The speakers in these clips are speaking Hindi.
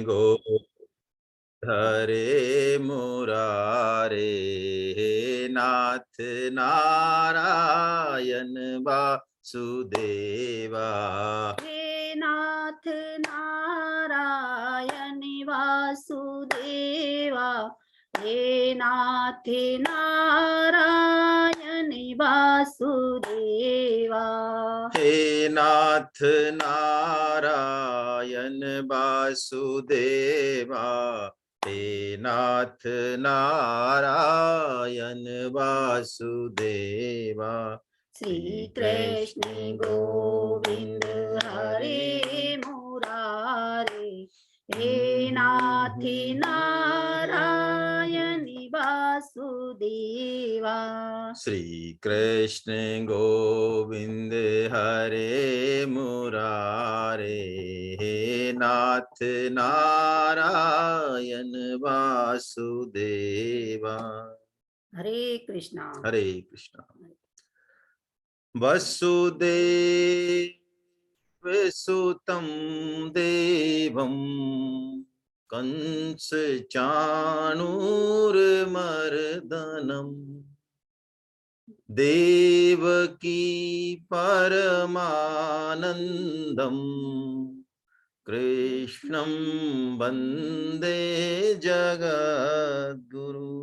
गो हरे मुरारे, नाथ नारायण वासुदेवा। हे नाथ नारायण वासुदेवा, हे नाथ नारायण वासुदेवा। हे नाथ नारायण वासुदेवा, हे नाथ नारायण वासुदेवा। श्री कृष्ण गोविंद हरे मुरारे, हे नाथ नारायण वासुदेवा। श्री कृष्ण गोविंद हरे मुरारे, हे नाथ नारायण वासुदेवा। हरे कृष्णा। हरे कृष्णा। वसुदेव सुतं देवं कंस चाणूरमर्दनम्, देवकी परमानंदम, कृष्णं वंदे जगद्गुरु।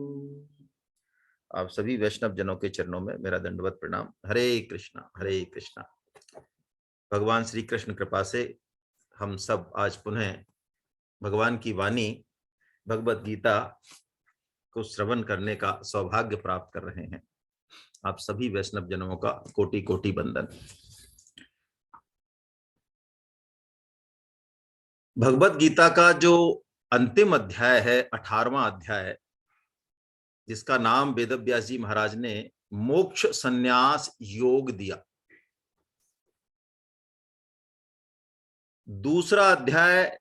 आप सभी वैष्णव जनों के चरणों में मेरा दंडवत प्रणाम। हरे कृष्णा हरे कृष्णा। भगवान श्री कृष्ण कृपा से हम सब आज पुनः भगवान की वाणी भगवत गीता को श्रवण करने का सौभाग्य प्राप्त कर रहे हैं। आप सभी वैष्णव जनों का कोटि कोटि वंदन। भगवत गीता का जो अंतिम अध्याय है, 18वां अध्याय, जिसका नाम वेदव्यास जी महाराज ने मोक्ष संन्यास योग दिया। दूसरा अध्याय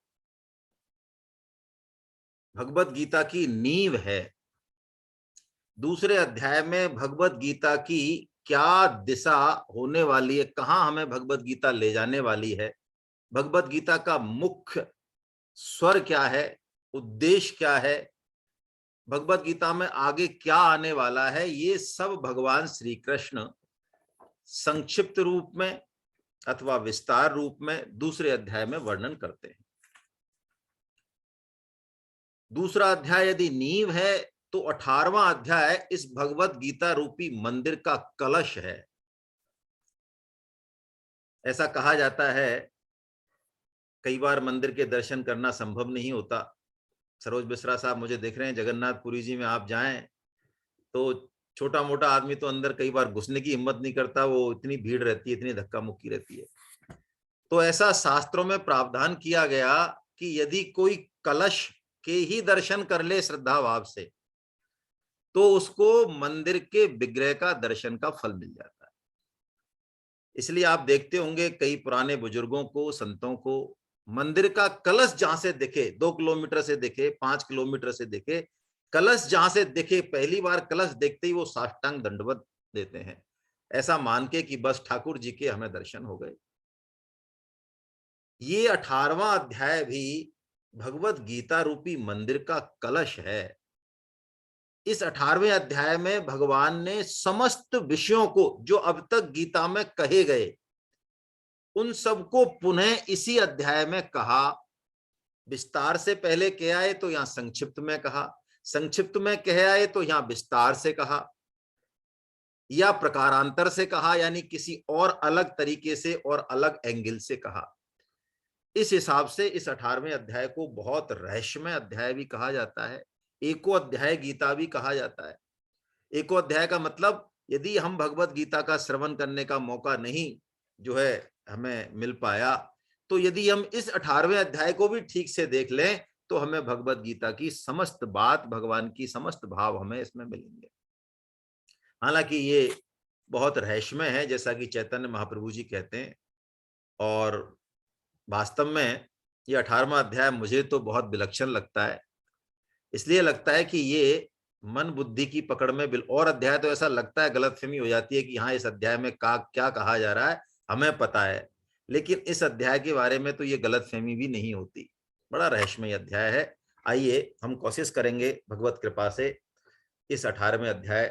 भगवत गीता की नींव है। दूसरे अध्याय में भगवत गीता की क्या दिशा होने वाली है, कहां हमें भगवत गीता ले जाने वाली है, भगवत गीता का मुख्य स्वर क्या है, उद्देश्य क्या है, भगवत गीता में आगे क्या आने वाला है, ये सब भगवान श्री कृष्ण संक्षिप्त रूप में अथवा विस्तार रूप में दूसरे अध्याय में वर्णन करते हैं। दूसरा अध्याय यदि नींव है तो 18वां अध्याय इस भगवत गीता रूपी मंदिर का कलश है। ऐसा कहा जाता है, कई बार मंदिर के दर्शन करना संभव नहीं होता। सरोज मिश्रा साहब मुझे देख रहे हैं, जगन्नाथपुरी जी में आप जाएं तो छोटा मोटा आदमी तो अंदर कई बार घुसने की हिम्मत नहीं करता, वो इतनी भीड़ रहती है, इतनी धक्का मुक्की रहती है। तो ऐसा शास्त्रों में प्रावधान किया गया कि यदि कोई कलश के ही दर्शन कर ले श्रद्धा भाव से तो उसको मंदिर के विग्रह का दर्शन का फल मिल जाता है। इसलिए आप देखते होंगे कई पुराने बुजुर्गों को, संतों को, मंदिर का कलश जहां से दिखे, 2 किलोमीटर से दिखे, 5 किलोमीटर से दिखे, कलश जहां से दिखे, पहली बार कलश देखते ही वो साष्टांग दंडवत देते हैं, ऐसा मान के कि बस ठाकुर जी के हमें दर्शन हो गए। ये 18वां अध्याय भी भगवत गीता रूपी मंदिर का कलश है। इस 18वें अध्याय में भगवान ने समस्त विषयों को जो अब तक गीता में कहे गए उन सबको पुनः इसी अध्याय में कहा। विस्तार से पहले कह आए तो यहां संक्षिप्त में कहा, संक्षिप्त में कह आए तो यहां विस्तार से कहा, या प्रकारांतर से कहा, यानी किसी और अलग तरीके से और अलग एंगल से कहा। इस हिसाब से इस 18वें अध्याय को बहुत रहस्यमय अध्याय भी कहा जाता है, एको अध्याय गीता भी कहा जाता है। एको अध्याय का मतलब, यदि हम भगवत गीता का श्रवण करने का मौका नहीं जो है हमें मिल पाया, तो यदि हम इस 18वें अध्याय को भी ठीक से देख लें तो हमें भगवत गीता की समस्त बात, भगवान की समस्त भाव हमें इसमें मिलेंगे। हालांकि ये बहुत रहस्यमय है, जैसा कि चैतन्य महाप्रभु जी कहते हैं, और वास्तव में ये 18वां अध्याय मुझे तो बहुत विलक्षण लगता है। इसलिए लगता है कि ये मन बुद्धि की पकड़ में और अध्याय तो ऐसा लगता है गलतफहमी हो जाती है कि हाँ इस अध्याय में क्या कहा जा रहा है हमें पता है, लेकिन इस अध्याय के बारे में तो ये गलतफहमी भी नहीं होती। बड़ा रहस्यमय अध्याय है। आइए हम कोशिश करेंगे भगवत कृपा से इस 18वें अध्याय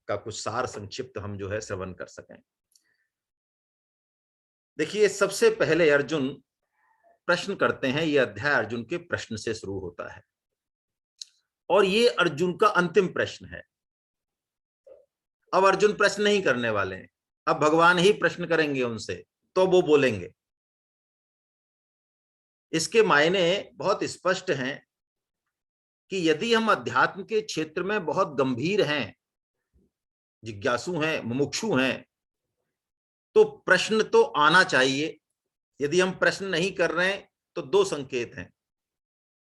का कुछ सार संक्षिप्त हम जो है श्रवण कर सकें। देखिए, सबसे पहले अर्जुन प्रश्न करते हैं। यह अध्याय अर्जुन के प्रश्न से शुरू होता है और ये अर्जुन का अंतिम प्रश्न है। अब अर्जुन प्रश्न नहीं करने वाले हैं, अब भगवान ही प्रश्न करेंगे उनसे, तो वो बोलेंगे। इसके मायने बहुत स्पष्ट हैं कि यदि हम अध्यात्म के क्षेत्र में बहुत गंभीर हैं, जिज्ञासु हैं, मुमुक्षु हैं, तो प्रश्न तो आना चाहिए। यदि हम प्रश्न नहीं कर रहे हैं तो दो संकेत हैं,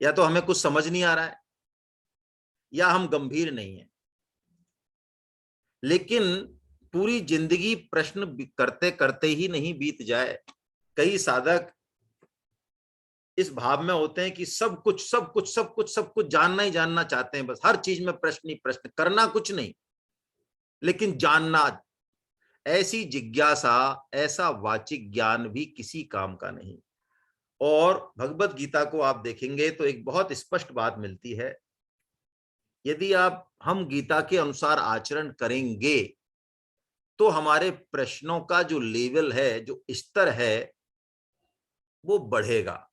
या तो हमें कुछ समझ नहीं आ रहा है या हम गंभीर नहीं हैं। लेकिन पूरी जिंदगी प्रश्न करते करते ही नहीं बीत जाए। कई साधक इस भाव में होते हैं कि सब कुछ जानना ही जानना चाहते हैं, बस हर चीज में प्रश्न ही प्रश्न, करना कुछ नहीं लेकिन जानना। ऐसी जिज्ञासा, ऐसा वाचिक ज्ञान भी किसी काम का नहीं। और भगवत गीता को आप देखेंगे तो एक बहुत स्पष्ट बात मिलती है। यदि हम गीता के अनुसार आचरण करेंगे तो हमारे प्रश्नों का जो लेवल है, जो स्तर है, वो बढ़ेगा।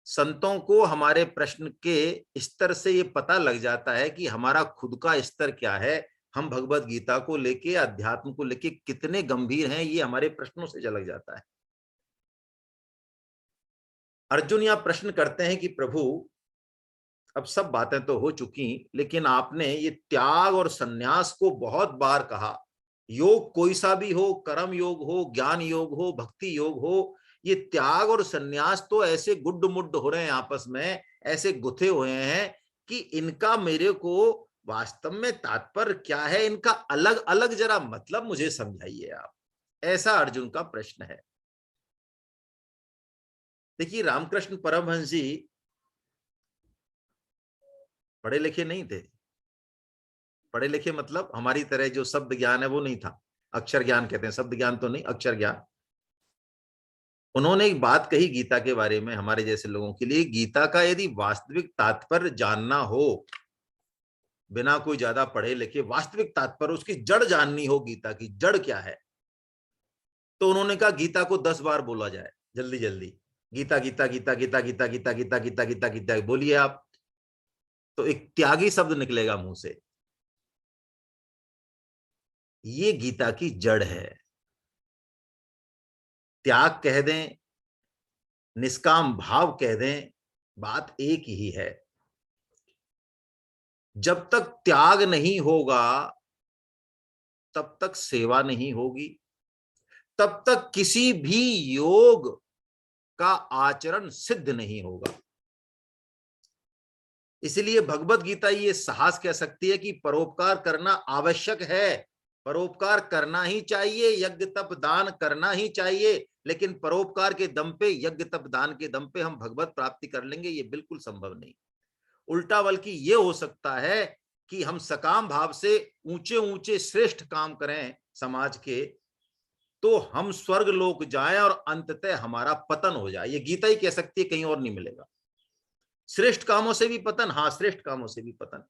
संतों को हमारे प्रश्न के स्तर से ये पता लग जाता है कि हमारा खुद का स्तर क्या है, हम भगवत गीता को लेके, अध्यात्म को लेके कितने गंभीर हैं, ये हमारे प्रश्नों से झलक जाता है। अर्जुन यहां प्रश्न करते हैं कि प्रभु, अब सब बातें तो हो चुकी, लेकिन आपने ये त्याग और संन्यास को बहुत बार कहा। योग कोई सा भी हो, कर्म योग हो, ज्ञान योग हो, भक्ति योग हो, ये त्याग और संन्यास तो ऐसे गुड्ड मुड्ड हो रहे हैं आपस में, ऐसे गुथे हुए हैं कि इनका मेरे को वास्तव में तात्पर्य क्या है, इनका अलग अलग जरा मतलब मुझे समझाइए आप। ऐसा अर्जुन का प्रश्न है। देखिए, रामकृष्ण परमहंस जी पढ़े लिखे नहीं थे। पढ़े लिखे मतलब हमारी तरह जो शब्द ज्ञान है वो नहीं था। अक्षर ज्ञान कहते हैं, शब्द ज्ञान तो नहीं, अक्षर ज्ञान। उन्होंने एक बात कही गीता के बारे में हमारे जैसे लोगों के लिए, गीता का यदि वास्तविक तात्पर्य जानना हो, बिना कोई ज्यादा पढ़े लिखे वास्तविक तात्पर्य, उसकी जड़ जाननी हो, गीता की जड़ क्या है, तो उन्होंने कहा गीता को 10 बार बोला जाए, जल्दी जल्दी। गीता गीता गीता गीता गीता गीता गीता गीता गीता गीता बोलिए आप, तो एक त्यागी शब्द निकलेगा मुंह से। ये गीता की जड़ है। त्याग कह दें, निष्काम भाव कह दें, बात एक ही है। जब तक त्याग नहीं होगा तब तक सेवा नहीं होगी, तब तक किसी भी योग का आचरण सिद्ध नहीं होगा। इसलिए भगवत गीता ये साहस कह सकती है कि परोपकार करना आवश्यक है, परोपकार करना ही चाहिए, यज्ञ तप दान करना ही चाहिए। लेकिन परोपकार के दम पे, यज्ञ तप दान के दम पे हम भगवत प्राप्ति कर लेंगे, ये बिल्कुल संभव नहीं। उल्टा बल्कि ये हो सकता है कि हम सकाम भाव से ऊंचे ऊंचे श्रेष्ठ काम करें समाज के, तो हम स्वर्ग लोक जाएं और अंततः हमारा पतन हो जाए। ये गीता ही कह सकती है, कहीं और नहीं मिलेगा। श्रेष्ठ कामों से भी पतन, हाँ, श्रेष्ठ कामों से भी पतन,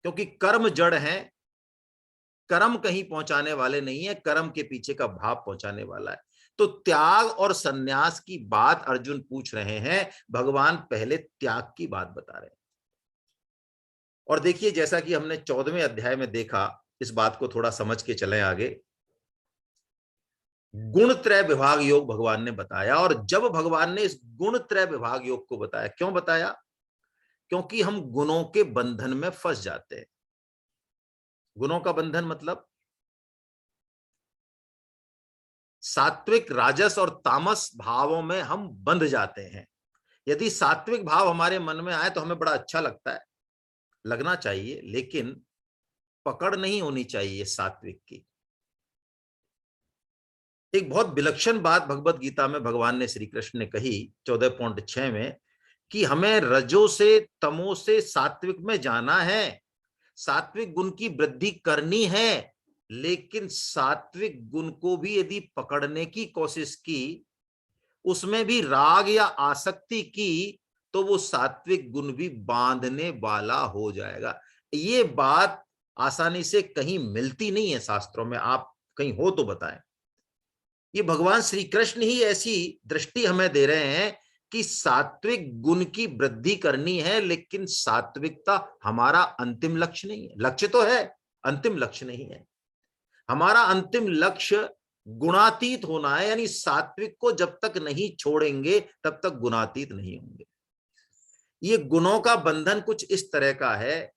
क्योंकि कर्म जड़ है। कर्म कहीं पहुंचाने वाले नहीं है, कर्म के पीछे का भाव पहुंचाने वाला है। तो त्याग और संन्यास की बात अर्जुन पूछ रहे हैं, भगवान पहले त्याग की बात बता रहे हैं। और देखिए, जैसा कि हमने 14वें अध्याय में देखा, इस बात को थोड़ा समझ के चलें आगे। गुण त्रय विभाग योग भगवान ने बताया, और जब भगवान ने इस गुण त्रय विभाग योग को बताया, क्यों बताया? क्योंकि हम गुणों के बंधन में फंस जाते हैं। गुणों का बंधन मतलब सात्विक, राजस और तामस भावों में हम बंध जाते हैं। यदि सात्विक भाव हमारे मन में आए तो हमें बड़ा अच्छा लगता है, लगना चाहिए, लेकिन पकड़ नहीं होनी चाहिए सात्विक की। एक बहुत विलक्षण बात भगवत गीता में भगवान ने, श्री कृष्ण ने कही 14.6 में, कि हमें रजो से तमो से सात्विक में जाना है, सात्विक गुण की वृद्धि करनी है। लेकिन सात्विक गुण को भी यदि पकड़ने की कोशिश की, उसमें भी राग या आसक्ति की तो वो सात्विक गुण भी बांधने वाला हो जाएगा। ये बात आसानी से कहीं मिलती नहीं है शास्त्रों में, आप कहीं हो तो बताएं। ये भगवान श्री कृष्ण ही ऐसी दृष्टि हमें दे रहे हैं कि सात्विक गुण की वृद्धि करनी है, लेकिन सात्विकता हमारा अंतिम लक्ष्य नहीं है। लक्ष्य तो है, अंतिम लक्ष्य नहीं है। हमारा अंतिम लक्ष्य गुणातीत होना है, यानी सात्विक को जब तक नहीं छोड़ेंगे तब तक गुणातीत नहीं होंगे। ये गुणों का बंधन कुछ इस तरह का है।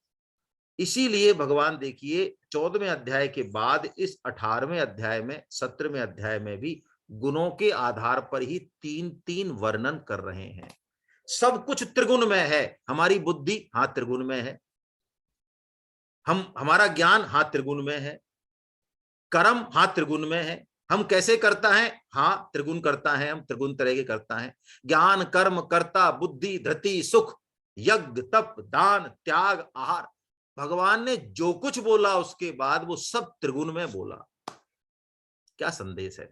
इसीलिए भगवान देखिए 14वें अध्याय के बाद इस 18वें अध्याय में 17वें अध्याय में भी गुणों के आधार पर ही तीन तीन वर्णन कर रहे हैं। सब कुछ त्रिगुण में है। हमारी बुद्धि हाँ त्रिगुण में है, हमारा ज्ञान हाँ त्रिगुण में है, कर्म हाँ त्रिगुण में है। हम कैसे करता है? हाँ त्रिगुण करता है, हम त्रिगुण तरह के करता है। ज्ञान, कर्म, कर्ता, बुद्धि, धृति, सुख, यज्ञ, तप, दान, त्याग, आहार, भगवान ने जो कुछ बोला उसके बाद वो सब त्रिगुण में बोला। क्या संदेश है?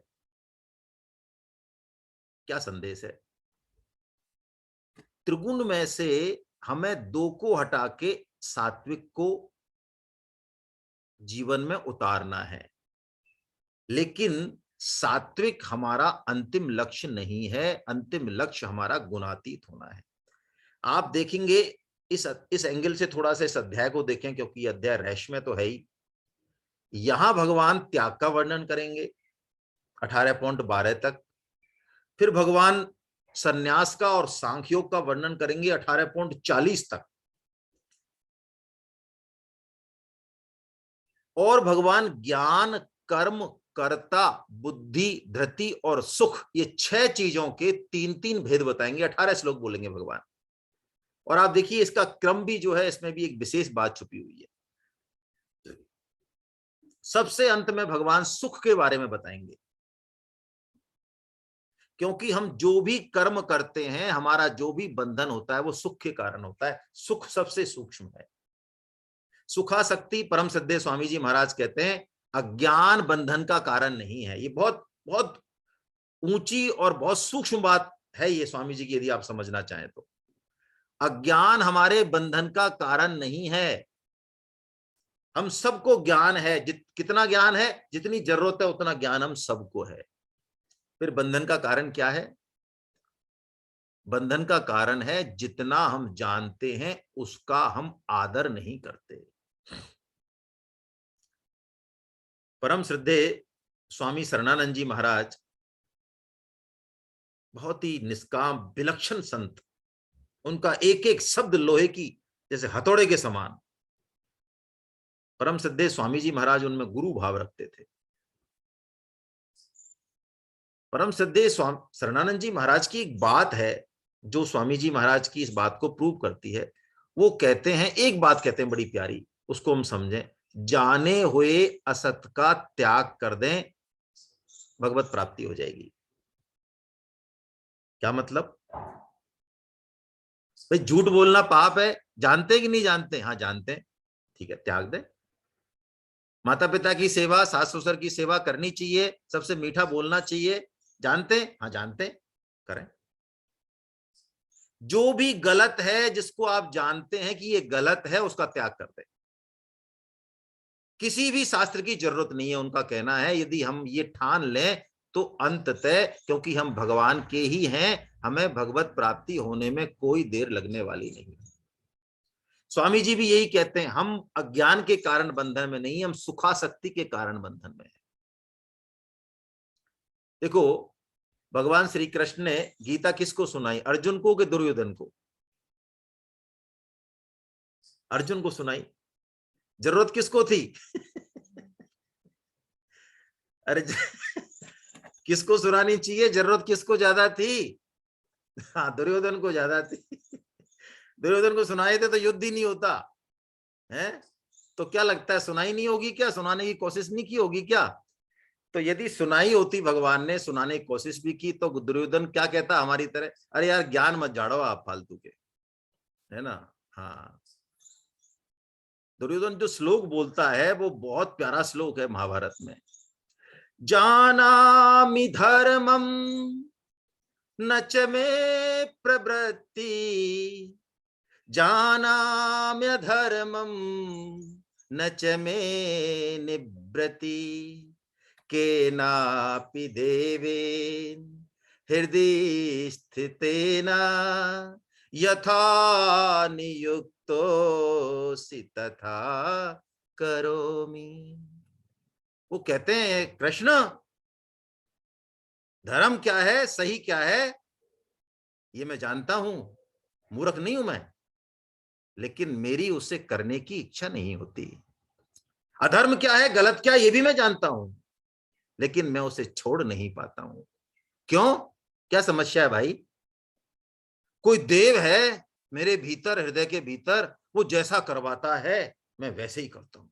क्या संदेश है? त्रिगुण में से हमें दो को हटा के सात्विक को जीवन में उतारना है, लेकिन सात्विक हमारा अंतिम लक्ष्य नहीं है। अंतिम लक्ष्य हमारा गुणातीत होना है। आप देखेंगे इस एंगल से थोड़ा सा इस अध्याय को देखें, क्योंकि यह अध्याय रहस्यमय तो है ही। यहां भगवान त्याग का वर्णन करेंगे 18.12 तक, फिर भगवान संन्यास का और सांख्योग का वर्णन करेंगे 18.40 तक, और भगवान ज्ञान, कर्म, कर्ता, बुद्धि, धृति और सुख, ये 6 चीजों के 3-3 भेद बताएंगे। 18 श्लोक बोलेंगे भगवान। और आप देखिए इसका क्रम भी जो है, इसमें भी एक विशेष बात छुपी हुई है। सबसे अंत में भगवान सुख के बारे में बताएंगे, क्योंकि हम जो भी कर्म करते हैं, हमारा जो भी बंधन होता है वो सुख के कारण होता है। सुख सबसे सूक्ष्म है। सुखासक्ति परम सिद्धे स्वामी जी महाराज कहते हैं अज्ञान बंधन का कारण नहीं है। ये बहुत बहुत ऊंची और बहुत सूक्ष्म बात है ये स्वामी जी की, यदि आप समझना चाहें तो। अज्ञान हमारे बंधन का कारण नहीं है। हम सबको ज्ञान है, कितना ज्ञान है? जितनी जरूरत है उतना ज्ञान हम सबको है। फिर बंधन का कारण क्या है? बंधन का कारण है जितना हम जानते हैं उसका हम आदर नहीं करते। परम श्रद्धे स्वामी शरणानंद जी महाराज बहुत ही निष्काम विलक्षण संत, उनका एक एक शब्द लोहे की जैसे हथौड़े के समान। परम श्रद्धे स्वामी जी महाराज उनमें गुरु भाव रखते थे। परम श्रद्धे शरणानंद जी महाराज की एक बात है जो स्वामी जी महाराज की इस बात को प्रूव करती है। वो कहते हैं, एक बात कहते हैं बड़ी प्यारी, उसको हम समझें। जाने हुए असत का त्याग कर दें, भगवत प्राप्ति हो जाएगी। क्या मतलब? भाई झूठ बोलना पाप है, जानते हैं कि नहीं जानते? हाँ जानते हैं, ठीक है, त्याग दे। माता पिता की सेवा, सास ससुर की सेवा करनी चाहिए, सबसे मीठा बोलना चाहिए, जानते हैं? हाँ जानते हैं, करें। जो भी गलत है, जिसको आप जानते हैं कि ये गलत है, उसका त्याग कर दे। किसी भी शास्त्र की जरूरत नहीं है। उनका कहना है यदि हम ये ठान लें तो अंततः, क्योंकि हम भगवान के ही हैं, हमें भगवत प्राप्ति होने में कोई देर लगने वाली नहीं। स्वामी जी भी यही कहते हैं, हम अज्ञान के कारण बंधन में नहीं, हम सुखासक्ति के कारण बंधन में है। देखो भगवान श्री कृष्ण ने गीता किसको सुनाई? अर्जुन को कि दुर्योधन को? अर्जुन को सुनाई। जरूरत किसको थी? अरे किसको सुनानी चाहिए? जरूरत किसको ज्यादा थी? हाँ दुर्योधन को ज्यादा थी। दुर्योधन को सुनाए थे तो युद्ध ही नहीं होता है। तो क्या लगता है सुनाई नहीं होगी क्या? सुनाने की कोशिश नहीं की होगी क्या? तो यदि सुनाई होती, भगवान ने सुनाने की कोशिश भी की, तो दुर्योधन क्या कहता हमारी तरह? अरे यार ज्ञान मत झाड़ो आप फालतू के, है ना। हाँ दुर्योधन जो श्लोक बोलता है वो बहुत प्यारा श्लोक है महाभारत में। जानामि धर्मम न च मे प्रवृत्ति जानाम्य धर्मम न च मे निवृत्ति केनापि देवेन हृदय स्थितेन यथा नियुक्तोऽसि तथा करोमि। वो कहते हैं कृष्ण, धर्म क्या है, सही क्या है, ये मैं जानता हूं, मूर्ख नहीं हूं मैं, लेकिन मेरी उसे करने की इच्छा नहीं होती। अधर्म क्या है, गलत क्या है, ये भी मैं जानता हूं, लेकिन मैं उसे छोड़ नहीं पाता हूं। क्यों? क्या समस्या है भाई? कोई देव है मेरे भीतर, हृदय के भीतर, वो जैसा करवाता है मैं वैसे ही करता हूं।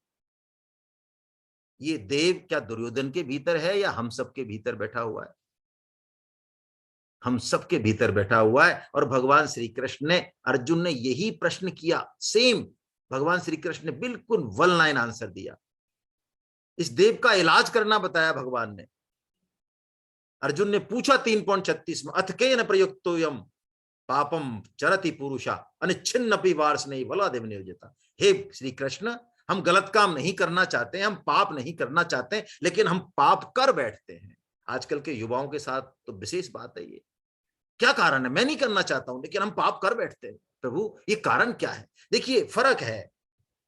ये देव क्या दुर्योधन के भीतर है या हम सबके भीतर बैठा हुआ है? हम सबके भीतर बैठा हुआ है। और भगवान श्री कृष्ण ने, अर्जुन ने यही प्रश्न किया, सेम भगवान श्री कृष्ण ने बिल्कुल 1 लाइन आंसर दिया। इस देव का इलाज करना बताया भगवान ने। अर्जुन ने पूछा 3.36 में, अथ केन प्रयुक्तोयम पापम चरति पुरुषा अनिच्छिन्नपि वार्ष्णेय बलादेव नियोजिता। हे श्री कृष्ण, हम गलत काम नहीं करना चाहते, हम पाप नहीं करना चाहते, लेकिन हम पाप कर बैठते हैं। आजकल के युवाओं के साथ तो विशेष बात है ये। क्या कारण है? मैं नहीं करना चाहता हूं, लेकिन हम पाप कर बैठते हैं। प्रभु, ये कारण क्या है? देखिए फर्क है।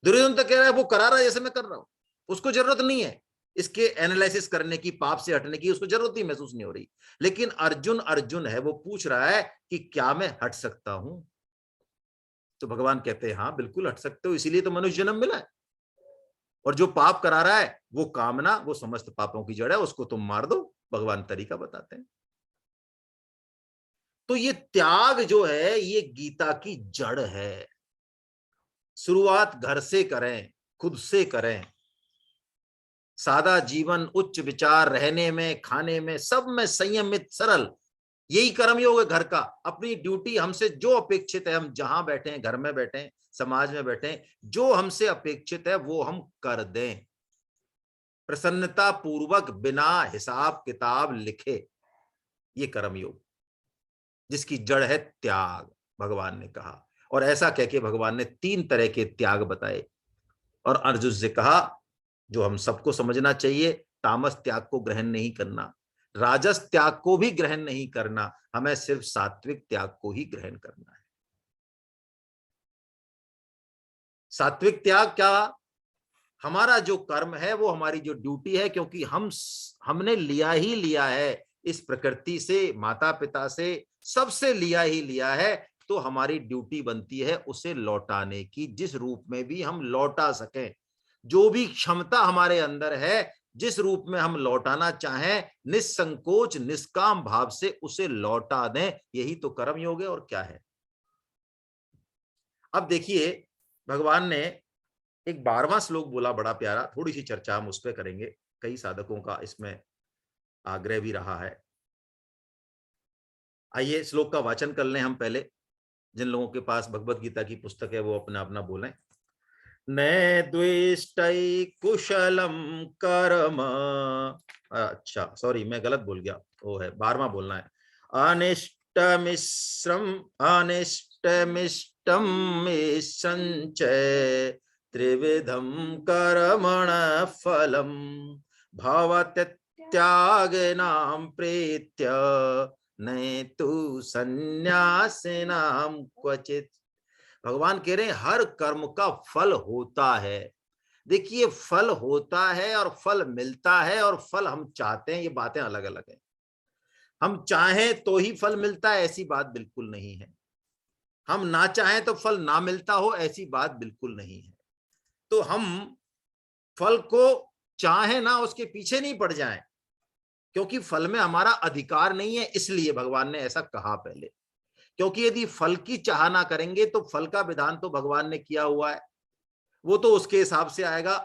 दुर्योधन तो कह रहा है वो करा रहा है जैसे मैं कर रहा हूं, उसको जरूरत नहीं है इसके एनालिसिस करने की, पाप से हटने की उसको जरूरत ही महसूस नहीं हो रही। लेकिन अर्जुन, अर्जुन है, वो पूछ रहा है कि क्या मैं हट सकता हूं? तो भगवान कहते हैं हाँ बिल्कुल हट सकते हो, इसीलिए तो मनुष्य जन्म मिला है। और जो पाप करा रहा है वो कामना, वो समस्त पापों की जड़ है, उसको तुम मार दो। भगवान तरीका बताते हैं। तो ये त्याग जो है ये गीता की जड़ है। शुरुआत घर से करें, खुद से करें। सादा जीवन, उच्च विचार, रहने में, खाने में, सब में संयमित, सरल, यही कर्मयोग है घर का। अपनी ड्यूटी, हमसे जो अपेक्षित है, हम जहां बैठे हैं, घर में बैठे हैं, समाज में बैठे हैं, जो हमसे अपेक्षित है वो हम कर दें, प्रसन्नता पूर्वक, बिना हिसाब किताब लिखे। ये कर्मयोग जिसकी जड़ है त्याग, भगवान ने कहा। और ऐसा कह के भगवान ने 3 तरह के त्याग बताए और अर्जुन से कहा जो हम सबको समझना चाहिए, तामस त्याग को ग्रहण नहीं करना, राजस त्याग को भी ग्रहण नहीं करना, हमें सिर्फ सात्विक त्याग को ही ग्रहण करना है। सात्विक त्याग क्या? हमारा जो कर्म है वो हमारी जो ड्यूटी है, क्योंकि हमने लिया ही लिया है इस प्रकृति से, माता पिता से, सबसे लिया ही लिया है, तो हमारी ड्यूटी बनती है उसे लौटाने की, जिस रूप में भी हम लौटा सकें। जो भी क्षमता हमारे अंदर है, जिस रूप में हम लौटाना चाहें, निसंकोच निष्काम भाव से उसे लौटा दें। यही तो कर्म योग है, और क्या है। अब देखिए भगवान ने एक 12वां श्लोक बोला, बड़ा प्यारा, थोड़ी सी चर्चा हम उस पर करेंगे। कई साधकों का इसमें आग्रह भी रहा है। आइए श्लोक का वाचन कर लें हम पहले। जिन लोगों के पास भगवत गीता की पुस्तक है वो अपना अपना बोलें। न द्वेष्टै कुशलम कर्म, अच्छा सॉरी मैं गलत बोल गया, वो है 12वां बोलना है। अनिष्टमिश्रम अनिष्टमिष्टम संचय त्रिविधम कर्मण फलम भवत्यत्यागिनां प्रीत्य नैतु सन्यासिनां क्वचित्। भगवान कह रहे हैं हर कर्म का फल होता है। देखिए फल होता है और फल मिलता है, और फल हम चाहते हैं, ये बातें अलग अलग है। हम चाहें तो ही फल मिलता है ऐसी बात बिल्कुल नहीं है। हम ना चाहें तो फल ना मिलता हो ऐसी बात बिल्कुल नहीं है। तो हम फल को चाहे ना उसके पीछे नहीं पड़ जाएं, क्योंकि फल में हमारा अधिकार नहीं है, इसलिए भगवान ने ऐसा कहा पहले। क्योंकि यदि फल की चाह ना करेंगे तो फल का विधान तो भगवान ने किया हुआ है, वो तो उसके हिसाब से आएगा।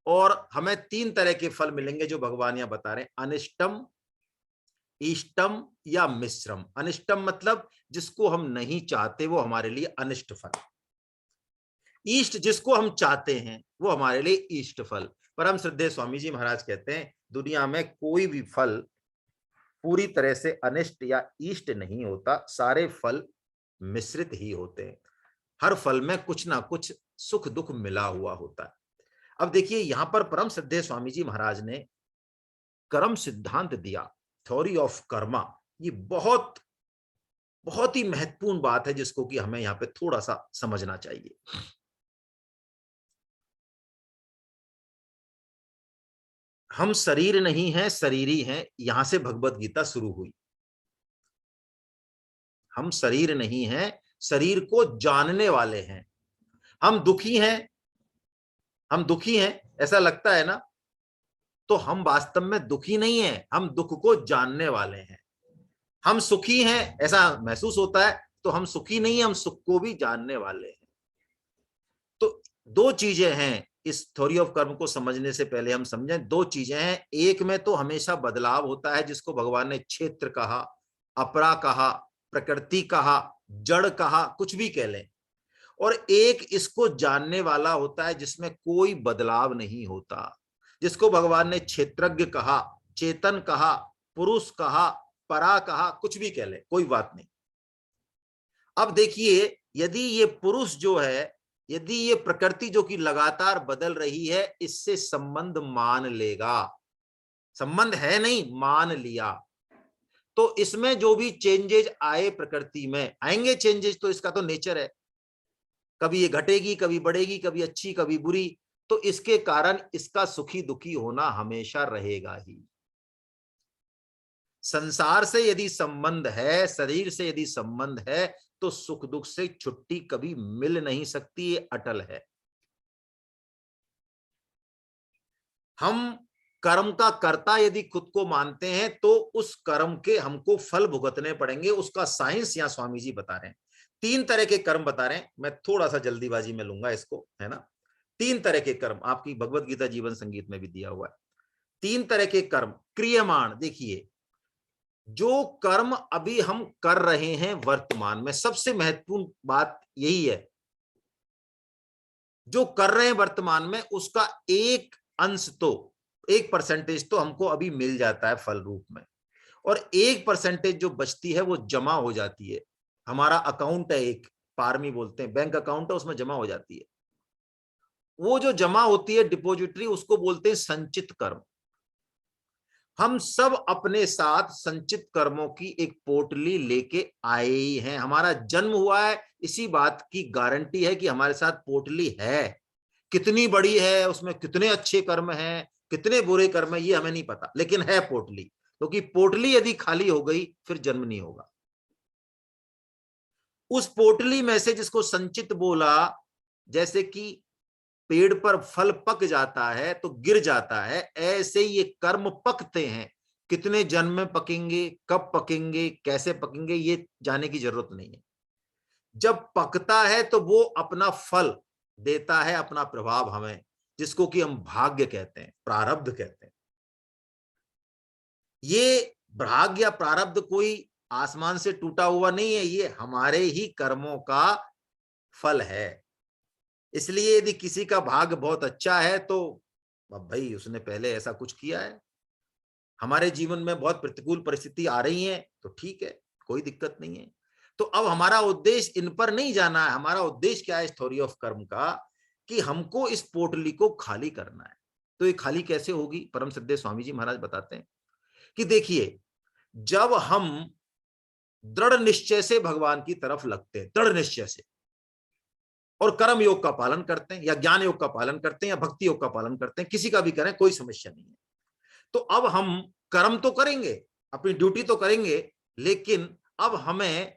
और हमें 3 तरह के फल मिलेंगे जो भगवान यहां बता रहे हैं, अनिष्टम, इष्टम या मिश्रम। अनिष्टम मतलब जिसको हम नहीं चाहते वो हमारे लिए अनिष्ट फल, इष्ट जिसको हम चाहते हैं वो हमारे लिए इष्ट फल। परम श्रद्धेय स्वामी जी महाराज कहते हैं दुनिया में कोई भी फल पूरी तरह से अनिष्ट या ईष्ट नहीं होता, सारे फल मिश्रित ही होते हैं। हर फल में कुछ ना कुछ सुख दुख मिला हुआ होता है। अब देखिए यहां पर परम श्रद्धेय स्वामी जी महाराज ने कर्म सिद्धांत दिया, थ्योरी ऑफ कर्मा। ये बहुत बहुत ही महत्वपूर्ण बात है जिसको कि हमें यहां पे थोड़ा सा समझना चाहिए। हम शरीर नहीं हैं, शरीरी हैं, यहां से भगवत गीता शुरू हुई। हम शरीर नहीं हैं, शरीर को जानने वाले हैं। हम दुखी हैं, हम दुखी हैं, ऐसा लगता है ना, तो हम वास्तव में दुखी नहीं हैं, हम दुख को जानने वाले हैं। हम सुखी हैं, ऐसा महसूस होता है, तो हम सुखी नहीं हैं, हम सुख को भी जानने वाले हैं। तो दो चीजें हैं, इस थ्योरी ऑफ कर्म को समझने से पहले हम समझें, दो चीजें हैं। एक में तो हमेशा बदलाव होता है, जिसको भगवान ने क्षेत्र कहा, अपरा कहा, प्रकृति कहा, जड़ कहा, कुछ भी कह लें। और एक इसको जानने वाला होता है जिसमें कोई बदलाव नहीं होता, जिसको भगवान ने क्षेत्रज्ञ कहा, चेतन कहा, पुरुष कहा, परा कहा, कुछ भी कह ले, कोई बात नहीं। अब देखिए, यदि ये पुरुष जो है, यदि ये प्रकृति जो कि लगातार बदल रही है, इससे संबंध मान लेगा, संबंध है नहीं, मान लिया, तो इसमें जो भी चेंजेज आए, प्रकृति में आएंगे चेंजेज, तो इसका तो नेचर है। कभी ये घटेगी, कभी बढ़ेगी, कभी अच्छी, कभी बुरी, तो इसके कारण इसका सुखी दुखी होना हमेशा रहेगा ही। संसार से यदि संबंध है, शरीर से यदि संबंध है, तो सुख दुख से छुट्टी कभी मिल नहीं सकती, ये अटल है। हम कर्म का कर्ता यदि खुद को मानते हैं, तो उस कर्म के हमको फल भुगतने पड़ेंगे। उसका साइंस यहां स्वामी जी बता रहे हैं। तीन तरह के कर्म बता रहे हैं, मैं थोड़ा सा जल्दीबाजी में लूंगा इसको, है ना। तीन तरह के कर्म आपकी भगवत गीता जीवन संगीत में भी दिया हुआ है। तीन तरह के कर्म क्रियमाण। देखिए, जो कर्म अभी हम कर रहे हैं वर्तमान में, सबसे महत्वपूर्ण बात यही है, जो कर रहे हैं वर्तमान में उसका एक अंश तो, एक परसेंटेज तो हमको अभी मिल जाता है फल रूप में, और एक परसेंटेज जो बचती है वो जमा हो जाती है। हमारा अकाउंट है, एक पारमी बोलते हैं, बैंक अकाउंट है, उसमें जमा हो जाती है। वो जो जमा होती है डिपॉजिटरी, उसको बोलते हैं संचित कर्म। हम सब अपने साथ संचित कर्मों की एक पोटली लेके आए ही हैं। हमारा जन्म हुआ है, इसी बात की गारंटी है कि हमारे साथ पोटली है। कितनी बड़ी है, उसमें कितने अच्छे कर्म हैं, कितने बुरे कर्म हैं, ये हमें नहीं पता, लेकिन है पोटली। क्योंकि पोटली यदि खाली हो गई, फिर जन्म नहीं होगा। उस पोटली में से जिसको संचित बोला, जैसे कि पेड़ पर फल पक जाता है तो गिर जाता है, ऐसे ये कर्म पकते हैं। कितने जन्म में पकेंगे, कब पकेंगे, कैसे पकेंगे, ये जाने की जरूरत नहीं है। जब पकता है तो वो अपना फल देता है, अपना प्रभाव हमें, जिसको कि हम भाग्य कहते हैं, प्रारब्ध कहते हैं। ये भाग्य या प्रारब्ध कोई आसमान से टूटा हुआ नहीं है, ये हमारे ही कर्मों का फल है। इसलिए यदि किसी का भाग्य बहुत अच्छा है, तो अब भाई उसने पहले ऐसा कुछ किया है। हमारे जीवन में बहुत प्रतिकूल परिस्थिति आ रही है, तो ठीक है, कोई दिक्कत नहीं है। तो अब हमारा उद्देश्य इन पर नहीं जाना है। हमारा उद्देश्य क्या है स्टोरी ऑफ कर्म का, कि हमको इस पोटली को खाली करना है। तो ये खाली कैसे होगी, परम श्रद्धेय स्वामी जी महाराज बताते हैं कि देखिए, जब हम दृढ़ निश्चय से भगवान की तरफ लगते हैं, दृढ़ निश्चय से, और कर्म योग का पालन करते हैं, या ज्ञान योग का पालन करते हैं, या भक्ति योग का पालन करते हैं, किसी का भी करें, कोई समस्या नहीं है। तो अब हम कर्म तो करेंगे, अपनी ड्यूटी तो करेंगे, लेकिन अब हमें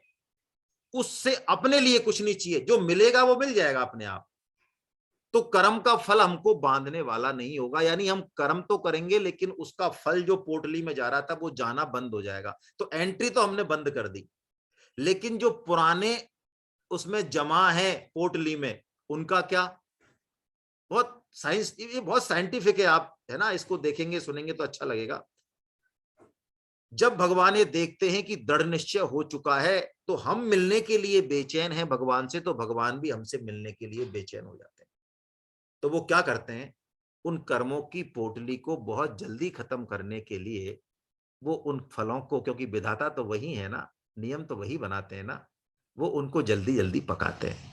उससे अपने लिए कुछ नहीं चाहिए। जो मिलेगा वो मिल जाएगा अपने आप। तो कर्म का फल हमको बांधने वाला नहीं होगा, यानी हम कर्म तो करेंगे, लेकिन उसका फल जो पोटली में जा रहा था वो जाना बंद हो जाएगा। तो एंट्री तो हमने बंद कर दी, लेकिन जो पुराने उसमें जमा है पोटली में, उनका क्या। बहुत साइंस, ये बहुत साइंटिफिक है, आप है ना, इसको देखेंगे सुनेंगे तो अच्छा लगेगा। जब भगवान ये देखते हैं कि दृढ़ निश्चय हो चुका है, तो हम मिलने के लिए बेचैन हैं भगवान से, तो भगवान भी हमसे मिलने के लिए बेचैन हो जाते हैं। तो वो क्या करते हैं, उन कर्मों की पोटली को बहुत जल्दी खत्म करने के लिए वो उन फलों को, क्योंकि विधाता तो वही है ना, नियम तो वही बनाते हैं ना, वो उनको जल्दी जल्दी पकाते हैं।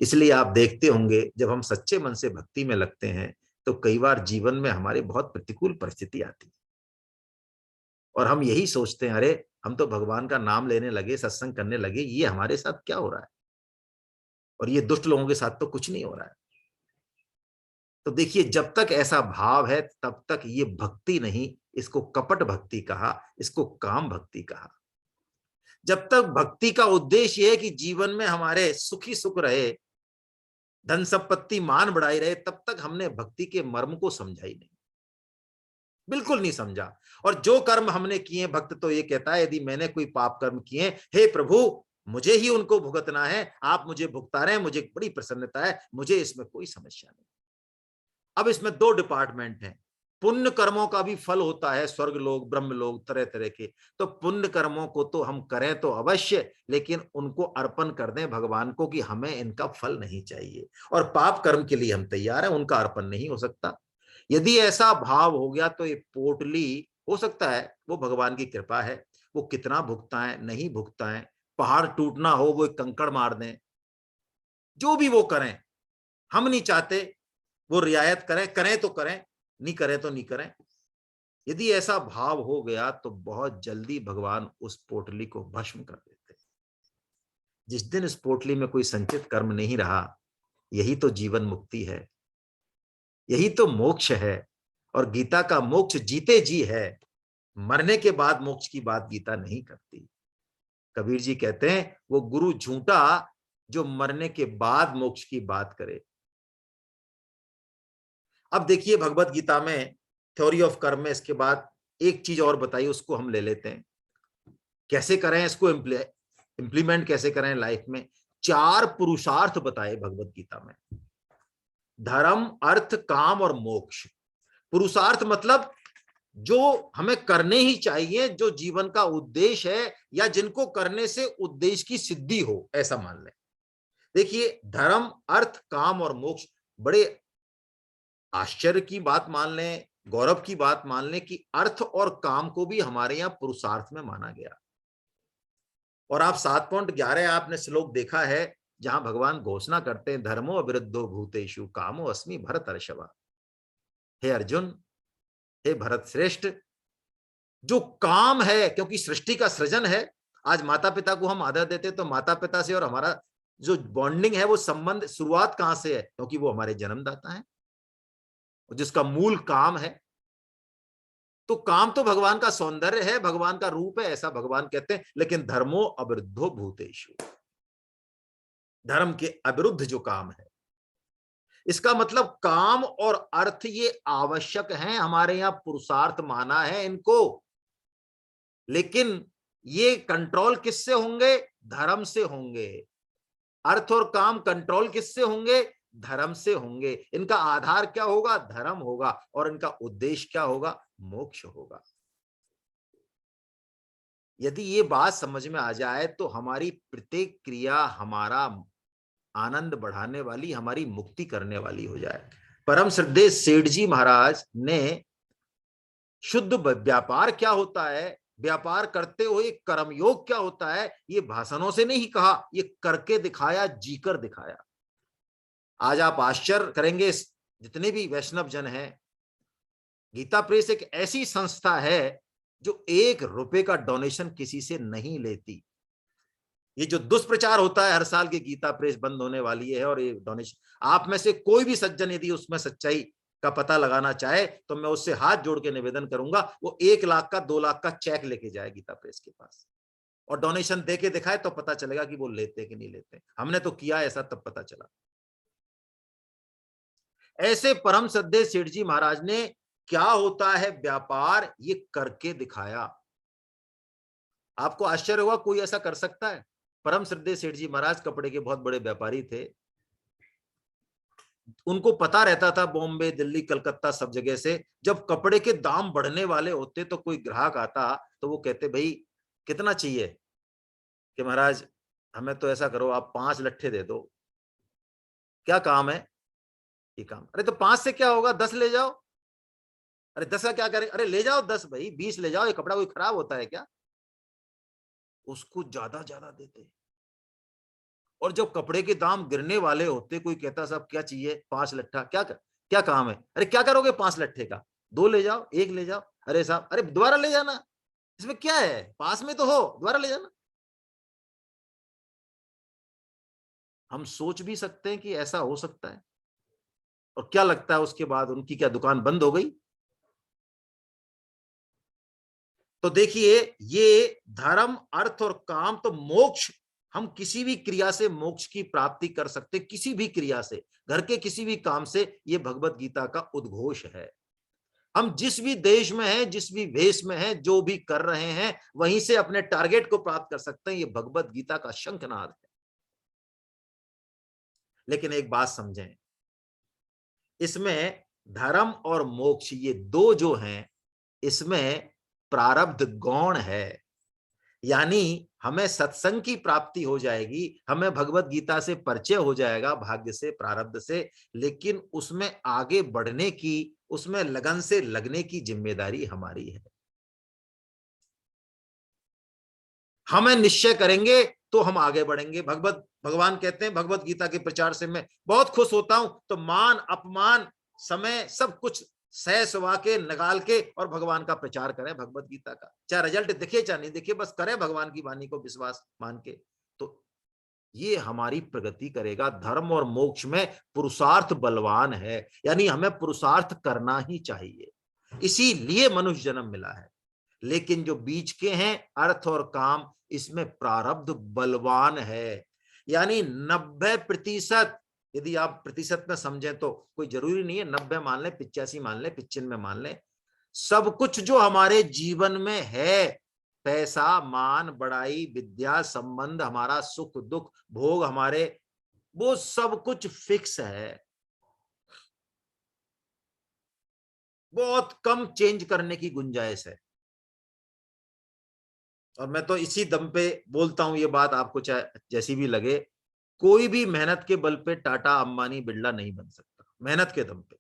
इसलिए आप देखते होंगे जब हम सच्चे मन से भक्ति में लगते हैं तो कई बार जीवन में हमारे बहुत प्रतिकूल परिस्थिति आती है और हम यही सोचते हैं, अरे हम तो भगवान का नाम लेने लगे, सत्संग करने लगे, ये हमारे साथ क्या हो रहा है, और ये दुष्ट लोगों के साथ तो कुछ नहीं हो रहा है। तो देखिए, जब तक ऐसा भाव है तब तक ये भक्ति नहीं, इसको कपट भक्ति कहा, इसको काम भक्ति कहा। जब तक भक्ति का उद्देश्य ये है कि जीवन में हमारे सुखी सुख रहे, धन संपत्ति मान बढ़ाई रहे, तब तक हमने भक्ति के मर्म को समझा ही नहीं, बिल्कुल नहीं समझा। और जो कर्म हमने किए, भक्त तो ये कहता है, यदि मैंने कोई पाप कर्म किए, हे प्रभु मुझे ही उनको भुगतना है, आप मुझे भुगता रहे हैं, मुझे बड़ी प्रसन्नता है, मुझे इसमें कोई समस्या नहीं। अब इसमें दो डिपार्टमेंट हैं। पुण्य कर्मों का भी फल होता है, स्वर्ग लोग, ब्रह्म लोग, तरह तरह के। तो पुण्य कर्मों को तो हम करें तो अवश्य, लेकिन उनको अर्पण कर दें भगवान को कि हमें इनका फल नहीं चाहिए। और पाप कर्म के लिए हम तैयार हैं, उनका अर्पण नहीं हो सकता। यदि ऐसा भाव हो गया तो ये पोटली, हो सकता है वो भगवान की कृपा है, वो कितना भुगताएं नहीं भुगताएं, पहाड़ टूटना हो वो एक कंकड़ मार दें, जो भी वो करें, हम नहीं चाहते वो रियायत करें, करें तो करें, नहीं करें तो नहीं करें। यदि ऐसा भाव हो गया तो बहुत जल्दी भगवान उस पोटली को भस्म कर देते हैं। जिस दिन इस पोटली में कोई संचित कर्म नहीं रहा, यही तो जीवन मुक्ति है, यही तो मोक्ष है। और गीता का मोक्ष जीते जी है, मरने के बाद मोक्ष की बात गीता नहीं करती। कबीर जी कहते हैं, वो गुरु झूठा जो मरने के बाद मोक्ष की बात करे। अब देखिए, भगवत गीता में थ्योरी ऑफ कर्म में इसके बाद एक चीज और बताई, उसको हम ले लेते हैं। कैसे करें इसको इंप्लीमेंट, कैसे करें लाइफ में। 4 पुरुषार्थ बताए भगवत गीता में, धर्म, अर्थ, काम और मोक्ष। पुरुषार्थ मतलब जो हमें करने ही चाहिए, जो जीवन का उद्देश्य है, या जिनको करने से उद्देश्य की सिद्धि हो, ऐसा मान लें। देखिए, धर्म, अर्थ, काम और मोक्ष, बड़े आश्चर्य की बात मान लें, गौरव की बात मान लें कि अर्थ और काम को भी हमारे यहां पुरुषार्थ में माना गया। और आप 7.11 आपने श्लोक देखा है, जहां भगवान घोषणा करते हैं, धर्मो अविरुद्धो भूतेषु कामो अस्मि भरतर्षभ। हे अर्जुन, हे भरत श्रेष्ठ, जो काम है, क्योंकि सृष्टि का सृजन है, आज माता पिता को हम आदर देते तो माता पिता से और हमारा जो बॉन्डिंग है, वो संबंध शुरुआत कहां से है, क्योंकि वो हमारे जन्मदाता है, जिसका मूल काम है। तो काम तो भगवान का सौंदर्य है, भगवान का रूप है, ऐसा भगवान कहते हैं। लेकिन धर्मो अविरुद्धो भूतेषु, धर्म के अविरुद्ध जो काम है, इसका मतलब काम और अर्थ ये आवश्यक हैं, हमारे यहां पुरुषार्थ माना है इनको। लेकिन ये कंट्रोल किससे होंगे? धर्म से होंगे। अर्थ और काम कंट्रोल किससे होंगे? धर्म से होंगे। इनका आधार क्या होगा? धर्म होगा। और इनका उद्देश्य क्या होगा? मोक्ष होगा। यदि ये बात समझ में आ जाए तो हमारी प्रत्येक क्रिया हमारा आनंद बढ़ाने वाली, हमारी मुक्ति करने वाली हो जाए। परम श्रद्धेय सेठ जी महाराज ने शुद्ध व्यापार क्या होता है, व्यापार करते हुए कर्मयोग क्या होता है, ये भाषणों से नहीं कहा, ये करके दिखाया, जीकर दिखाया। आज आप आश्चर्य करेंगे, जितने भी वैष्णव जन हैं, गीता प्रेस एक ऐसी संस्था है जो 1 रुपए का डोनेशन किसी से नहीं लेती। ये जो दुष्प्रचार होता है हर साल की गीता प्रेस बंद होने वाली है और ये डोनेशन, आप में से कोई भी सज्जन यदि उसमें सच्चाई का पता लगाना चाहे तो मैं उससे हाथ जोड़ के निवेदन करूंगा, वो 1 लाख का 2 लाख का चेक लेके जाए गीता प्रेस के पास और डोनेशन दे के दिखाए, तो पता चलेगा कि वो लेते कि नहीं लेते। हमने तो किया ऐसा, तब पता चला। ऐसे परम श्रद्धेय सेठ जी महाराज ने क्या होता है व्यापार, ये करके दिखाया। आपको आश्चर्य होगा, कोई ऐसा कर सकता है? परम श्रद्धेय सेठ जी महाराज कपड़े के बहुत बड़े व्यापारी थे। उनको पता रहता था बॉम्बे, दिल्ली, कलकत्ता सब जगह से जब कपड़े के दाम बढ़ने वाले होते तो कोई ग्राहक आता तो वो कहते, भाई कितना चाहिए? कि महाराज हमें तो ऐसा करो, आप 5 लट्ठे दे दो। क्या काम है? ये काम। अरे तो 5 से क्या होगा, 10 ले जाओ। अरे 10 का क्या करे, अरे ले जाओ 10 भाई, 20 ले जाओ, ये कपड़ा कोई खराब होता है क्या? उसको ज्यादा ज्यादा देते। और जब कपड़े के दाम गिरने वाले होते, कोई कहता साहब क्या चाहिए, 5 लट्ठा, क्या काम है, अरे क्या करोगे 5 लट्ठे का, 2 ले जाओ, 1 ले जाओ, अरे साहब, अरे दोबारा ले जाना, इसमें क्या है, पास में तो हो, दोबारा ले जाना। हम सोच भी सकते हैं कि ऐसा हो सकता है। और क्या लगता है उसके बाद उनकी क्या दुकान बंद हो गई? तो देखिए, ये धर्म, अर्थ और काम, तो मोक्ष, हम किसी भी क्रिया से मोक्ष की प्राप्ति कर सकते, किसी भी क्रिया से, घर के किसी भी काम से, ये भगवत गीता का उद्घोष है। हम जिस भी देश में हैं, जिस भी वेश में हैं, जो भी कर रहे हैं, वहीं से अपने टारगेट को प्राप्त कर सकते हैं। ये भगवत गीता का शंखनाद है। लेकिन एक बात समझें, इसमें धर्म और मोक्ष, ये दो जो हैं, इसमें प्रारब्ध गौण है। यानी हमें सत्संग की प्राप्ति हो जाएगी, हमें भगवत गीता से परिचय हो जाएगा, भाग्य से, प्रारब्ध से, लेकिन उसमें आगे बढ़ने की, उसमें लगन से लगने की जिम्मेदारी हमारी है। हमें निश्चय करेंगे तो हम आगे बढ़ेंगे। भगवान कहते हैं, भगवत गीता के प्रचार से मैं बहुत खुश होता हूं, तो मान अपमान समय सब कुछ सह सुवा के निकाल के और भगवान का प्रचार करें, भगवत गीता का, चाहे रिजल्ट दिखे चाहे नहीं दिखे, बस करें भगवान की वाणी को विश्वास मान के, तो ये हमारी प्रगति करेगा। धर्म और मोक्ष में पुरुषार्थ बलवान है, यानी हमें पुरुषार्थ करना ही चाहिए, इसीलिए मनुष्य जन्म मिला है। लेकिन जो बीच के हैं, अर्थ और काम, इसमें प्रारब्ध बलवान है। यानी 90%, यदि आप प्रतिशत में समझें तो कोई जरूरी नहीं है 90 मान ले, 85 मान ले, 95 मान ले, सब कुछ जो हमारे जीवन में है, पैसा, मान, बड़ाई, विद्या, संबंध, हमारा सुख दुख, भोग हमारे, वो सब कुछ फिक्स है, बहुत कम चेंज करने की गुंजाइश है। और मैं तो इसी दम पे बोलता हूं, ये बात आपको चाहे जैसी भी लगे, कोई भी मेहनत के बल पे टाटा, अंबानी, बिरला नहीं बन सकता, मेहनत के दम पे।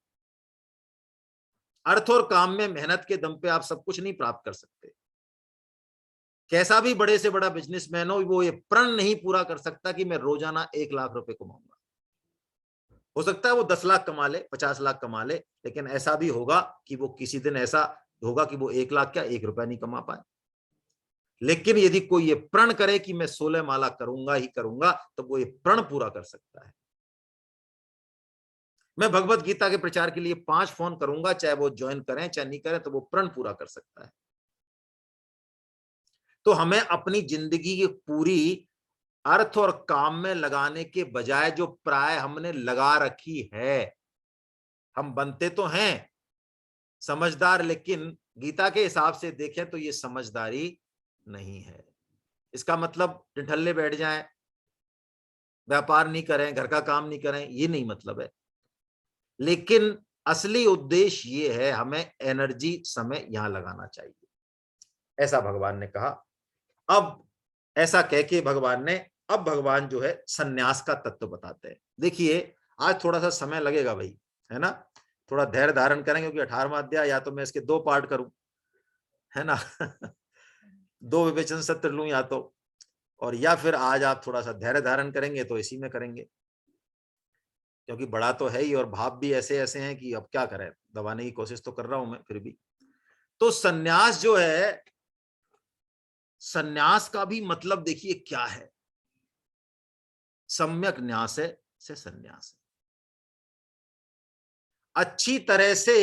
अर्थ और काम में मेहनत के दम पे आप सब कुछ नहीं प्राप्त कर सकते। कैसा भी बड़े से बड़ा बिजनेसमैन हो, वो ये प्रण नहीं पूरा कर सकता कि मैं रोजाना 1 लाख रुपए कमाऊंगा। हो सकता है वो 10 लाख कमा ले, 50 लाख कमा ले, लेकिन ऐसा भी होगा कि वो किसी दिन ऐसा होगा कि वो 1 लाख क्या 1 रुपया नहीं कमा पाए। लेकिन यदि कोई ये प्रण करे कि मैं 16 माला करूंगा ही करूंगा, तो वो ये प्रण पूरा कर सकता है। मैं भगवत गीता के प्रचार के लिए 5 फोन करूंगा, चाहे वो ज्वाइन करें चाहे नहीं करें, तो वो प्रण पूरा कर सकता है। तो हमें अपनी जिंदगी की पूरी अर्थ और काम में लगाने के बजाय जो प्राय हमने लगा रखी है, हम बनते तो हैं समझदार, लेकिन गीता के हिसाब से देखें तो ये समझदारी नहीं है। इसका मतलब ठिठल्ले बैठ जाएं, व्यापार नहीं करें, घर का काम नहीं करें, ये नहीं मतलब है। लेकिन असली उद्देश्य ये है, हमें एनर्जी, समय यहां लगाना चाहिए, ऐसा भगवान ने कहा। अब ऐसा कह के भगवान ने, अब भगवान जो है सन्यास का तत्व बताते हैं। देखिए, आज थोड़ा सा समय लगेगा भाई, है ना, थोड़ा धैर्य धारण करें, क्योंकि 18वां अध्याय, या तो मैं इसके 2 पार्ट करूं, है ना 2 विवेचन सत्र लूं या तो, और या फिर आज आप थोड़ा सा धैर्य धारण करेंगे तो इसी में करेंगे, क्योंकि बड़ा तो है ही, और भाव भी ऐसे ऐसे हैं कि अब क्या करें, दबाने की कोशिश तो कर रहा हूं मैं फिर भी। तो सन्यास जो है, सन्यास का भी मतलब देखिए क्या है, सम्यक न्यास से सन्यास, अच्छी तरह से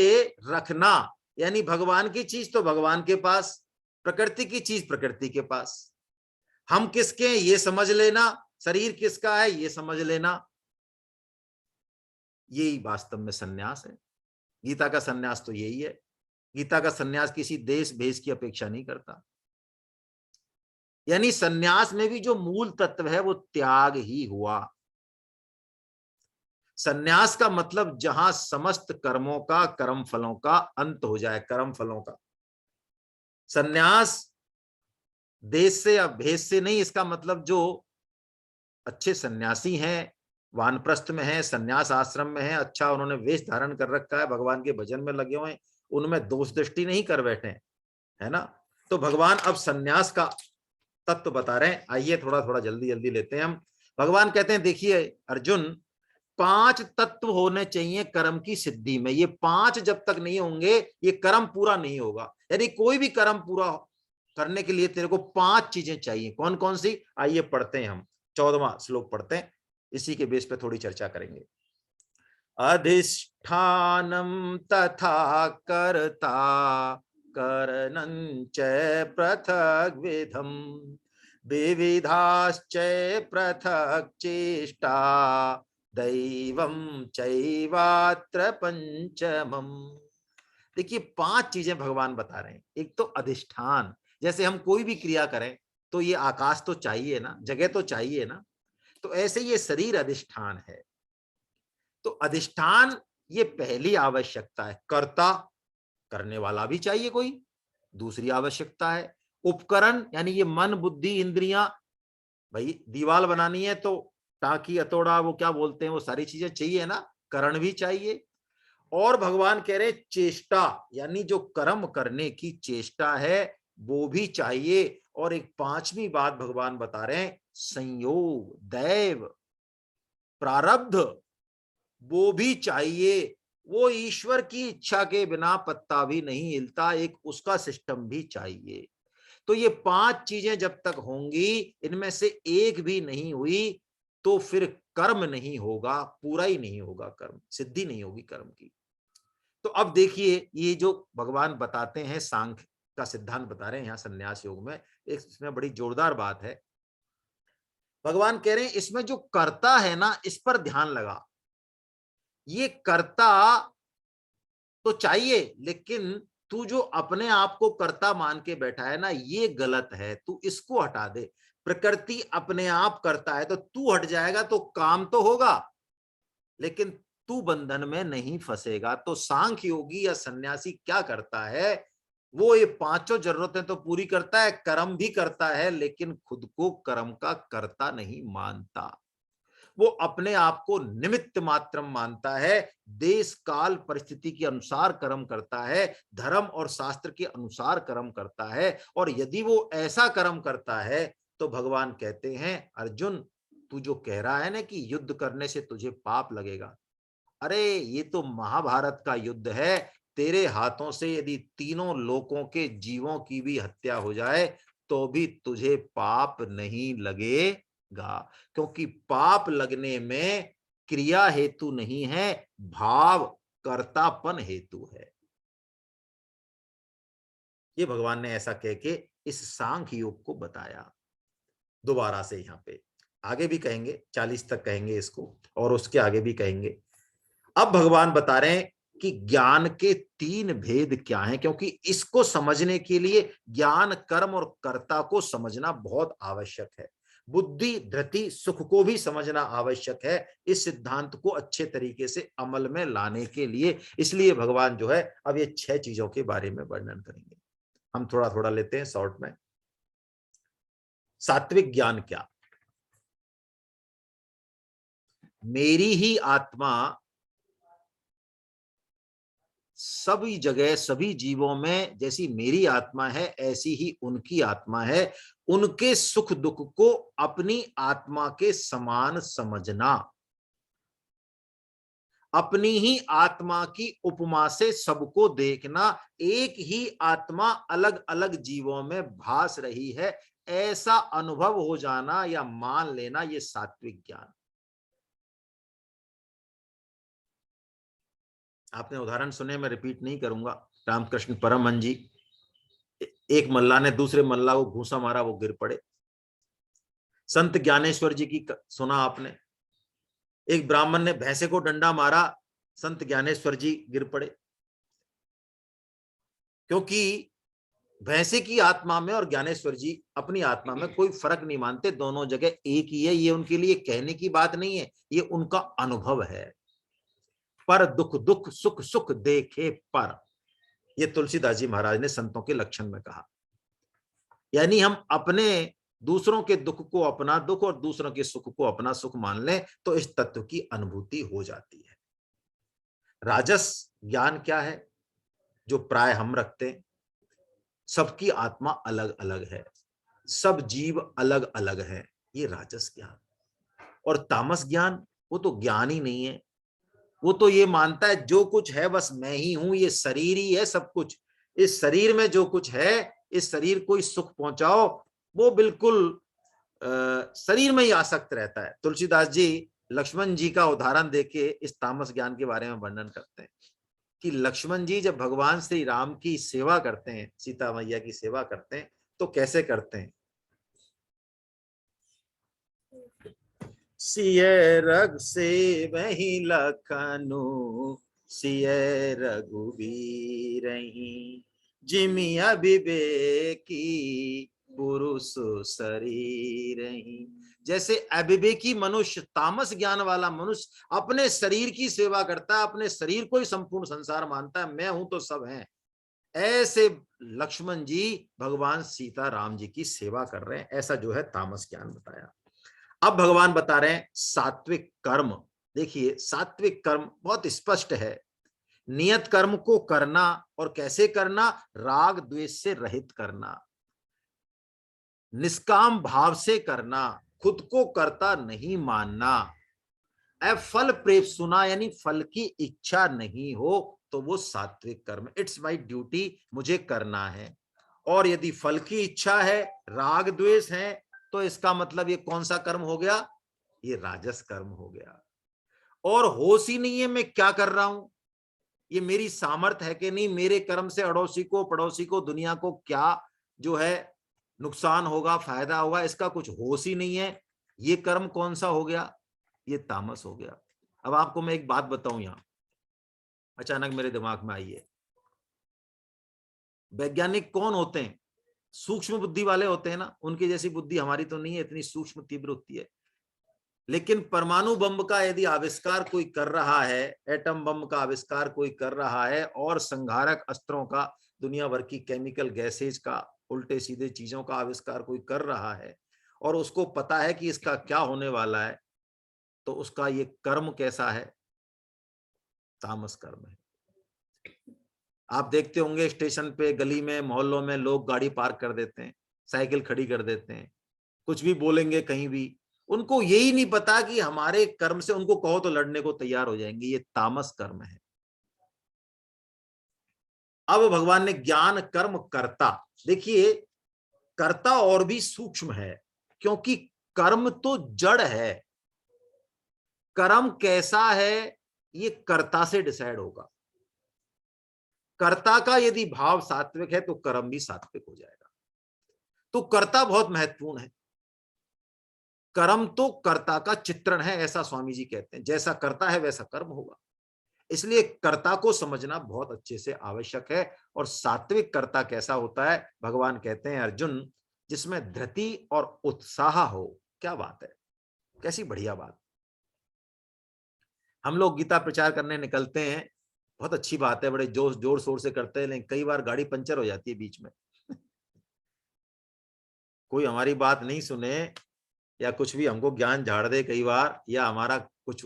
रखना, यानी भगवान की चीज तो भगवान के पास, प्रकृति की चीज प्रकृति के पास, हम किसके हैं ये समझ लेना, शरीर किसका है ये समझ लेना, यही वास्तव में सन्यास है। गीता का सन्यास तो यही है। गीता का सन्यास किसी देश भेष की अपेक्षा नहीं करता, यानी सन्यास में भी जो मूल तत्व है वो त्याग ही हुआ। सन्यास का मतलब जहां समस्त कर्मों का, कर्म फलों का अंत हो जाए, कर्म फलों का। सन्यास देश से या भेष से नहीं, इसका मतलब जो अच्छे सन्यासी हैं, वानप्रस्थ में हैं, सन्यास आश्रम में हैं, अच्छा उन्होंने वेश धारण कर रखा है, भगवान के भजन में लगे हुए हैं, उनमें दोष दृष्टि नहीं कर बैठे, है ना। तो भगवान अब सन्यास का तत्व बता रहे हैं। आइए थोड़ा थोड़ा जल्दी जल्दी लेते हैं हम। भगवान कहते हैं देखिए अर्जुन, 5 तत्व होने चाहिए कर्म की सिद्धि में। ये 5 जब तक नहीं होंगे ये कर्म पूरा नहीं होगा। यानी कोई भी कर्म पूरा करने के लिए तेरे को 5 चीजें चाहिए। कौन कौन सी, आइए पढ़ते हैं हम। 14वां श्लोक पढ़ते हैं, इसी के बेस पे थोड़ी चर्चा करेंगे। अधिष्ठानम तथा कर्ता करणं च पृथग् विधम् विविधाश्च पृथक् चेष्टा दैवं चैवात्र पंचमम्। देखिए 5 चीजें भगवान बता रहे हैं। एक तो अधिष्ठान, जैसे हम कोई भी क्रिया करें तो ये आकाश तो चाहिए ना, जगह तो चाहिए ना, तो ऐसे ये शरीर अधिष्ठान है। तो अधिष्ठान ये पहली आवश्यकता है। कर्ता, करने वाला भी चाहिए कोई, दूसरी आवश्यकता है। उपकरण यानी ये मन बुद्धि इंद्रियां, भाई दीवार बनानी है तो टाकी हथौड़ा वो क्या बोलते हैं वो सारी चीजें चाहिए ना, करण भी चाहिए। और भगवान कह रहे चेष्टा, यानी जो कर्म करने की चेष्टा है वो भी चाहिए। और एक 5वीं बात भगवान बता रहे हैं, संयोग, दैव, प्रारब्ध, वो भी चाहिए। वो ईश्वर की इच्छा के बिना पत्ता भी नहीं हिलता, एक उसका सिस्टम भी चाहिए। तो ये 5 चीजें जब तक होंगी, इनमें से एक भी नहीं हुई तो फिर कर्म नहीं होगा, पूरा ही नहीं होगा कर्म, सिद्धि नहीं होगी कर्म की। तो अब देखिए ये जो भगवान बताते हैं, सांख्य का सिद्धांत बता रहे हैं यहाँ संन्यास योग में, एक इसमें बड़ी जोरदार बात है। भगवान कह रहे हैं इसमें जो कर्ता है ना, इस पर ध्यान लगा। ये कर्ता तो चाहिए, लेकिन तू जो अपने आप को कर्ता मान के बैठा है ना, ये गलत है, तू इसको हटा दे। प्रकृति अपने आप करता है तो तू हट जाएगा तो काम तो होगा, लेकिन तू बंधन में नहीं फंसेगा। तो सांख्य योगी या सन्यासी क्या करता है, वो ये 5 जरूरतें तो पूरी करता है, कर्म भी करता है, लेकिन खुद को कर्म का कर्ता नहीं मानता। वो अपने आप को निमित्त मात्र मानता है, देश काल परिस्थिति के अनुसार कर्म करता है, धर्म और शास्त्र के अनुसार कर्म करता है। और यदि वो ऐसा कर्म करता है तो भगवान कहते हैं अर्जुन, तू जो कह रहा है ना कि युद्ध करने से तुझे पाप लगेगा, अरे ये तो महाभारत का युद्ध है। तेरे हाथों से यदि तीनों लोकों के जीवों की भी हत्या हो जाए तो भी तुझे पाप नहीं लगेगा, क्योंकि पाप लगने में क्रिया हेतु नहीं है, भाव कर्तापन हेतु है। ये भगवान ने ऐसा कह के इस सांख्य योग को बताया। दोबारा से यहाँ पे आगे भी कहेंगे, 40 तक कहेंगे इसको, और उसके आगे भी कहेंगे। अब भगवान बता रहे हैं कि ज्ञान के 3 भेद क्या हैं, क्योंकि इसको समझने के लिए ज्ञान, कर्म और कर्ता को समझना बहुत आवश्यक है। बुद्धि, धृति, सुख को भी समझना आवश्यक है इस सिद्धांत को अच्छे तरीके से अमल में लाने के लिए। इसलिए भगवान जो है अब ये 6 चीजों के बारे में वर्णन करेंगे। हम थोड़ा थोड़ा लेते हैं शॉर्ट में। सात्विक ज्ञान क्या, मेरी ही आत्मा सभी जगह सभी जीवों में जैसी मेरी आत्मा है ऐसी ही उनकी आत्मा है। उनके सुख दुख को अपनी आत्मा के समान समझना, अपनी ही आत्मा की उपमा से सबको देखना, एक ही आत्मा अलग अलग जीवों में भास रही है, ऐसा अनुभव हो जाना या मान लेना, ये सात्विक ज्ञान। आपने उदाहरण सुने, मैं रिपीट नहीं करूंगा। रामकृष्ण परमहंस जी, एक मल्ला ने दूसरे मल्ला को घूंसा मारा, वो गिर पड़े। संत ज्ञानेश्वर जी की सुना आपने, एक ब्राह्मण ने भैंसे को डंडा मारा, संत ज्ञानेश्वर जी गिर पड़े। क्योंकि भैंसे की आत्मा में और ज्ञानेश्वर जी अपनी आत्मा में कोई फर्क नहीं मानते, दोनों जगह एक ही है। ये उनके लिए कहने की बात नहीं है, ये उनका अनुभव है। पर दुख दुख, सुख सुख देखे पर, ये तुलसीदास जी महाराज ने संतों के लक्षण में कहा। यानी हम अपने दूसरों के दुख को अपना दुख और दूसरों के सुख को अपना सुख मान लें तो इस तत्व की अनुभूति हो जाती है। राजस ज्ञान क्या है, जो प्राय हम रखते हैं। सबकी आत्मा अलग अलग है, सब जीव अलग अलग है, ये राजस ज्ञान। और तामस ज्ञान, वो तो ज्ञान ही नहीं है, वो तो ये मानता है जो कुछ है बस मैं ही हूं, ये शरीर ही है सब कुछ, इस शरीर में जो कुछ है, इस शरीर को ही सुख पहुंचाओ, वो बिल्कुल शरीर में ही आसक्त रहता है। तुलसीदास जी लक्ष्मण जी का उदाहरण देके इस तामस ज्ञान के बारे में वर्णन करते हैं कि लक्ष्मण जी जब भगवान श्री राम की सेवा करते हैं, सीता मैया की सेवा करते हैं, तो कैसे करते हैं। सिय रग से वही लखनु, सिय रघुबीरहि, जिमि अविवेकी पुरुष शरीरहि। जैसे अविवेकी मनुष्य, तामस ज्ञान वाला मनुष्य अपने शरीर की सेवा करता है, अपने शरीर को ही संपूर्ण संसार मानता है, मैं हूं तो सब हैं, ऐसे लक्ष्मण जी भगवान सीता राम जी की सेवा कर रहे हैं। ऐसा जो है तामस ज्ञान बताया। अब भगवान बता रहे हैं सात्विक कर्म। देखिए सात्विक कर्म बहुत स्पष्ट है, नियत कर्म को करना, और कैसे करना, राग द्वेष से रहित करना, निष्काम भाव से करना, खुद को कर्ता नहीं मानना, फल प्रेप सुना यानी फल की इच्छा नहीं हो, तो वो सात्विक कर्म, इट्स माई ड्यूटी, मुझे करना है। और यदि फल की इच्छा है, राग द्वेष है, तो इसका मतलब ये कौन सा कर्म हो गया, ये राजस कर्म हो गया। और होश ही नहीं है मैं क्या कर रहा हूं, ये मेरी सामर्थ है कि नहीं, मेरे कर्म से अड़ोसी को, पड़ोसी को, दुनिया को क्या जो है नुकसान होगा, फायदा होगा, इसका कुछ होश ही नहीं है, ये कर्म कौन सा हो गया, ये तामस हो गया। अब आपको मैं एक बात बताऊं, यहां अचानक मेरे दिमाग में आई है, वैज्ञानिक कौन होते हैं, सूक्ष्म बुद्धि वाले होते हैं ना, उनकी जैसी बुद्धि हमारी तो नहीं है, इतनी सूक्ष्म तीव्र होती है। लेकिन परमाणु बम का यदि आविष्कार कोई कर रहा है, एटम बम का आविष्कार कोई कर रहा है, और संघारक अस्त्रों का, दुनिया भर की केमिकल गैसेज का, उल्टे सीधे चीजों का आविष्कार कोई कर रहा है, और उसको पता है कि इसका क्या होने वाला है, तो उसका ये कर्म कैसा है, तामस कर्म है। आप देखते होंगे स्टेशन पे, गली में, मोहल्लों में लोग गाड़ी पार्क कर देते हैं, साइकिल खड़ी कर देते हैं, कुछ भी बोलेंगे कहीं भी, उनको यही नहीं पता कि हमारे कर्म से, उनको कहो तो लड़ने को तैयार हो जाएंगे, ये तामस कर्म है। अब भगवान ने ज्ञान कर्म कर्ता, देखिए कर्ता और भी सूक्ष्म है, क्योंकि कर्म तो जड़ है, कर्म कैसा है ये कर्ता से डिसाइड होगा। कर्ता का यदि भाव सात्विक है तो कर्म भी सात्विक हो जाएगा। तो कर्ता बहुत महत्वपूर्ण है। कर्म तो कर्ता का चित्रण है, ऐसा स्वामी जी कहते हैं, जैसा कर्ता है वैसा कर्म होगा। इसलिए कर्ता को समझना बहुत अच्छे से आवश्यक है। और सात्विक कर्ता कैसा होता है, भगवान कहते हैं अर्जुन, जिसमें धृति और उत्साह हो। क्या बात है, कैसी बढ़िया बात। हम लोग गीता प्रचार करने निकलते हैं, बहुत अच्छी बात है, बड़े जोश जोर शोर से करते हैं, लेकिन कई बार गाड़ी पंचर हो जाती है बीच में कोई हमारी बात नहीं सुने, या कुछ भी हमको ज्ञान झाड़ दे कई बार, या हमारा कुछ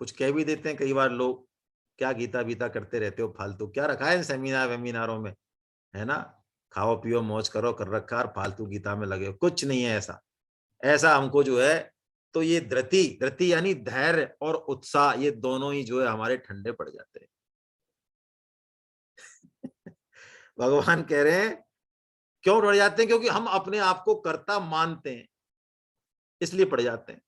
कुछ कह भी देते हैं कई बार लोग, क्या गीता बीता करते रहते हो फालतू, क्या रखा है इन सेमिनार वेमिनारों में, है ना, खाओ पियो मौज करो कर रखा, और फालतू गीता में लगे हो, कुछ नहीं है ऐसा। ऐसा हमको जो है, तो ये धृति, धृति यानी धैर्य और उत्साह, ये दोनों ही जो है हमारे ठंडे पड़ जाते हैं भगवान कह रहे हैं क्यों पड़ जाते हैं, क्योंकि हम अपने आप को कर्ता मानते हैं, इसलिए पड़ जाते हैं।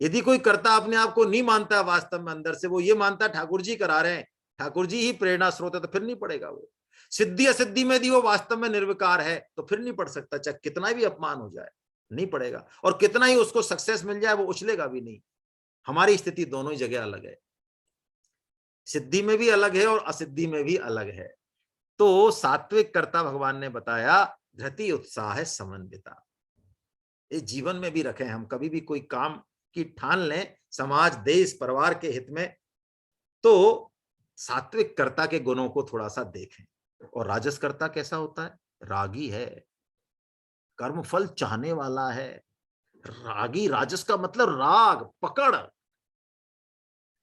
यदि कोई कर्ता अपने आप को नहीं मानता है वास्तव में, अंदर से वो ये मानता है ठाकुर जी करा रहे हैं, ठाकुर जी ही प्रेरणा स्रोत है, तो फिर नहीं पड़ेगा वो। सिद्धि असिद्धि में यदि वो वास्तव में निर्विकार है तो फिर नहीं पड़ सकता, चाहे कितना भी अपमान हो जाए नहीं पड़ेगा, और कितना ही उसको सक्सेस मिल जाए वो उछलेगा भी नहीं। हमारी स्थिति दोनों ही जगह अलग है, सिद्धि में भी अलग है और असिद्धि में भी अलग है। तो सात्विक कर्ता भगवान ने बताया धृति उत्साह है समन्विता। ये जीवन में भी रखें, हम कभी भी कोई काम की ठान लें समाज देश परिवार के हित में, तो सात्विक कर्ता के गुणों को थोड़ा सा देखें। और राजस कर्ता कैसा होता है, रागी है, कर्मफल चाहने वाला है। रागी, राजस का मतलब राग, पकड़,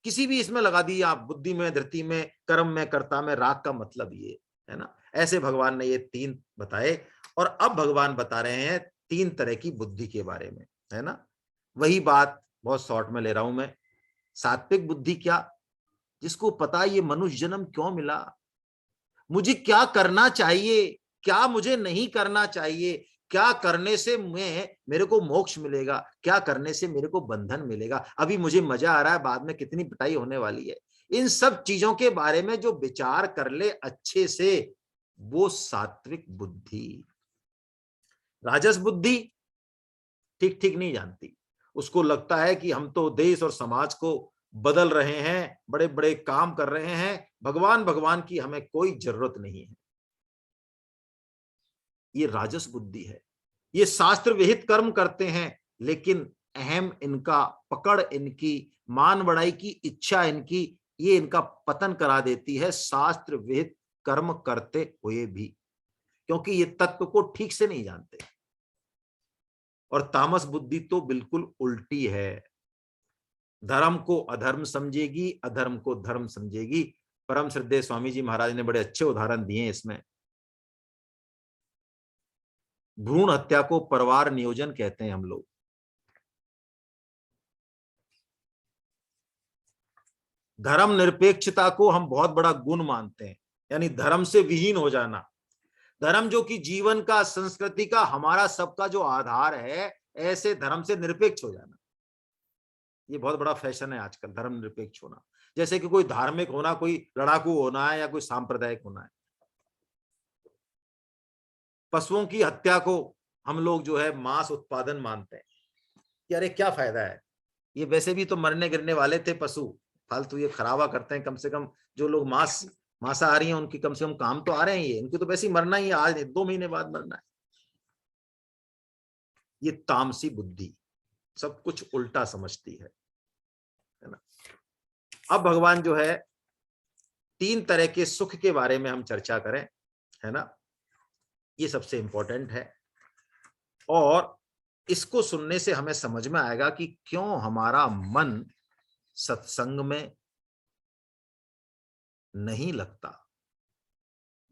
किसी भी इसमें लगा दी आप, बुद्धि में, धृति में, कर्म में, कर्ता में, राग का मतलब ये है ना। ऐसे भगवान ने ये 3 बताए। और अब भगवान बता रहे हैं 3 तरह की बुद्धि के बारे में, है ना। वही बात बहुत शॉर्ट में ले रहा हूं मैं। सात्विक बुद्धि क्या, जिसको पता ये मनुष्य जन्म क्यों मिला, मुझे क्या करना चाहिए, क्या मुझे नहीं करना चाहिए, क्या करने से मेरे को मोक्ष मिलेगा, क्या करने से मेरे को बंधन मिलेगा, अभी मुझे मजा आ रहा है, बाद में कितनी पिटाई होने वाली है, इन सब चीजों के बारे में जो विचार कर ले अच्छे से, वो सात्विक बुद्धि। राजस बुद्धि ठीक ठीक नहीं जानती, उसको लगता है कि हम तो देश और समाज को बदल रहे हैं, बड़े बड़े काम कर रहे हैं, भगवान भगवान की हमें कोई जरूरत नहीं है। ये राजस बुद्धि है। ये शास्त्र विहित कर्म करते हैं, लेकिन अहम इनका, पकड़ इनकी, मान बढ़ाई की इच्छा इनकी, ये इनका पतन करा देती है शास्त्र विहित कर्म करते हुए भी, क्योंकि ये तत्व को ठीक से नहीं जानते। और तामस बुद्धि तो बिल्कुल उल्टी है, धर्म को अधर्म समझेगी, अधर्म को धर्म समझेगी। परम श्रद्धेय स्वामी जी महाराज ने बड़े अच्छे उदाहरण दिए इसमें। भ्रूण हत्या को परिवार नियोजन कहते हैं हम लोग। धर्म निरपेक्षता को हम बहुत बड़ा गुण मानते हैं, यानी धर्म से विहीन हो जाना। धर्म जो कि जीवन का, संस्कृति का, हमारा सबका जो आधार है, ऐसे धर्म से निरपेक्ष हो जाना। ये बहुत बड़ा फैशन है आजकल, धर्म निरपेक्ष होना। जैसे कि कोई धार्मिक होना, कोई लड़ाकू होना है, या कोई सांप्रदायिक होना है। पशुओं की हत्या को हम लोग जो है मांस उत्पादन मानते हैं कि अरे क्या फायदा है, ये वैसे भी तो मरने गिरने वाले थे पशु, फालतू ये खराबा करते हैं। कम से कम जो लोग मांसाहारी हैं उनकी कम से कम काम तो आ रहे हैं, ये उनकी तो वैसे ही मरना ही है, आज 2 महीने बाद मरना है। ये तामसी बुद्धि सब कुछ उल्टा समझती है ना। अब भगवान जो है 3 तरह के सुख के बारे में हम चर्चा करें, है ना। ये सबसे इंपॉर्टेंट है, और इसको सुनने से हमें समझ में आएगा कि क्यों हमारा मन सत्संग में नहीं लगता।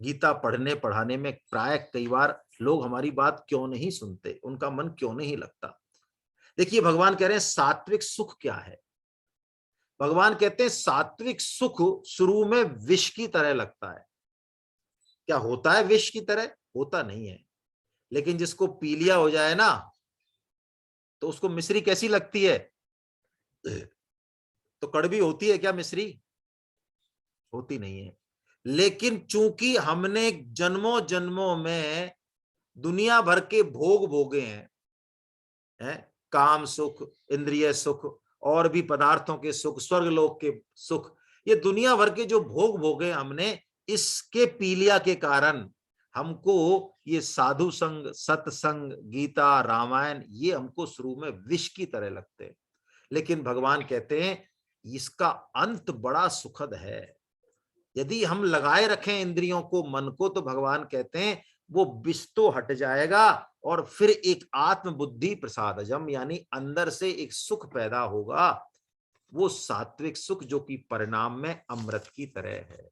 गीता पढ़ने पढ़ाने में प्राय कई बार लोग हमारी बात क्यों नहीं सुनते, उनका मन क्यों नहीं लगता। देखिए भगवान कह रहे हैं सात्विक सुख क्या है। भगवान कहते हैं सात्विक सुख शुरू में विष की तरह लगता है। क्या होता है विष की तरह? होता नहीं है, लेकिन जिसको पी लिया हो जाए ना, तो उसको मिश्री कैसी लगती है? तो कड़वी होती है क्या मिश्री? होती नहीं है। लेकिन चूंकि हमने जन्मों जन्मों में दुनिया भर के भोग भोगे हैं, काम सुख, इंद्रिय सुख, और भी पदार्थों के सुख, स्वर्गलोक के सुख, ये दुनिया भर के जो भोग भोगे हमने, इसके पीलिया के कारण हमको ये साधु संग, सत्संग, गीता, रामायण, ये हमको शुरू में विष की तरह लगते हैं। लेकिन भगवान कहते हैं इसका अंत बड़ा सुखद है। यदि हम लगाए रखें इंद्रियों को, मन को, तो भगवान कहते हैं वो विष तो हट जाएगा, और फिर एक आत्म बुद्धि प्रसादजम, यानी अंदर से एक सुख पैदा होगा, वो सात्विक सुख जो कि परिणाम में अमृत की तरह है।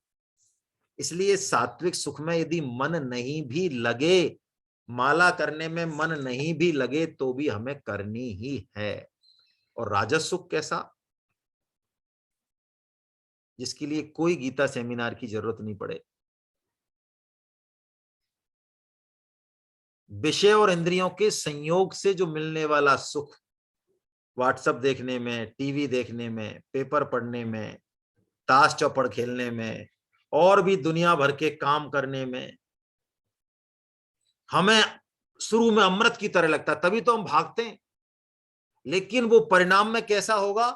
इसलिए सात्विक सुख में यदि मन नहीं भी लगे, माला करने में मन नहीं भी लगे, तो भी हमें करनी ही है। और राजस सुख कैसा? जिसके लिए कोई गीता सेमिनार की जरूरत नहीं पड़े। विषय और इंद्रियों के संयोग से जो मिलने वाला सुख, व्हाट्सएप देखने में, टीवी देखने में, पेपर पढ़ने में, ताश चौपड़ खेलने में, और भी दुनिया भर के काम करने में, हमें शुरू में अमृत की तरह लगता है, तभी तो हम भागते हैं। लेकिन वो परिणाम में कैसा होगा?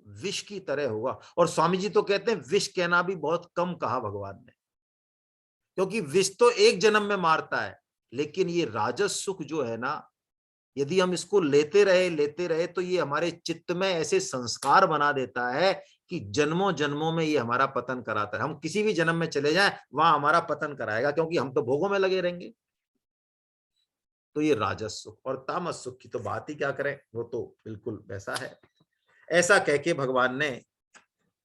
विष की तरह होगा। और स्वामी जी तो कहते हैं विष कहना भी बहुत कम कहा भगवान ने, क्योंकि विष तो एक जन्म में मारता है, लेकिन ये राजस सुख जो है ना, यदि हम इसको लेते रहे तो ये हमारे चित्त में ऐसे संस्कार बना देता है कि जन्मों जन्मों में ये हमारा पतन कराता है। हम किसी भी जन्म में चले जाएं, वहां हमारा पतन कराएगा, क्योंकि हम तो भोगों में लगे रहेंगे। तो ये राजस सुख। और तामस सुख की तो बात ही क्या करें, वो तो बिल्कुल वैसा है। ऐसा कह के भगवान ने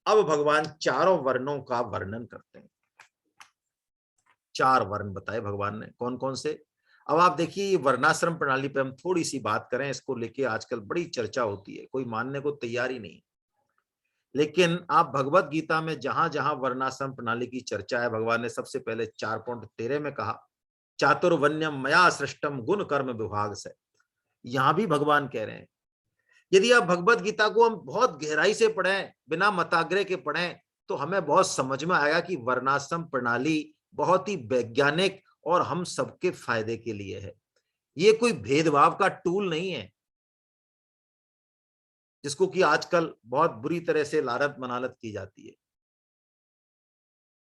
अब भगवान चारों वर्णों का वर्णन करते हैं। 4 वर्ण बताए भगवान ने, कौन कौन से। अब आप देखिए वर्णाश्रम प्रणाली पे हम थोड़ी सी बात करें, इसको लेके आजकल बड़ी चर्चा होती है, कोई मानने को तैयार ही नहीं। लेकिन आप भगवत गीता में जहां जहां वर्णाश्रम प्रणाली की चर्चा है, भगवान ने सबसे पहले 4.13 में कहा, चातुर्वण्यम मया सृष्टम गुण कर्म विभाग से। यहां भी भगवान कह रहे हैं, यदि आप भगवत गीता को हम बहुत गहराई से पढ़ें, बिना मताग्रह के पढ़ें, तो हमें बहुत समझ में आएगा कि वर्णाश्रम प्रणाली बहुत ही वैज्ञानिक और हम सबके फायदे के लिए है। ये कोई भेदभाव का टूल नहीं है, जिसको कि आजकल बहुत बुरी तरह से लानत मनालत की जाती है।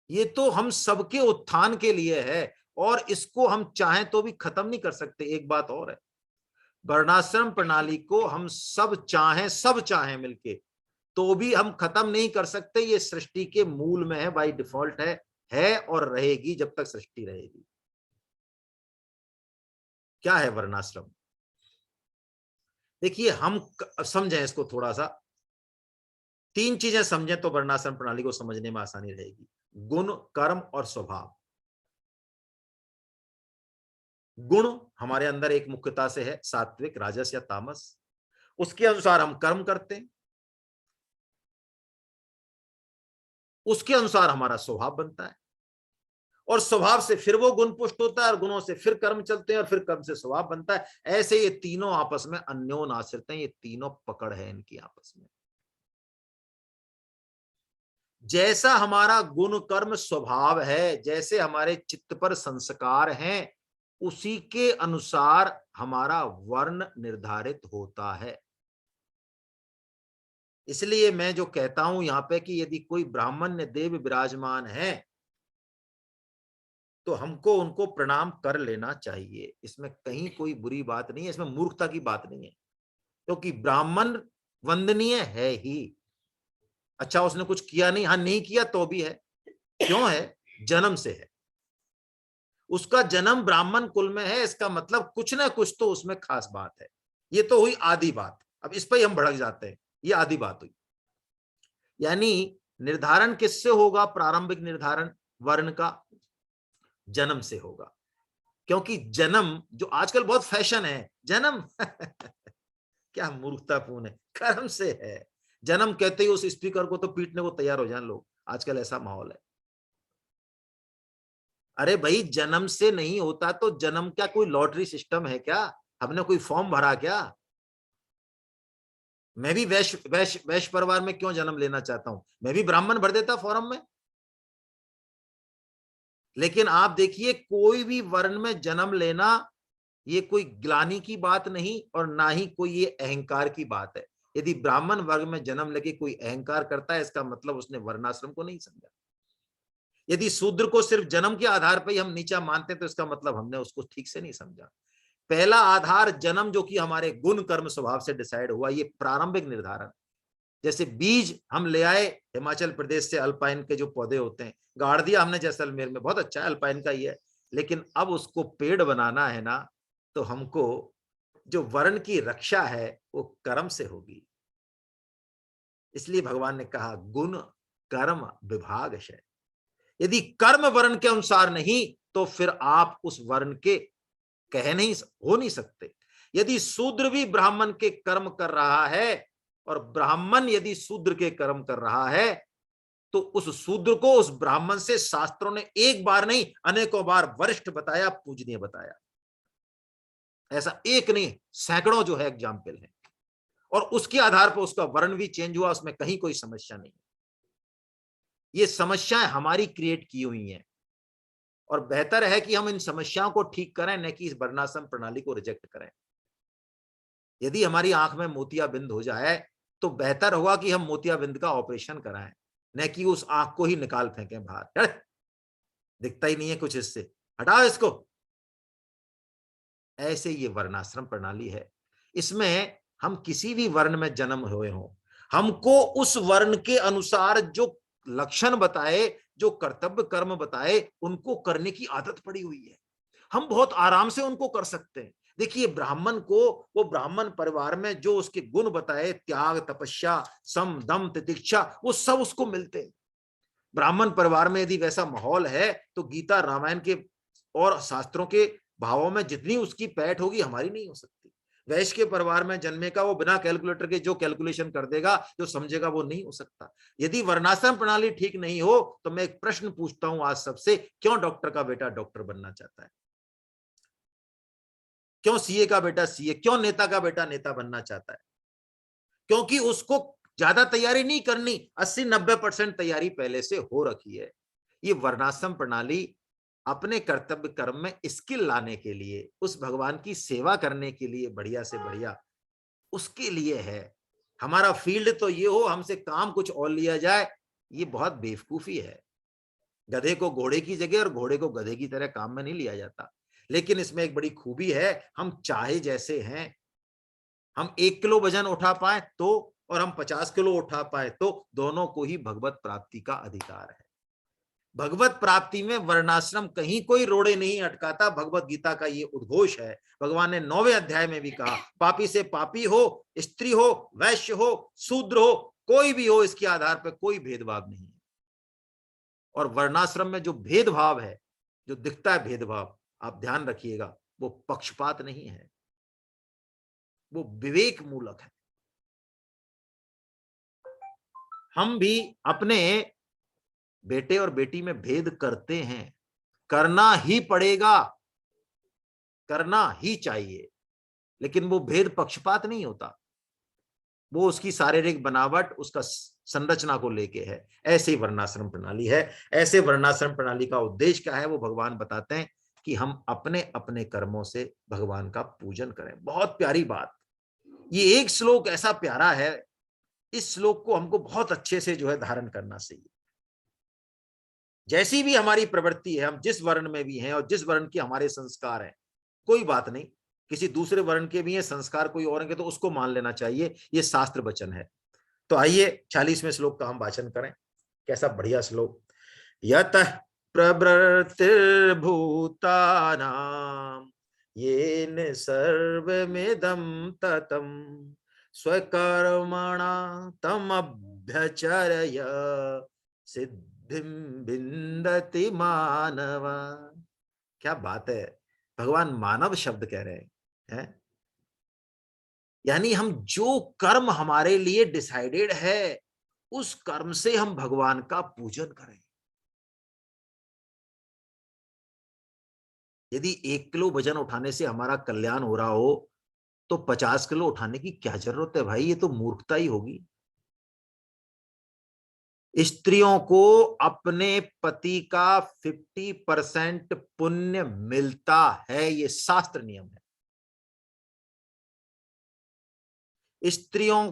ये तो हम सबके उत्थान के लिए है, और इसको हम चाहें तो भी खत्म नहीं कर सकते। एक बात और है, वर्णाश्रम प्रणाली को हम सब चाहें मिलके, तो भी हम खत्म नहीं कर सकते। ये सृष्टि के मूल में है, बाय डिफॉल्ट है और रहेगी जब तक सृष्टि रहेगी। क्या है वर्णाश्रम? देखिए हम समझें इसको थोड़ा सा, 3 चीजें समझें तो वर्णाश्रम प्रणाली को समझने में आसानी रहेगी। गुण, कर्म और स्वभाव। गुण हमारे अंदर एक मुख्यता से है, सात्विक, राजस या तामस, उसके अनुसार हम कर्म करते हैं, उसके अनुसार हमारा स्वभाव बनता है, और स्वभाव से फिर वो गुण पुष्ट होता है, और गुणों से फिर कर्म चलते हैं, और फिर कर्म से स्वभाव बनता है। ऐसे ये तीनों आपस में अन्योन आश्रित हैं, ये तीनों पकड़ है इनकी आपस में। जैसा हमारा गुण कर्म स्वभाव है, जैसे हमारे चित्त पर संस्कार हैं, उसी के अनुसार हमारा वर्ण निर्धारित होता है। इसलिए मैं जो कहता हूं यहां पे कि यदि कोई ब्राह्मण देव विराजमान है, तो हमको उनको प्रणाम कर लेना चाहिए। इसमें कहीं कोई बुरी बात नहीं है, इसमें मूर्खता की बात नहीं है, क्योंकि ब्राह्मण वंदनीय है ही। अच्छा उसने कुछ किया नहीं, हाँ नहीं किया तो भी है। क्यों है? जन्म से है, उसका जन्म ब्राह्मण कुल में है, इसका मतलब कुछ ना कुछ तो उसमें खास बात है। ये तो हुई आदि बात। अब इस पर ही हम भड़क जाते हैं, ये आदि बात हुई। यानी निर्धारण किससे होगा? प्रारंभिक निर्धारण वर्ण का जन्म से होगा, क्योंकि जन्म जो आजकल बहुत फैशन है, जन्म क्या मूर्खतापूर्ण है, कर्म से है। जन्म कहते ही उस स्पीकर को तो पीटने को तैयार हो जाए लोग, आजकल ऐसा माहौल है। अरे भाई जन्म से नहीं होता तो जन्म क्या कोई लॉटरी सिस्टम है क्या? हमने कोई फॉर्म भरा क्या? मैं भी वैश्य परिवार में क्यों जन्म लेना चाहता हूं? मैं भी ब्राह्मण भर देता फॉर्म में। लेकिन आप देखिए कोई भी वर्ण में जन्म लेना ये कोई ग्लानि की बात नहीं, और ना ही कोई ये अहंकार की बात है। यदि ब्राह्मण वर्ग में जन्म लेके कोई अहंकार करता है, इसका मतलब उसने वर्णाश्रम को नहीं समझा। यदि शूद्र को सिर्फ जन्म के आधार पर ही हम नीचा मानते हैं, तो इसका मतलब हमने उसको ठीक से नहीं समझा। पहला आधार जन्म, जो कि हमारे गुण कर्म स्वभाव से डिसाइड हुआ, ये प्रारंभिक निर्धारण। जैसे बीज हम ले आए हिमाचल प्रदेश से, अल्पाइन के जो पौधे होते हैं, गाड़ दिया हमने जैसलमेर में, बहुत अच्छा है, अल्पाइन का ही है। लेकिन अब उसको पेड़ बनाना है ना, तो हमको जो वर्ण की रक्षा है वो कर्म से होगी। इसलिए भगवान ने कहा गुण कर्म विभाग है। यदि कर्म वर्ण के अनुसार नहीं, तो फिर आप उस वर्ण के हो नहीं सकते। यदि शूद्र भी ब्राह्मण के कर्म कर रहा है, और ब्राह्मण यदि शूद्र के कर्म कर रहा है, तो उस शूद्र को उस ब्राह्मण से शास्त्रों ने एक बार नहीं अनेकों बार वरिष्ठ बताया, पूजनीय बताया। ऐसा एक नहीं, सैकड़ों जो है एग्जाम्पल है, और उसके आधार पर उसका वर्ण भी चेंज हुआ, उसमें कहीं कोई समस्या नहीं। ये समस्याएं हमारी क्रिएट की हुई हैं, और बेहतर है कि हम इन समस्याओं को ठीक करें, न कि इस वर्णाश्रम प्रणाली को रिजेक्ट करें। यदि हमारी आंख में मोतियाबिंद हो जाए, तो बेहतर होगा कि हम मोतियाबिंद का ऑपरेशन कराएं, न कि उस आंख को ही निकाल फेंकें बाहर। दिखता ही नहीं है कुछ, इससे हटाओ इसको। ऐसे ये वर्णाश्रम प्रणाली है। इसमें हम किसी भी वर्ण में जन्म हुए हों, हमको उस वर्ण के अनुसार जो लक्षण बताए, जो कर्तव्य कर्म बताए, उनको करने की आदत पड़ी हुई है। हम बहुत आराम से उनको कर सकते हैं। देखिए ब्राह्मण को, वो ब्राह्मण परिवार में जो उसके गुण बताए, त्याग, तपस्या, सम, दम, तितिक्षा, वो सब उसको मिलते हैं। ब्राह्मण परिवार में यदि वैसा माहौल है तो गीता, रामायण के और शास्त्रों के भावों में जितनी उसकी पैठ होगी, हमारी नहीं हो सकती। वैश्य के परिवार में जन्मे का वो बिना कैलकुलेटर के जो कैलकुलेशन कर देगा, जो समझेगा, वो नहीं हो सकता। यदि वर्णाश्रम प्रणाली ठीक नहीं हो तो मैं एक प्रश्न पूछता हूं आज सबसे, क्यों डॉक्टर का बेटा डॉक्टर बनना चाहता है? क्यों सीए का बेटा सीए, क्यों नेता का बेटा नेता बनना चाहता है? क्योंकि उसको ज्यादा तैयारी नहीं करनी, 80-90% तैयारी पहले से हो रखी है। ये वर्णाश्रम प्रणाली अपने कर्तव्य कर्म में स्किल लाने के लिए, उस भगवान की सेवा करने के लिए, बढ़िया से बढ़िया उसके लिए है। हमारा फील्ड तो ये हो, हमसे काम कुछ और लिया जाए, ये बहुत बेवकूफी है। गधे को घोड़े की जगह और घोड़े को गधे की तरह काम में नहीं लिया जाता। लेकिन इसमें एक बड़ी खूबी है, हम चाहे जैसे हैं, हम 1 किलो वजन उठा पाए तो, और हम 50 किलो उठा पाए तो, दोनों को ही भगवत प्राप्ति का अधिकार है। भगवत प्राप्ति में वर्णाश्रम कहीं कोई रोड़े नहीं अटकाता। भगवत गीता का ये उद्घोष है। भगवान ने 9वें अध्याय में भी कहा, पापी से पापी हो, स्त्री हो, वैश्य हो, शूद्र हो, कोई भी हो, इसके आधार पर कोई भेदभाव नहीं है। और वर्णाश्रम में जो भेदभाव है, जो दिखता है भेदभाव, आप ध्यान रखिएगा, वो पक्षपात नहीं है, वो विवेक मूलक है। हम भी अपने बेटे और बेटी में भेद करते हैं, करना ही पड़ेगा, करना ही चाहिए, लेकिन वो भेद पक्षपात नहीं होता, वो उसकी शारीरिक बनावट, उसका संरचना को लेके है। ऐसे ही वर्णाश्रम प्रणाली है। ऐसे वर्णाश्रम प्रणाली का उद्देश्य क्या है, वो भगवान बताते हैं कि हम अपने अपने कर्मों से भगवान का पूजन करें। बहुत प्यारी बात, ये एक श्लोक ऐसा प्यारा है, इस श्लोक को हमको बहुत अच्छे से जो है धारण करना चाहिए। जैसी भी हमारी प्रवृत्ति है, हम जिस वर्ण में भी हैं और जिस वर्ण के हमारे संस्कार हैं, कोई बात नहीं, किसी दूसरे वर्ण के भी हैं संस्कार, कोई और के, तो उसको मान लेना चाहिए, ये शास्त्र वचन है। तो आइए 40वें श्लोक का हम वाचन करें। कैसा बढ़िया श्लोक। यतः प्रवृत्तिर्भूतानां येन सर्वमिदं ततं स्वकर्मणा तमभ्यचर्य सिद्धिं विन्दति मानव। क्या बात है, भगवान मानव शब्द कह रहे हैं। यानी हम जो कर्म हमारे लिए डिसाइडेड है, उस कर्म से हम भगवान का पूजन करें। यदि 1 किलो वजन उठाने से हमारा कल्याण हो रहा हो तो 50 किलो उठाने की क्या जरूरत है भाई, ये तो मूर्खता ही होगी। स्त्रियों को अपने पति का 50% पुण्य मिलता है, ये शास्त्र नियम है। स्त्रियों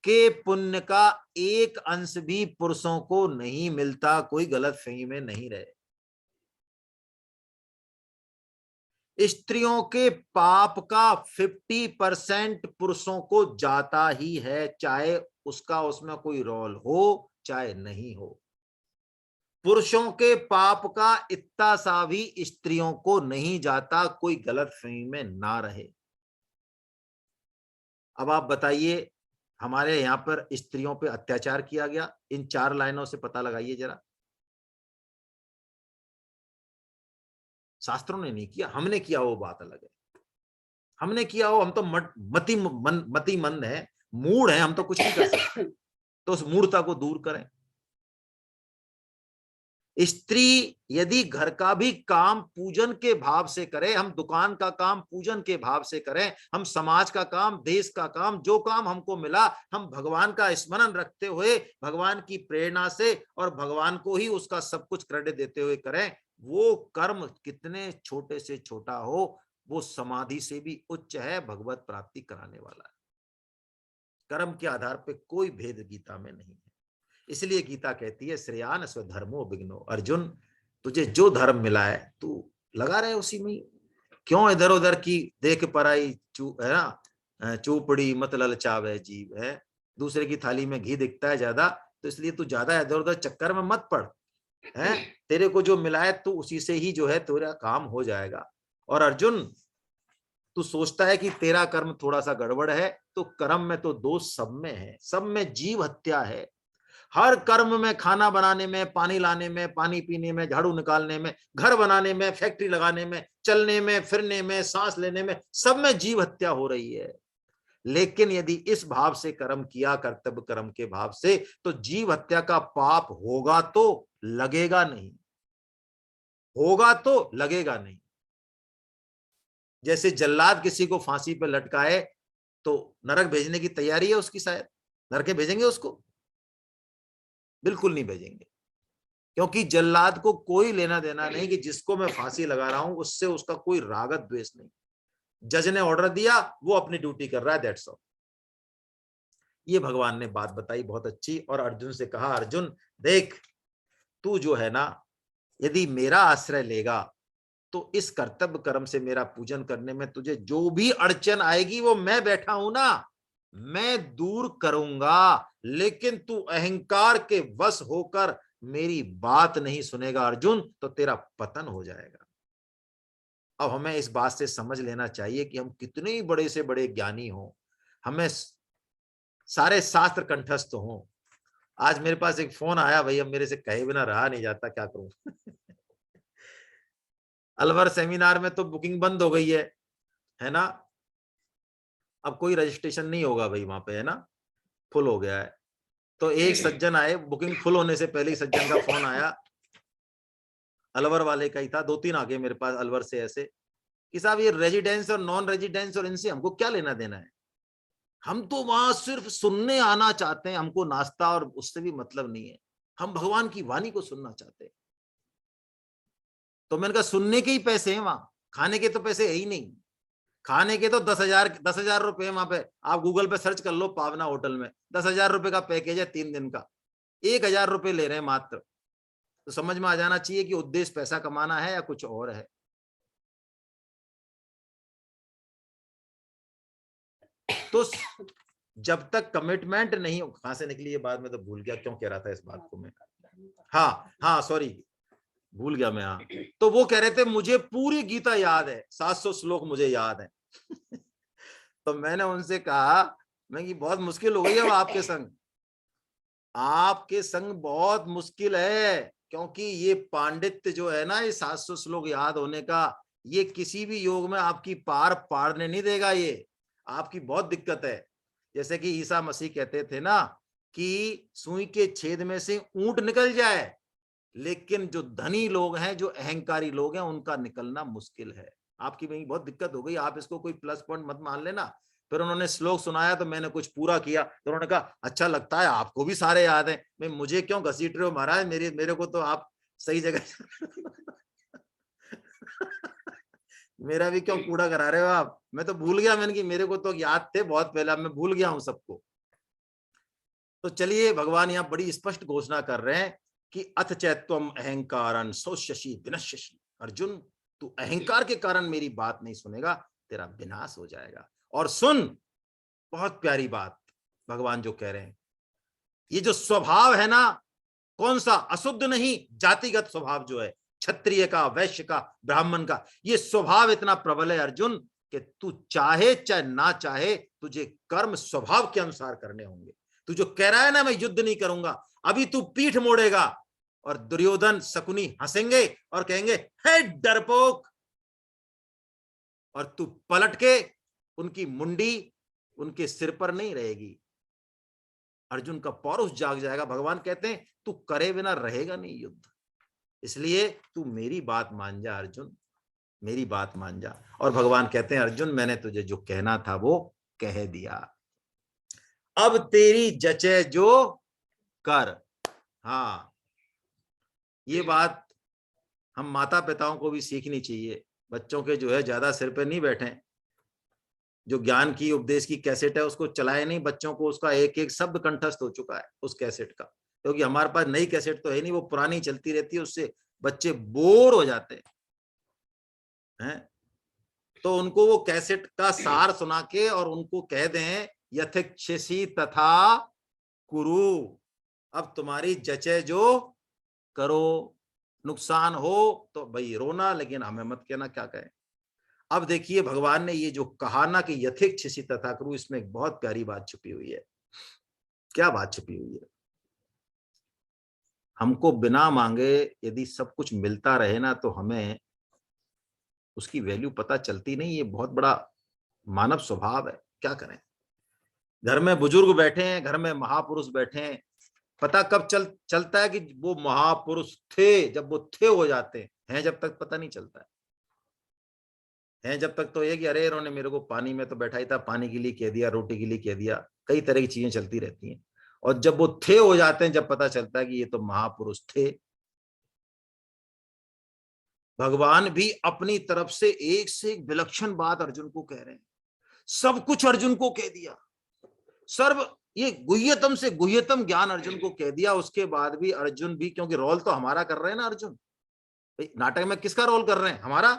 के पुण्य का एक अंश भी पुरुषों को नहीं मिलता, कोई गलतफहमी में नहीं रहे। स्त्रियों के पाप का 50% पुरुषों को जाता ही है, चाहे उसका उसमें कोई रोल हो चाहे नहीं हो। पुरुषों के पाप का इतना सा भी स्त्रियों को नहीं जाता, कोई गलतफहमी में ना रहे। अब आप बताइए, हमारे यहां पर स्त्रियों पे अत्याचार किया गया, इन 4 लाइनों से पता लगाइए जरा। शास्त्रों ने नहीं किया, हमने किया, वो बात अलग है। हमने किया हो, हम तो मति मंद है, मूड है, हम तो कुछ नहीं कर सकते। तो उस मूर्खता को दूर करें। स्त्री यदि घर का भी काम पूजन के भाव से करे, हम दुकान का काम पूजन के भाव से करें, हम समाज का काम, देश का काम, जो काम हमको मिला, हम भगवान का स्मरण रखते हुए, भगवान की प्रेरणा से और भगवान को ही उसका सब कुछ क्रेडिट देते हुए करें, वो कर्म कितने छोटे से छोटा हो, वो समाधि से भी उच्च है, भगवत प्राप्ति कराने वाला है। कर्म के आधार पे कोई भेद गीता में नहीं है। इसलिए गीता कहती है, श्रेयान स्वधर्मो विघ्नो। अर्जुन, तुझे जो धर्म मिला है तू लगा रहे उसी में, क्यों इधर उधर की देख पराई है ना, चूपड़ी मत ललचावे जीव है। दूसरे की थाली में घी दिखता है ज्यादा, तो इसलिए तू ज्यादा इधर उधर चक्कर में मत पड़ है। तेरे को जो मिला है तू उसी से ही जो है तेरा काम हो जाएगा। और अर्जुन, तू सोचता है कि तेरा कर्म थोड़ा सा गड़बड़ है, तो कर्म में तो दोष सब में है, सब में जीव हत्या है। हर कर्म में, खाना बनाने में, पानी लाने में, पानी पीने में, झाड़ू निकालने में, घर बनाने में, फैक्ट्री लगाने में, चलने में, फिरने में, सांस लेने में, सब में जीव हत्या हो रही है। लेकिन यदि इस भाव से कर्म किया, कर्तव्य कर्म के भाव से, तो जीव हत्या का पाप होगा तो लगेगा नहीं, होगा तो लगेगा नहीं। जैसे जल्लाद किसी को फांसी पर लटकाए तो नरक भेजने की तैयारी है उसकी, शायद नरक भेजेंगे उसको? बिल्कुल नहीं भेजेंगे, क्योंकि जल्लाद को कोई लेना देना नहीं कि जिसको मैं फांसी लगा रहा हूं उससे उसका कोई रागत द्वेष नहीं। जज ने ऑर्डर दिया, वो अपनी ड्यूटी कर रहा है, दैट्स ऑल। ये भगवान ने बात बताई बहुत अच्छी, और अर्जुन से कहा, अर्जुन देख, तू जो है ना, यदि मेरा आश्रय लेगा तो इस कर्तव्य कर्म से मेरा पूजन करने में तुझे जो भी अड़चन आएगी वो मैं बैठा हूं ना, मैं दूर करूंगा। लेकिन तू अहंकार के वश होकर मेरी बात नहीं सुनेगा अर्जुन, तो तेरा पतन हो जाएगा। अब हमें इस बात से समझ लेना चाहिए कि हम कितने ही बड़े से बड़े ज्ञानी हों, हमें सारे शास्त्र कंठस्थ हों। आज मेरे पास एक फोन आया, भैया मेरे से कहे बिना रहा नहीं जाता, क्या करूं। अलवर सेमिनार में तो बुकिंग बंद हो गई है ना, अब कोई रजिस्ट्रेशन नहीं होगा भाई वहां पे, है ना, फुल हो गया है। तो एक सज्जन आए, बुकिंग फुल होने से पहले ही सज्जन का फोन आया, अलवर वाले का ही था, 2-3 आ गए मेरे पास अलवर से ऐसे, कि साहब ये रेजिडेंस और नॉन रेजिडेंस और इनसे हमको क्या लेना देना है, हम तो वहां सिर्फ सुनने आना चाहते हैं, हमको नाश्ता और उससे भी मतलब नहीं है, हम भगवान की वाणी को सुनना चाहते हैं। तो मैंने कहा सुनने के ही पैसे हैं वहां, खाने के तो पैसे है ही नहीं। खाने के तो 10,000 रुपए वहां पे, आप गूगल पे सर्च कर लो, पावना होटल में 10,000 रुपए का पैकेज है 3 दिन का, 1,000 रुपए ले रहे हैं मात्र। तो समझ में आ जाना चाहिए कि उद्देश्य पैसा कमाना है या कुछ और है। तो जब तक कमिटमेंट नहीं हो, कहां से निकली ये बात, मैं तो भूल गया क्यों कह रहा था इस बात को मैं। हाँ सॉरी, भूल गया मैं। हाँ, तो वो कह रहे थे मुझे पूरी गीता याद है, 700 श्लोक मुझे याद है। तो मैंने उनसे कहा, मैं कि बहुत मुश्किल हो गई है आपके संग, आपके संग बहुत मुश्किल है, क्योंकि ये पांडित्य जो है ना, ये 700 श्लोक याद होने का, ये किसी भी योग में आपकी पार पारने नहीं देगा, ये आपकी बहुत दिक्कत है। जैसे कि ईसा मसीह कहते थे ना कि सुई के छेद में से ऊंट निकल जाए, लेकिन जो धनी लोग हैं, जो अहंकारी लोग हैं, उनका निकलना मुश्किल है। आपकी वही बहुत दिक्कत हो गई, आप इसको कोई प्लस पॉइंट मत मान लेना। फिर उन्होंने श्लोक सुनाया तो मैंने कुछ पूरा किया, तो उन्होंने कहा अच्छा लगता है आपको भी सारे याद हैं, मैं मुझे क्यों घसीट रहे हो महाराज, मेरे को तो आप सही जगह मेरा भी क्यों कूड़ा करा रहे हो आप, मैं तो भूल गया, मैंने कि मेरे को तो याद थे बहुत पहले, अब मैं भूल गया हूं सबको। तो चलिए, भगवान यहाँ बड़ी स्पष्ट घोषणा कर रहे हैं कि अथ चैत्वम अहंकारन सोष्यसि विनश्यसि, अर्जुन तू अहंकार के कारण मेरी बात नहीं सुनेगा, तेरा विनाश हो जाएगा। और सुन, बहुत प्यारी बात भगवान जो कह रहे हैं, ये जो स्वभाव है ना, कौन सा, अशुद्ध नहीं, जातिगत स्वभाव जो है, क्षत्रिय का, वैश्य का, ब्राह्मण का, ये स्वभाव इतना प्रबल है अर्जुन कि तू चाहे चाहे ना चाहे, तुझे कर्म स्वभाव के अनुसार करने होंगे। तू जो कह रहा है ना मैं युद्ध नहीं करूंगा, अभी तू पीठ मोड़ेगा और दुर्योधन शकुनी हंसेंगे और कहेंगे हे डरपोक, और तू पलट के उनकी मुंडी उनके सिर पर नहीं रहेगी। अर्जुन का पौरुष जाग जाएगा। भगवान कहते हैं तू करे बिना रहेगा नहीं युद्ध, इसलिए तू मेरी बात मान जा अर्जुन, मेरी बात मान जा। और भगवान कहते हैं अर्जुन मैंने तुझे जो कहना था वो कह दिया, अब तेरी जचे जो कर। हाँ, ये बात हम माता पिताओं को भी सीखनी चाहिए, बच्चों के जो है ज्यादा सिर पे नहीं बैठे, जो ज्ञान की उपदेश की कैसेट है उसको चलाए नहीं, बच्चों को उसका एक एक शब्द कंठस्थ हो चुका है उस कैसेट का, क्योंकि हमारे पास नई कैसेट तो है नहीं, वो पुरानी चलती रहती है, उससे बच्चे बोर हो जाते हैं। तो उनको वो कैसेट का सार सुना के और उनको कह दें यथेच्छसि तथा कुरु, अब तुम्हारी जचे जो करो, नुकसान हो तो भाई रोना, लेकिन हमें मत कहना क्या कहें। अब देखिए भगवान ने ये जो कहा ना कि यथेच्छसि तथा कुरु, इसमें एक बहुत प्यारी बात छुपी हुई है। क्या बात छुपी हुई है? हमको बिना मांगे यदि सब कुछ मिलता रहे ना, तो हमें उसकी वैल्यू पता चलती नहीं। ये बहुत बड़ा मानव स्वभाव है, क्या करें। घर में बुजुर्ग बैठे हैं, घर में महापुरुष बैठे हैं, पता कब चलता है कि वो महापुरुष थे, जब वो थे हो जाते हैं, जब तक पता नहीं चलता है जब तक तो ये कि अरे इन्होंने मेरे को पानी में तो बैठा ही था, पानी के लिए कह दिया, रोटी के लिए कह दिया, कई तरह की चीजें चलती रहती हैं। और जब वो थे हो जाते हैं, जब पता चलता है कि ये तो महापुरुष थे। भगवान भी अपनी तरफ से एक से एक विलक्षण बात अर्जुन को कह रहे हैं। सब कुछ अर्जुन को कह दिया, सर्व ये गुह्यतम से गुह्यतम ज्ञान अर्जुन को कह दिया। उसके बाद भी अर्जुन भी, क्योंकि रोल तो हमारा कर रहे हैं ना अर्जुन, भाई नाटक में किसका रोल कर रहे हैं? हमारा।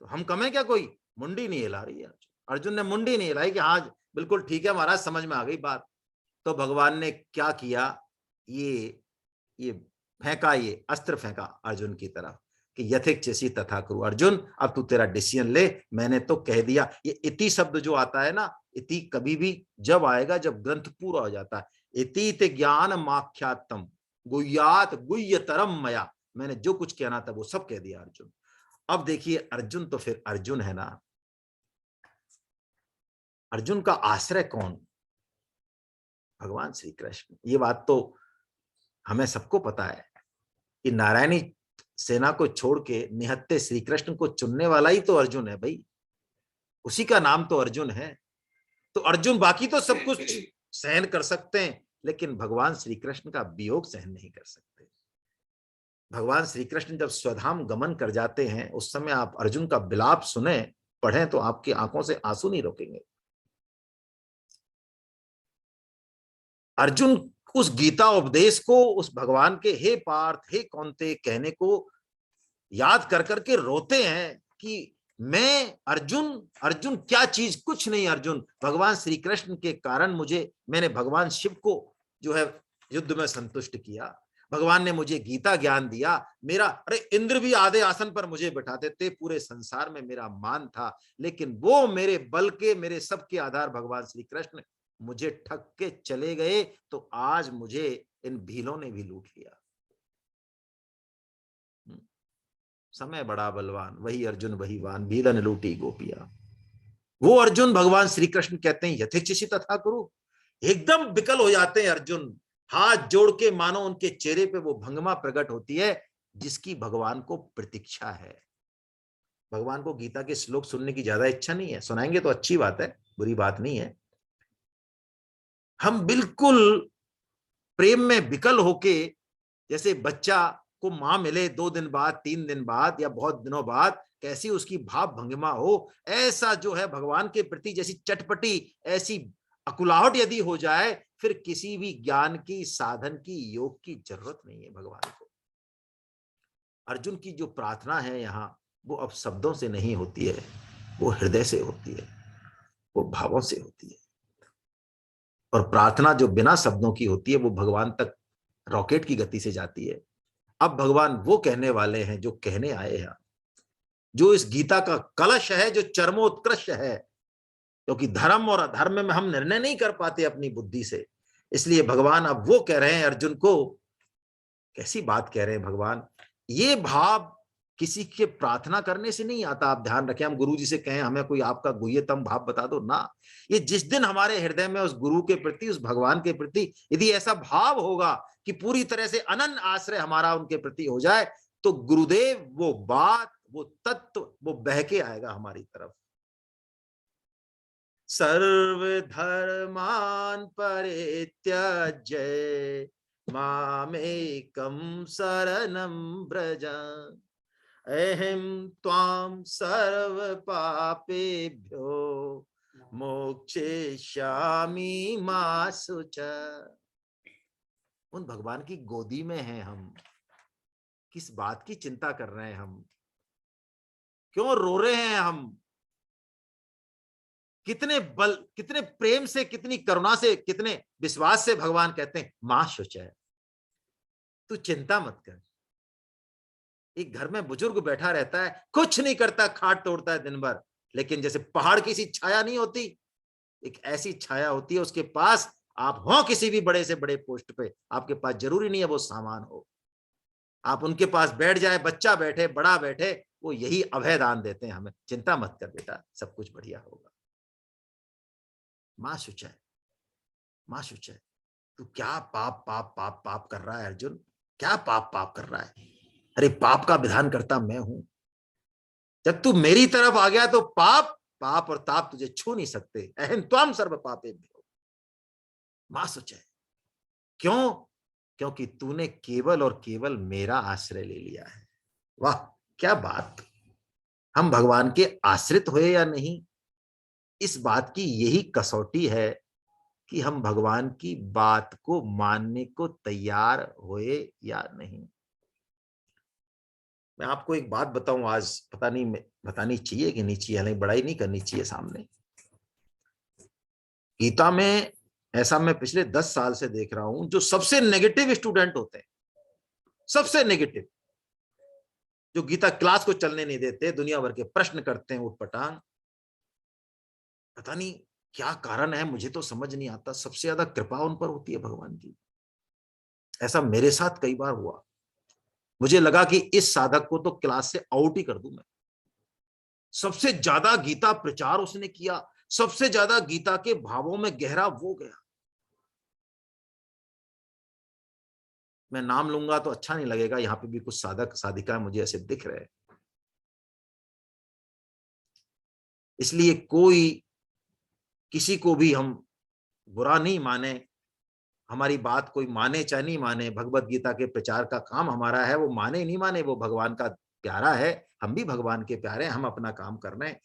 तो हम कम है क्या? कोई मुंडी नहीं हिला रही है। अर्जुन ने मुंडी नहीं हिलाई कि हाँ बिल्कुल ठीक है महाराज, समझ में आ गई बात। तो भगवान ने क्या किया, ये फेंका, ये अस्त्र फेंका अर्जुन की तरफ कि यथेच्छसि तथा कुरु। अर्जुन अब तू तेरा डिसीजन ले, मैंने तो कह दिया। ये इति शब्द जो आता है ना, इति कभी भी जब आएगा जब ग्रंथ पूरा हो जाता है। इति ते ज्ञान माख्यातम गुह्यात गुह्यतरम मया, मैंने जो कुछ कहना था वो सब कह दिया अर्जुन। अब देखिए अर्जुन तो फिर अर्जुन है ना, अर्जुन का आश्रय कौन? भगवान श्री कृष्ण। ये बात तो हमें सबको पता है कि नारायणी सेना को छोड़ के निहत्थे श्री कृष्ण को चुनने वाला ही तो अर्जुन है भाई, उसी का नाम तो अर्जुन है। तो अर्जुन बाकी तो सब कुछ सहन कर सकते हैं, लेकिन भगवान श्री कृष्ण का वियोग सहन नहीं कर सकते। भगवान श्री कृष्ण जब स्वधाम गमन कर जाते हैं, उस समय आप अर्जुन का विलाप सुने, पढ़ें, तो आपकी आंखों से आंसू नहीं रोकेंगे। अर्जुन उस गीता उपदेश को, उस भगवान के हे पार्थ हे कौन्ते कहने को याद कर करके रोते हैं कि मैं अर्जुन क्या चीज, कुछ नहीं। अर्जुन भगवान श्री कृष्ण के कारण मैंने भगवान शिव को जो है युद्ध में संतुष्ट किया। भगवान ने मुझे गीता ज्ञान दिया। अरे इंद्र भी आधे आसन पर मुझे बिठाते थे, पूरे संसार में मेरा मान था, लेकिन वो मेरे बल के, मेरे सबके आधार भगवान श्री कृष्ण मुझे ठग के चले गए। तो आज मुझे इन भीलों ने भी लूट लिया। समय बड़ा बलवान, वही अर्जुन वही वान, भीलन लूटी गोपिया। वो अर्जुन भगवान श्री कृष्ण कहते हैं यथेच्छसि तथा कुरु। एकदम विकल हो जाते हैं अर्जुन, हाथ जोड़ के, मानो उनके चेहरे पे वो भंगिमा प्रकट होती है जिसकी भगवान को प्रतीक्षा है। भगवान को गीता के श्लोक सुनने की ज्यादा इच्छा नहीं है, सुनाएंगे तो अच्छी बात है, बुरी बात नहीं है। हम बिल्कुल प्रेम में विकल होके, जैसे बच्चा को मां मिले 2 दिन बाद, 3 दिन बाद, या बहुत दिनों बाद, कैसी उसकी भाव भंगिमा हो, ऐसा जो है भगवान के प्रति जैसी चटपटी, ऐसी अकुलाहट यदि हो जाए, फिर किसी भी ज्ञान की, साधन की, योग की जरूरत नहीं है भगवान को। अर्जुन की जो प्रार्थना है यहाँ, वो अब शब्दों से नहीं होती है, वो हृदय से होती है, वो भावों से होती है। और प्रार्थना जो बिना शब्दों की होती है, वो भगवान तक रॉकेट की गति से जाती है। अब भगवान वो कहने वाले हैं जो कहने आए हैं, जो इस गीता का कलश है, जो चरमोत्कृष्ट है। क्योंकि धर्म और अधर्म में हम निर्णय नहीं कर पाते अपनी बुद्धि से, इसलिए भगवान अब वो कह रहे हैं अर्जुन को। कैसी बात कह रहे हैं भगवान? ये भाव किसी के प्रार्थना करने से नहीं आता। आप ध्यान रखें, हम गुरु जी से कहें हमें कोई आपका गुह्यतम भाव बता दो ना, ये जिस दिन हमारे हृदय में उस गुरु के प्रति, उस भगवान के प्रति यदि ऐसा भाव होगा कि पूरी तरह से अनन्य आश्रय हमारा उनके प्रति हो जाए, तो गुरुदेव वो बात, वो तत्व, वो बह के आएगा हमारी तरफ। सर्वधर्मान परित्यज्य मामेकं शरणं व्रज अहं त्वां सर्व पापेभ्यो मोक्षयिष्यामि मा शुचः। उन भगवान की गोदी में हैं हम, किस बात की चिंता कर रहे हैं हम? क्यों रो रहे हैं हम? कितने बल, कितने प्रेम से, कितनी करुणा से, कितने विश्वास से भगवान कहते हैं मां शुचः, तू चिंता मत कर। एक घर में बुजुर्ग बैठा रहता है, कुछ नहीं करता, खाट तोड़ता है दिन भर, लेकिन जैसे पहाड़ की सी छाया नहीं होती, एक ऐसी छाया होती है उसके पास। आप हो किसी भी बड़े से बड़े पोस्ट पे, आपके पास जरूरी नहीं है वो सामान हो, आप उनके पास बैठ जाए, बच्चा बैठे बड़ा बैठे, वो यही अभय दान देते हैं हमें, चिंता मत कर बेटा, सब कुछ बढ़िया होगा। मां शुचय, मां शुचय, तू क्या पाप पाप पाप पाप कर रहा है अर्जुन, क्या पाप पाप कर रहा है? अरे पाप का विधान करता मैं हूं, जब तू मेरी तरफ आ गया तो पाप पाप और ताप तुझे छू नहीं सकते। अहं त्वाम सर्व पापेभ्यो मा शुचय। क्यों? क्योंकि तूने केवल और केवल मेरा आश्रय ले लिया है। वाह क्या बात! हम भगवान के आश्रित हुए या नहीं, इस बात की यही कसौटी है कि हम भगवान की बात को मानने को तैयार हुए या नहीं। मैं आपको एक बात बताऊं, आज पता नहीं बतानी चाहिए कि नहीं चाहिए, हालांकि बड़ाई नहीं करनी चाहिए सामने। गीता में ऐसा मैं पिछले 10 साल से देख रहा हूं, जो सबसे नेगेटिव स्टूडेंट होते हैं, सबसे नेगेटिव, जो गीता क्लास को चलने नहीं देते, दुनिया भर के प्रश्न करते हैं उठपटांग, पता नहीं क्या कारण है, मुझे तो समझ नहीं आता। सबसे ज्यादा कृपा उन पर होती है भगवान की। ऐसा मेरे साथ कई बार हुआ, मुझे लगा कि इस साधक को तो क्लास से आउट ही कर दूं मैं। सबसे ज्यादा गीता प्रचार उसने किया, सबसे ज्यादा गीता के भावों में गहरा वो गया। मैं नाम लूंगा तो अच्छा नहीं लगेगा, यहां पे भी कुछ साधक साधिका मुझे ऐसे दिख रहे हैं। इसलिए कोई किसी को भी हम बुरा नहीं माने, हमारी बात कोई माने चाहे नहीं माने, भगवत गीता के प्रचार का काम हमारा है, वो माने नहीं माने, वो भगवान का प्यारा है, हम भी भगवान के प्यारे हैं, हम अपना काम कर रहे हैं।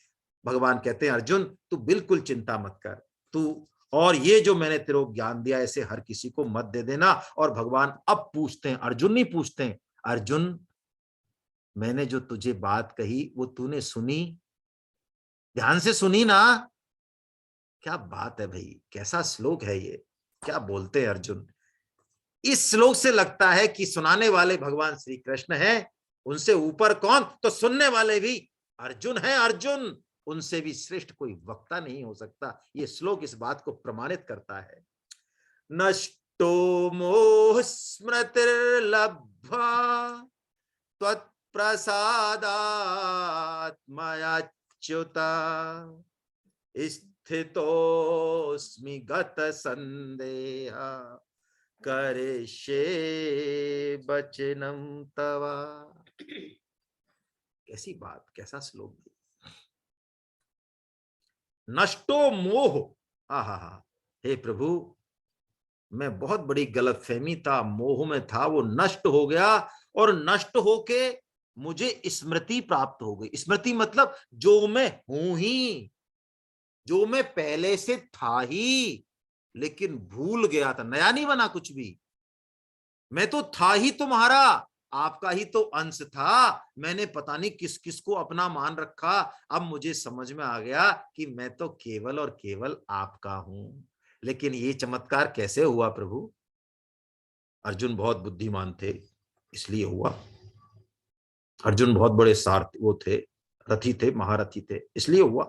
भगवान कहते हैं अर्जुन तू बिल्कुल चिंता मत कर, तू और ये जो मैंने तेरे को ज्ञान दिया ऐसे हर किसी को मत दे देना। और भगवान अब पूछते हैं, अर्जुन नहीं पूछते हैं, अर्जुन मैंने जो तुझे बात कही वो तूने सुनी, ध्यान से सुनी ना? क्या बात है भाई, कैसा श्लोक है ये, क्या बोलते हैं अर्जुन। इस श्लोक से लगता है कि सुनाने वाले भगवान श्री कृष्ण हैं, उनसे ऊपर कौन, तो सुनने वाले भी अर्जुन हैं। अर्जुन, उनसे भी श्रेष्ठ कोई वक्ता नहीं हो सकता। ये श्लोक इस बात को प्रमाणित करता है। नष्टो मोह स्मृतिर्लब्ध्वा त्वत्प्रसादात् मयाच्युत स्थितोऽस्मि गतसन्देह करिष्ये वचनं तव। कैसी बात, कैसा श्लोक। नष्टो मोह, आहा, हे प्रभु मैं बहुत बड़ी गलतफहमी था, मोह में था, वो नष्ट हो गया। और नष्ट होके मुझे स्मृति प्राप्त हो गई। स्मृति मतलब जो मैं हूं ही, जो मैं पहले से था ही, लेकिन भूल गया था, नया नहीं बना कुछ भी। मैं तो था ही तुम्हारा, आपका ही तो अंश था, मैंने पता नहीं किस किस को अपना मान रखा। अब मुझे समझ में आ गया कि मैं तो केवल और केवल आपका हूं। लेकिन ये चमत्कार कैसे हुआ प्रभु? अर्जुन बहुत बुद्धिमान थे इसलिए हुआ, अर्जुन बहुत बड़े सारथी वो थे, रथी थे, महारथी थे, इसलिए हुआ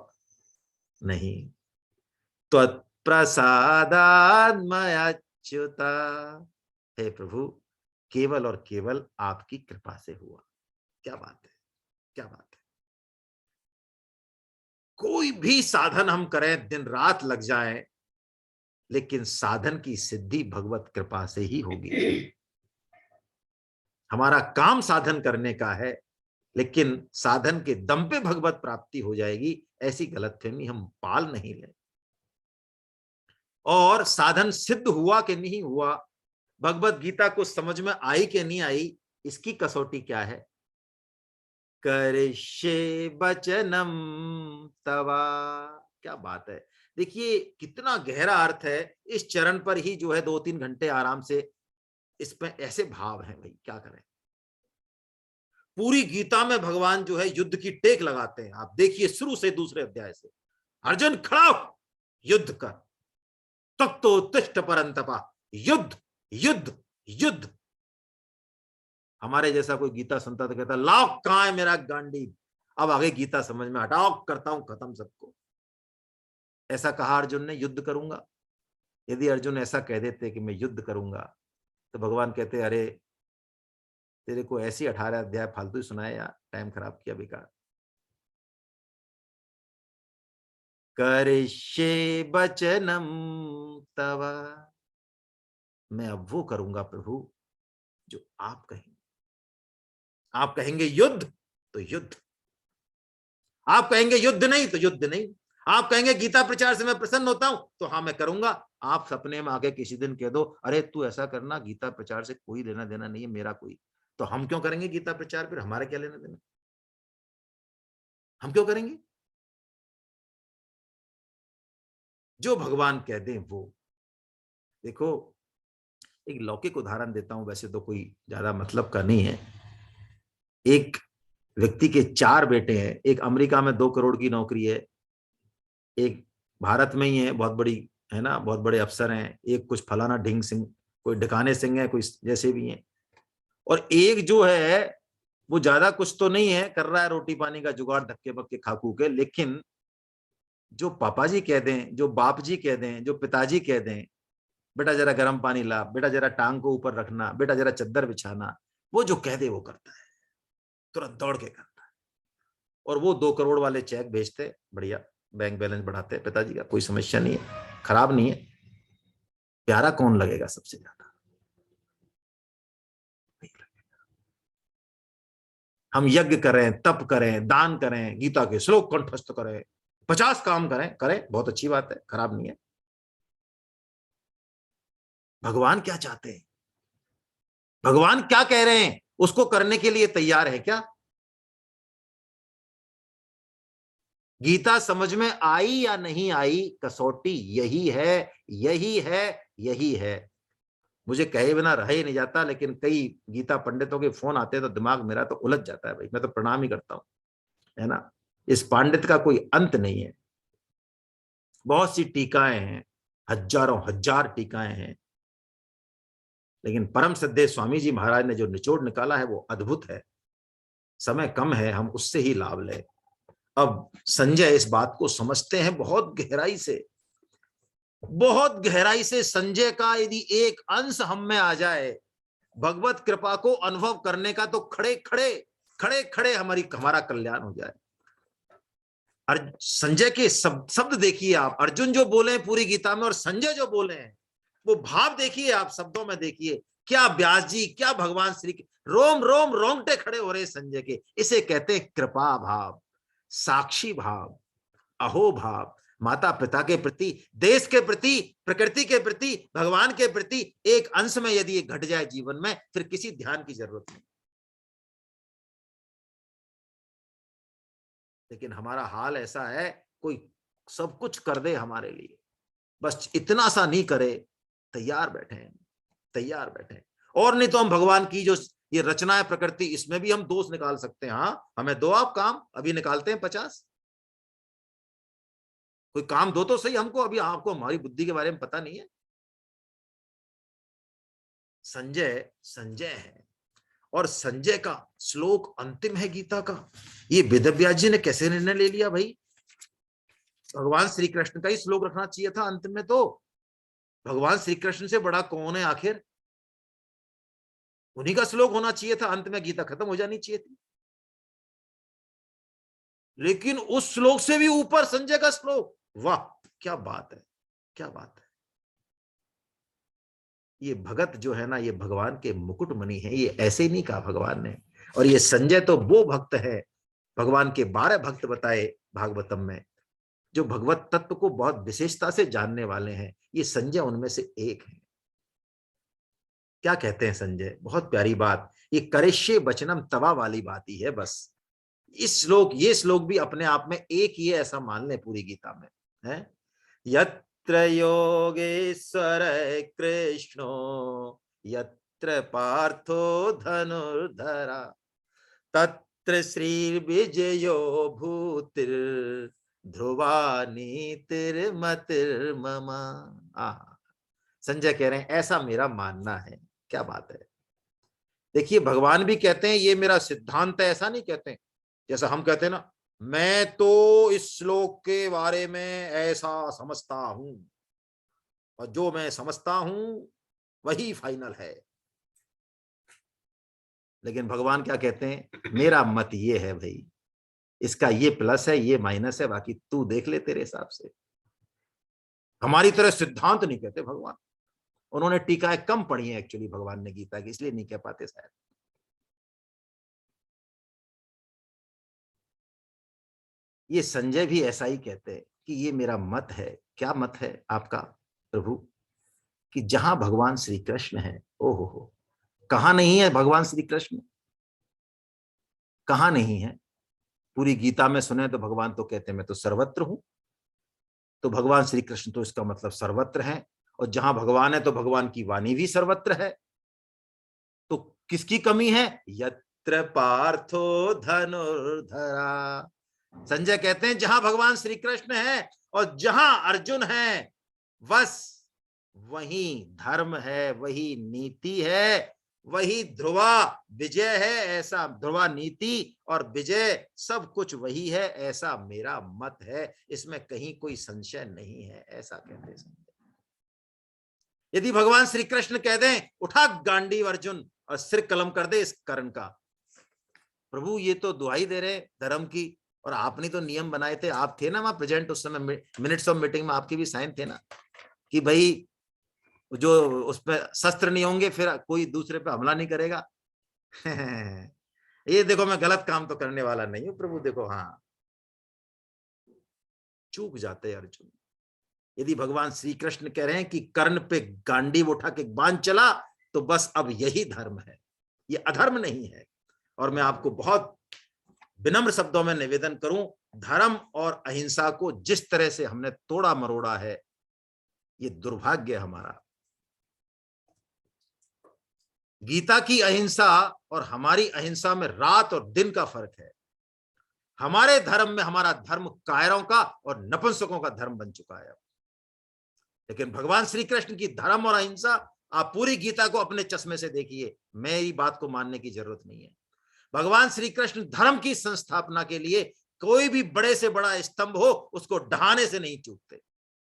नहीं। त्वत्प्रसादात् मयाच्युत, हे प्रभु केवल और केवल आपकी कृपा से हुआ। क्या बात है, क्या बात है। कोई भी साधन हम करें, दिन रात लग जाए, लेकिन साधन की सिद्धि भगवत कृपा से ही होगी। हमारा काम साधन करने का है, लेकिन साधन के दम पे भगवत प्राप्ति हो जाएगी, ऐसी गलतफहमी हम पाल नहीं ले। और साधन सिद्ध हुआ कि नहीं हुआ, भगवत गीता को समझ में आई कि नहीं आई, इसकी कसौटी क्या है? करिष्ये वचनं तव। क्या बात है, देखिए कितना गहरा अर्थ है। इस चरण पर ही जो है 2-3 घंटे आराम से इस पे ऐसे भाव हैं भाई, क्या करें। पूरी गीता में भगवान जो है युद्ध की टेक लगाते हैं। आप देखिए शुरू से दूसरे अध्याय से, अर्जुन खड़ा हो, युद्ध कर, तब तो उत्तिष्ठ परंतपा, युद्ध युद्ध युद्ध। हमारे जैसा कोई गीता सुनता तो कहता लाओ कहां है मेरा गांडी, अब आगे गीता समझ में, हटाओ, करता हूं खत्म सबको। ऐसा कहा अर्जुन ने, युद्ध करूंगा। यदि अर्जुन ऐसा कह देते कि मैं युद्ध करूंगा, तो भगवान कहते अरे तेरे को ऐसी 18 अध्याय फालतू ही सुनाए यार, टाइम खराब किया बेकार। करिष्ये वचनम तव, मैं अब वो करूंगा प्रभु जो आप कहेंगे। आप कहेंगे युद्ध तो युद्ध, आप कहेंगे युद्ध नहीं तो युद्ध नहीं, आप कहेंगे गीता प्रचार से मैं प्रसन्न होता हूं तो हाँ मैं करूंगा। आप सपने में आके किसी दिन कह दो अरे तू ऐसा करना, गीता प्रचार से कोई लेना देना नहीं है मेरा कोई, तो हम क्यों करेंगे गीता प्रचार, फिर हमारा क्या लेना देना, हम क्यों करेंगे। जो भगवान कह दें वो। देखो एक लौकिक उदाहरण देता हूं, वैसे तो कोई ज्यादा मतलब का नहीं है। एक व्यक्ति के 4 बेटे हैं, एक अमेरिका में 2 करोड़ की नौकरी है, एक भारत में ही है, बहुत बड़ी है ना, बहुत बड़े अफसर हैं, एक कुछ फलाना ढिंग सिंह, कोई ढकाने सिंह है, कोई जैसे भी हैं, और एक जो है वो ज्यादा कुछ तो नहीं है, कर रहा है रोटी पानी का जुगाड़ धक्के बक्के खाकू के, लेकिन जो पापा जी कह दें, जो बाप जी कह दें, जो पिताजी कह दें, बेटा जरा गर्म पानी ला, बेटा जरा टांग को ऊपर रखना, बेटा जरा चद्दर बिछाना, वो जो कह दे वो करता है, तुरंत दौड़ के करता है। और वो 2 करोड़ वाले चेक भेजते, बढ़िया बैंक बैलेंस बढ़ाते, पिताजी का कोई समस्या नहीं है, खराब नहीं है। प्यारा कौन लगेगा सबसे ज्यादा, नहीं लगेगा। हम यज्ञ करें, तप करें, दान करें, गीता के श्लोक कंठस्थ करें, 50 काम करें, करें, बहुत अच्छी बात है, खराब नहीं है। भगवान क्या चाहते हैं, भगवान क्या कह रहे हैं, उसको करने के लिए तैयार है क्या। गीता समझ में आई या नहीं आई, कसौटी यही है, यही है, यही है। मुझे कहे बिना रह ही नहीं जाता, लेकिन कई गीता पंडितों के फोन आते हैं तो दिमाग मेरा तो उलझ जाता है भाई, मैं तो प्रणाम ही करता हूं, है ना। इस पांडित का कोई अंत नहीं है, बहुत सी टीकाएं हैं, हजारों हजार टीकाएं हैं, लेकिन परम श्रद्धेय स्वामी जी महाराज ने जो निचोड़ निकाला है वो अद्भुत है। समय कम है, हम उससे ही लाभ लें। अब संजय इस बात को समझते हैं बहुत गहराई से, बहुत गहराई से। संजय का यदि एक अंश हम में आ जाए भगवत कृपा को अनुभव करने का, तो खड़े खड़े खड़े खड़े हमारा कल्याण हो जाए। संजय के शब्द देखिए आप, अर्जुन जो बोले हैं पूरी गीता में और संजय जो बोले हैं, वो भाव देखिए आप, शब्दों में देखिए, क्या व्यास जी, क्या भगवान श्री, रोम रोम रोंगटे खड़े हो रहे संजय के। इसे कहते हैं कृपा भाव, साक्षी भाव, अहो भाव। माता पिता के प्रति, देश के प्रति, प्रकृति के प्रति, भगवान के प्रति एक अंश में यदि ये घट जाए जीवन में, फिर किसी ध्यान की जरूरत नहीं। लेकिन हमारा हाल ऐसा है, कोई सब कुछ कर दे हमारे लिए, बस इतना सा नहीं करे, तैयार बैठे हैं, तैयार बैठे हैं। और नहीं तो हम भगवान की जो ये रचना है प्रकृति, इसमें भी हम दोष निकाल सकते हैं। हाँ हमें दो आप काम, अभी निकालते हैं 50, कोई काम दो तो सही हमको, अभी आपको हमारी बुद्धि के बारे में पता नहीं है। संजय संजय है, और संजय का श्लोक अंतिम है गीता का। ये वेदव्यास जी ने कैसे निर्णय ले लिया भाई, भगवान श्री कृष्ण का ही श्लोक रखना चाहिए था अंत में, तो भगवान श्री कृष्ण से बड़ा कौन है आखिर, उन्हीं का श्लोक होना चाहिए था, अंत में गीता खत्म हो जानी चाहिए थी। लेकिन उस श्लोक से भी ऊपर संजय का श्लोक, वाह क्या बात है, क्या बात है। ये भगत जो है ना, ये भगवान के मुकुटमणि है, ये ऐसे ही नहीं कहा भगवान ने। और ये संजय तो वो भक्त है, भगवान के 12 भक्त बताए भागवतम में, जो भगवत तत्व को बहुत विशेषता से जानने वाले हैं, ये संजय उनमें से एक है। क्या कहते हैं संजय, बहुत प्यारी बात, ये करिष्ये वचनम तवा वाली बात ही है बस। इस श्लोक, ये श्लोक भी अपने आप में एक ही है, ऐसा मान लें पूरी गीता में है। यत्र योगेश्वर कृष्णो यत्र पार्थो धनुर्धरा तत्र श्री विजयो भूतिर ध्रुवा नीतिर्मतिर्ममा। संजय कह रहे हैं ऐसा मेरा मानना है। क्या बात है। देखिए भगवान भी कहते हैं ये मेरा सिद्धांत है, ऐसा नहीं कहते हैं, जैसा हम कहते हैं ना, मैं तो इस श्लोक के बारे में ऐसा समझता हूं और जो मैं समझता हूं वही फाइनल है। लेकिन भगवान क्या कहते हैं, मेरा मत ये है भाई, इसका ये प्लस है ये माइनस है, बाकी तू देख ले तेरे हिसाब से। हमारी तरह सिद्धांत नहीं कहते भगवान। उन्होंने टीकाएं कम पढ़ी है एक्चुअली भगवान ने गीता की, इसलिए नहीं कह पाते शायद। ये संजय भी ऐसा ही कहते हैं कि ये मेरा मत है। क्या मत है आपका प्रभु? कि जहां भगवान श्री कृष्ण है, ओहो हो, कहां नहीं है भगवान श्री कृष्ण? कहां नहीं है? पूरी गीता में सुने तो भगवान तो कहते हैं मैं तो सर्वत्र हूं। तो भगवान श्री कृष्ण तो इसका मतलब सर्वत्र है, और जहां भगवान है तो भगवान की वाणी भी सर्वत्र है। तो किसकी कमी है? यत्र पार्थो धनुर्धरा। संजय कहते हैं जहां भगवान श्री कृष्ण है और जहां अर्जुन है, बस वही धर्म है, वही नीति है, वही ध्रुवा विजय है। ऐसा ध्रुवा नीति और विजय सब कुछ वही है, ऐसा मेरा मत है, इसमें कहीं कोई संशय नहीं है, ऐसा कहते हैं। यदि भगवान श्री कृष्ण कह दें उठा गांडीव अर्जुन और सिर कलम कर दे इस कर्ण का, प्रभु ये तो दुहाई दे रहे धर्म की, और आपने तो नियम बनाए थे, आप थे ना वहां प्रेजेंट उस समय, मिनट्स ऑफ मीटिंग में आपके भी साइन थे ना, कि भाई जो उसमें शस्त्र नहीं होंगे फिर कोई दूसरे पे हमला नहीं करेगा। ये देखो मैं गलत काम तो करने वाला नहीं हूं प्रभु, देखो हाँ चूक जाते अर्जुन। यदि भगवान श्री कृष्ण कह रहे हैं कि कर्ण पे गांडीव उठा के बाण चला, तो बस अब यही धर्म है, ये अधर्म नहीं है। और मैं आपको बहुत विनम्र शब्दों में निवेदन करूं, धर्म और अहिंसा को जिस तरह से हमने तोड़ा मरोड़ा है, ये दुर्भाग्य हमारा। गीता की अहिंसा और हमारी अहिंसा में रात और दिन का फर्क है। हमारे धर्म में हमारा धर्म कायरों का और नपुंसकों का धर्म बन चुका है। लेकिन भगवान श्री कृष्ण की धर्म और अहिंसा, आप पूरी गीता को अपने चश्मे से देखिए, मेरी बात को मानने की जरूरत नहीं है। भगवान श्री कृष्ण धर्म की संस्थापना के लिए कोई भी बड़े से बड़ा स्तंभ हो उसको ढहाने से नहीं चूकते,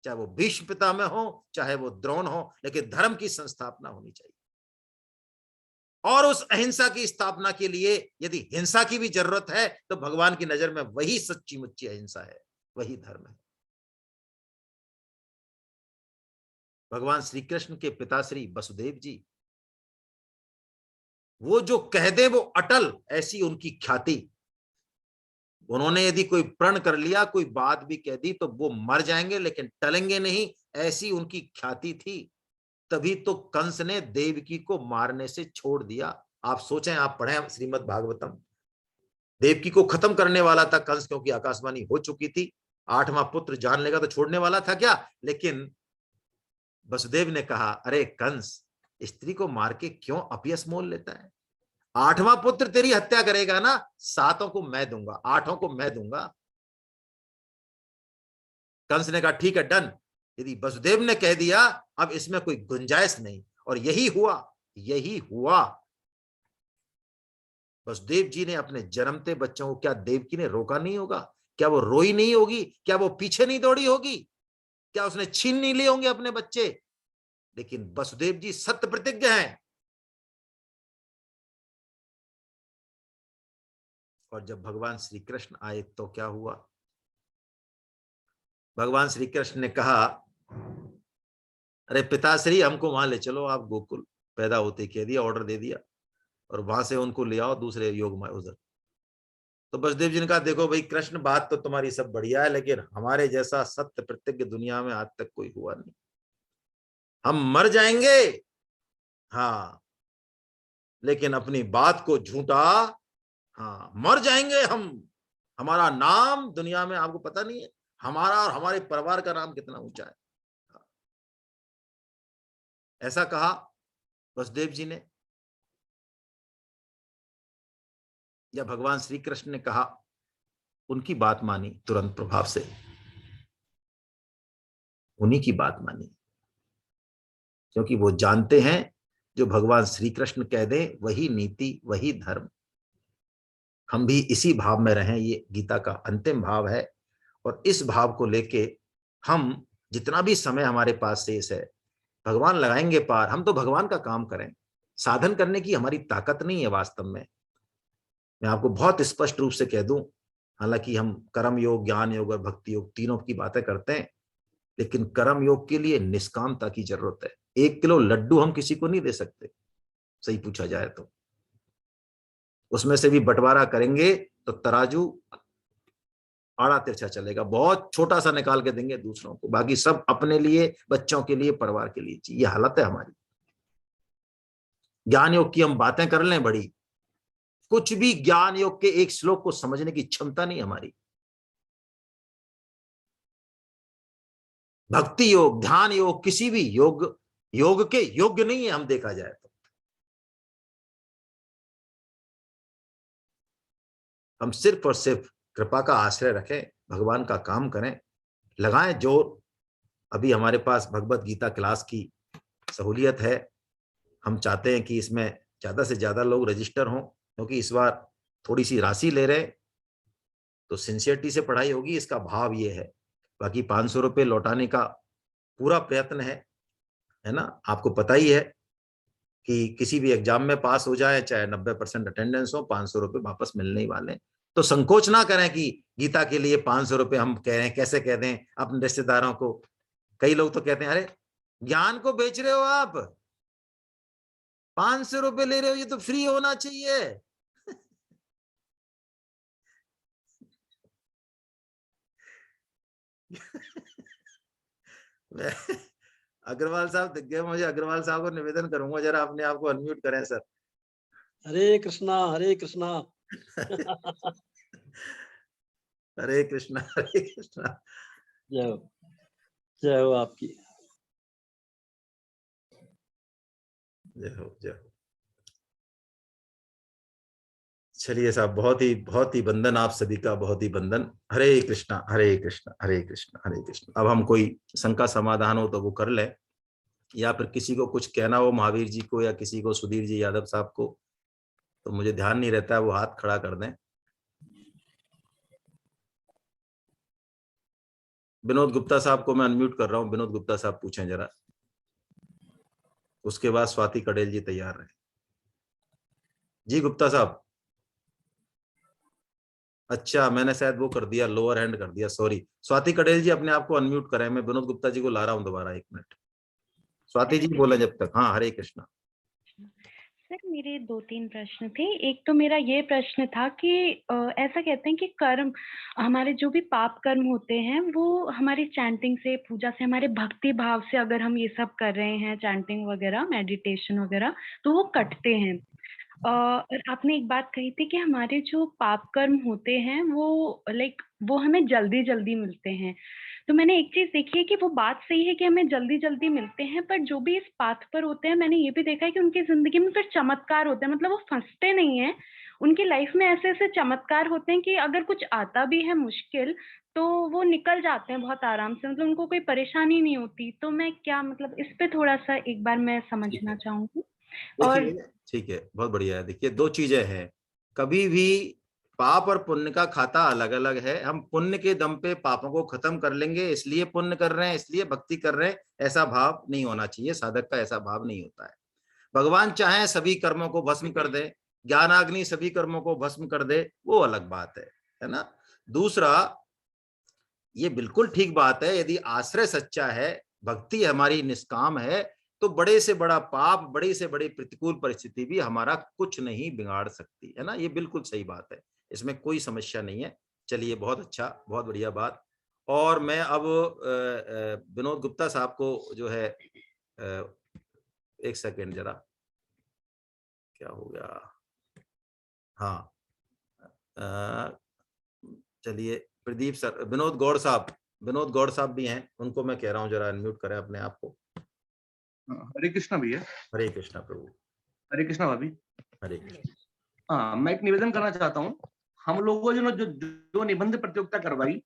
चाहे वो भीष्म पितामह हो चाहे वो द्रोण हो, लेकिन धर्म की संस्थापना होनी चाहिए। और उस अहिंसा की स्थापना के लिए यदि हिंसा की भी जरूरत है, तो भगवान की नजर में वही सच्ची मुच्ची अहिंसा है, वही धर्म है। भगवान श्री कृष्ण के पिताश्री वसुदेव जी, वो जो कह दे वो अटल, ऐसी उनकी ख्याति। उन्होंने यदि कोई प्रण कर लिया, कोई बात भी कह दी, तो वो मर जाएंगे लेकिन टलेंगे नहीं, ऐसी उनकी ख्याति थी। तभी तो कंस ने देवकी को मारने से छोड़ दिया। आप सोचें, आप पढ़ें श्रीमद् भागवतम, देवकी को खत्म करने वाला था कंस, क्योंकि आकाशवाणी हो चुकी थी, 8वां पुत्र जान लेगा तो छोड़ने वाला था क्या। लेकिन वसुदेव ने कहा, अरे कंस, स्त्री को मार के क्यों अपयश मोल लेता है? 8वां पुत्र तेरी हत्या करेगा ना, 7 को मैं दूंगा, 8 को मैं दूंगा। कंस ने कहा ठीक है डन। यदि वसुदेव ने कह दिया, अब इसमें कोई गुंजाइश नहीं, और यही हुआ, यही हुआ। वसुदेव जी ने अपने जन्मते बच्चों को, क्या देवकी ने रोका नहीं होगा? क्या वो रोई नहीं होगी? क्या वो पीछे नहीं दौड़ी होगी? क्या उसने छीन नहीं लिए होंगे अपने बच्चे? लेकिन वसुदेव जी सत्य प्रतिज्ञ हैं। और जब भगवान श्री कृष्ण आए तो क्या हुआ? भगवान श्री कृष्ण ने कहा, अरे पिताश्री हमको वहां ले चलो, आप गोकुल पैदा होते कह दिया, ऑर्डर दे दिया, और वहां से उनको ले आओ दूसरे योग में उधर। तो वसुदेव जी ने कहा, देखो भाई कृष्ण, बात तो तुम्हारी सब बढ़िया है, लेकिन हमारे जैसा सत्य प्रतिज्ञ दुनिया में आज तक कोई हुआ नहीं। हम मर जाएंगे हाँ, लेकिन अपनी बात को झूठा, हाँ मर जाएंगे हम, हमारा नाम दुनिया में आपको पता नहीं है, हमारा और हमारे परिवार का नाम कितना ऊंचा है। ऐसा कहा वसुदेव जी ने। या भगवान श्री कृष्ण ने कहा, उनकी बात मानी तुरंत प्रभाव से, उन्हीं की बात मानी, क्योंकि वो जानते हैं जो भगवान श्री कृष्ण कह दे वही नीति, वही धर्म। हम भी इसी भाव में रहें। ये गीता का अंतिम भाव है और इस भाव को लेके हम जितना भी समय हमारे पास शेष है, भगवान लगाएंगे पार। हम तो भगवान का काम करें, साधन करने की हमारी ताकत नहीं है वास्तव में। मैं आपको बहुत स्पष्ट रूप से कह दूं, हालांकि हम कर्म योग, ज्ञान योग और भक्ति योग तीनों की बातें करते हैं, लेकिन कर्म योग के लिए निष्कामता की जरूरत है। 1 किलो लड्डू हम किसी को नहीं दे सकते, सही पूछा जाए तो। उसमें से भी बंटवारा करेंगे तो तराजू आड़ा तिरछा चलेगा। बहुत छोटा सा निकाल के देंगे दूसरों को, बाकी सब अपने लिए, बच्चों के लिए, परिवार के लिए चाहिए। ये हालत है हमारी। ज्ञान योग की हम बातें कर लें बड़ी, कुछ भी ज्ञान योग के एक श्लोक को समझने की क्षमता नहीं हमारी। भक्ति योग, ध्यान योग, किसी भी योग के योग्य नहीं है हम देखा जाए तो। हम सिर्फ और सिर्फ कृपा का आश्रय रखें, भगवान का काम करें, लगाएं जोर। अभी हमारे पास भगवत गीता क्लास की सहूलियत है। हम चाहते हैं कि इसमें ज्यादा से ज्यादा लोग रजिस्टर हों, क्योंकि इस बार थोड़ी सी राशि ले रहे, तो सिंसियरिटी से पढ़ाई होगी, इसका भाव ये है। बाकी 500 रुपये लौटाने का पूरा प्रयत्न है ना। आपको पता ही है कि किसी भी एग्जाम में पास हो जाए, चाहे 90% अटेंडेंस हो, 500 रुपये वापस मिलने ही वाले। तो संकोच ना करें कि गीता के लिए 500 रुपये हम कह रहे हैं, कैसे कह दें अपने रिश्तेदारों को। कई लोग तो कहते हैं, अरे ज्ञान को बेच रहे हो आप, 500 रुपये ले रहे हो, ये तो फ्री होना चाहिए। अग्रवाल साहब दिख गए मुझे। अग्रवाल साहब को निवेदन करूंगा, जरा अपने आप को अनम्यूट करें सर। हरे कृष्णा, हरे कृष्णा। हरे कृष्णा, हरे कृष्णा। जय हो, जय हो आपकी। जय हो, जय हो। चलिए साहब, बहुत ही वंदन आप सभी का, बहुत ही वंदन। हरे कृष्णा, हरे कृष्णा, हरे कृष्णा, हरे कृष्णा। अब हम कोई शंका समाधान हो तो वो कर ले, या फिर किसी को कुछ कहना हो महावीर जी को, या किसी को सुधीर जी यादव साहब को, तो मुझे ध्यान नहीं रहता है, वो हाथ खड़ा कर दें। विनोद गुप्ता साहब को मैं अनम्यूट कर रहा हूं। विनोद गुप्ता साहब पूछें जरा, उसके बाद स्वाति कड़ेल जी तैयार रहे। जी गुप्ता साहब। अच्छा, मैंने शायद वो कर दिया, लोअर हैंड कर दिया, सॉरी। स्वाति कड़ेल जी अपने आप को अनम्यूट करें, मैं विनोद गुप्ता जी को ला रहा हूं दोबारा, 1 मिनट। स्वाति जी बोले जब तक। हाँ, हरे कृष्णा। सर मेरे 2-3 प्रश्न थे। एक तो मेरा ये प्रश्न था कि ऐसा कहते हैं कि कर्म, हमारे जो भी पाप कर्म होते हैं वो हमारी चैंटिंग से, पूजा से, हमारे भक्ति भाव से अगर हम ये सब कर रहे हैं, चैंटिंग वगैरह, मेडिटेशन वगैरह, तो वो कटते हैं। और आपने एक बात कही थी कि हमारे जो पाप कर्म होते हैं वो वो हमें जल्दी जल्दी मिलते हैं। तो मैंने एक चीज देखी है कि वो बात सही है कि हमें जल्दी जल्दी मिलते हैं, पर जो भी इस पाथ पर होते हैं, मैंने ये भी देखा है कि उनकी जिंदगी में फिर चमत्कार होते हैं। मतलब वो फंसते नहीं है, उनकी लाइफ में ऐसे ऐसे चमत्कार होते हैं कि अगर कुछ आता भी है मुश्किल तो वो निकल जाते हैं बहुत आराम से, मतलब उनको कोई परेशानी नहीं होती। तो मैं क्या, मतलब इस पे थोड़ा सा एक बार मैं समझना चाहूंगी। और देखिए, ठीक है, बहुत बढ़िया है। देखिए, 2 चीजें हैं। कभी भी पाप और पुण्य का खाता अलग अलग है। हम पुण्य के दम पे पापों को खत्म कर लेंगे, इसलिए पुण्य कर रहे हैं, इसलिए भक्ति कर रहे हैं, ऐसा भाव नहीं होना चाहिए। साधक का ऐसा भाव नहीं होता है। भगवान चाहे सभी कर्मों को भस्म कर दे, ज्ञानाग्नि सभी कर्मों को भस्म कर दे, वो अलग बात है ना। दूसरा, ये बिल्कुल ठीक बात है, यदि आश्रय सच्चा है, भक्ति हमारी निष्काम है, तो बड़े से बड़ा पाप, बड़ी से बड़ी प्रतिकूल परिस्थिति भी हमारा कुछ नहीं बिगाड़ सकती, है ना। ये बिल्कुल सही बात है, इसमें कोई समस्या नहीं है। चलिए, बहुत अच्छा, बहुत बढ़िया बात। और मैं अब विनोद गुप्ता साहब को जो है, 1 सेकेंड जरा, क्या हो गया। हाँ, चलिए, प्रदीप सर, विनोद गौड़ साहब भी हैं, उनको मैं कह रहा हूँ जरा अनम्यूट करें अपने आप को। हरे कृष्णा भैया। हरे कृष्णा प्रभु। हरे कृष्णा भाभी। हरे कृष्णा। हाँ, मैं एक निवेदन करना चाहता हूँ। हम लोगों ने जो निबंध प्रतियोगिता करवाई,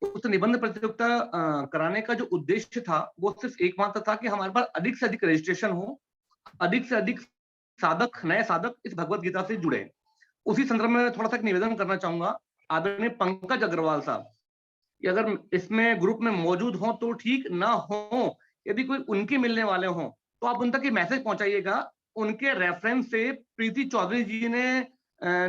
उस निबंध प्रतियोगिता कराने का जो उद्देश्य था वो सिर्फ एकमात्र था कि हमारे पास अधिक से अधिक रजिस्ट्रेशन हो, अधिक से अधिक साधक, नए साधक इस भगवत गीता से जुड़े। उसी संदर्भ में थोड़ा सा एक निवेदन करना चाहूंगा आदरणीय पंकज अग्रवाल साहब, कि अगर इसमें ग्रुप में मौजूद हो तो ठीक, ना हो यदि कोई उनके मिलने वाले हों तो आप उन तक ये मैसेज पहुंचाइएगा। उनके रेफरेंस से प्रीति चौधरी जी ने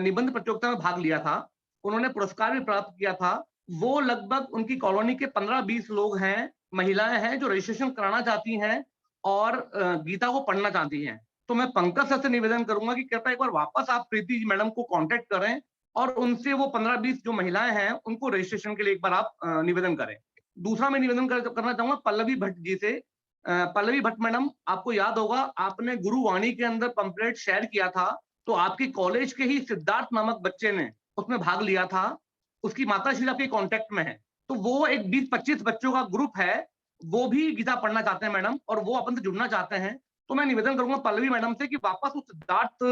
निबंध प्रतियोगिता में भाग लिया था, उन्होंने पुरस्कार भी प्राप्त किया था। वो लगभग उनकी कॉलोनी के 15-20 लोग हैं, महिलाएं हैं, जो रजिस्ट्रेशन कराना चाहती हैं और गीता को पढ़ना चाहती हैं। तो मैं पंकज सर से निवेदन करूंगा कि कृपया एक बार वापस आप प्रीति मैडम को कांटेक्ट करें और उनसे वो 15-20 जो महिलाएं हैं उनको रजिस्ट्रेशन के लिए एक बार आप निवेदन करें। दूसरा मैं निवेदन करना चाहूंगा पल्लवी भट्ट जी से। पल्लवी भट्ट मैडम, आपको याद होगा आपने गुरुवाणी के अंदर पंपलेट शेयर किया था, तो आपके कॉलेज के ही सिद्धार्थ नामक बच्चे ने उसमें भाग लिया था, उसकी माता श्री आपके कांटेक्ट में है। तो वो एक 20-25 बच्चों का ग्रुप है, वो भी गीता पढ़ना चाहते हैं मैडम, और वो अपन से जुड़ना चाहते हैं। तो मैं निवेदन करूंगा पल्लवी मैडम से कि वापस उस सिद्धार्थ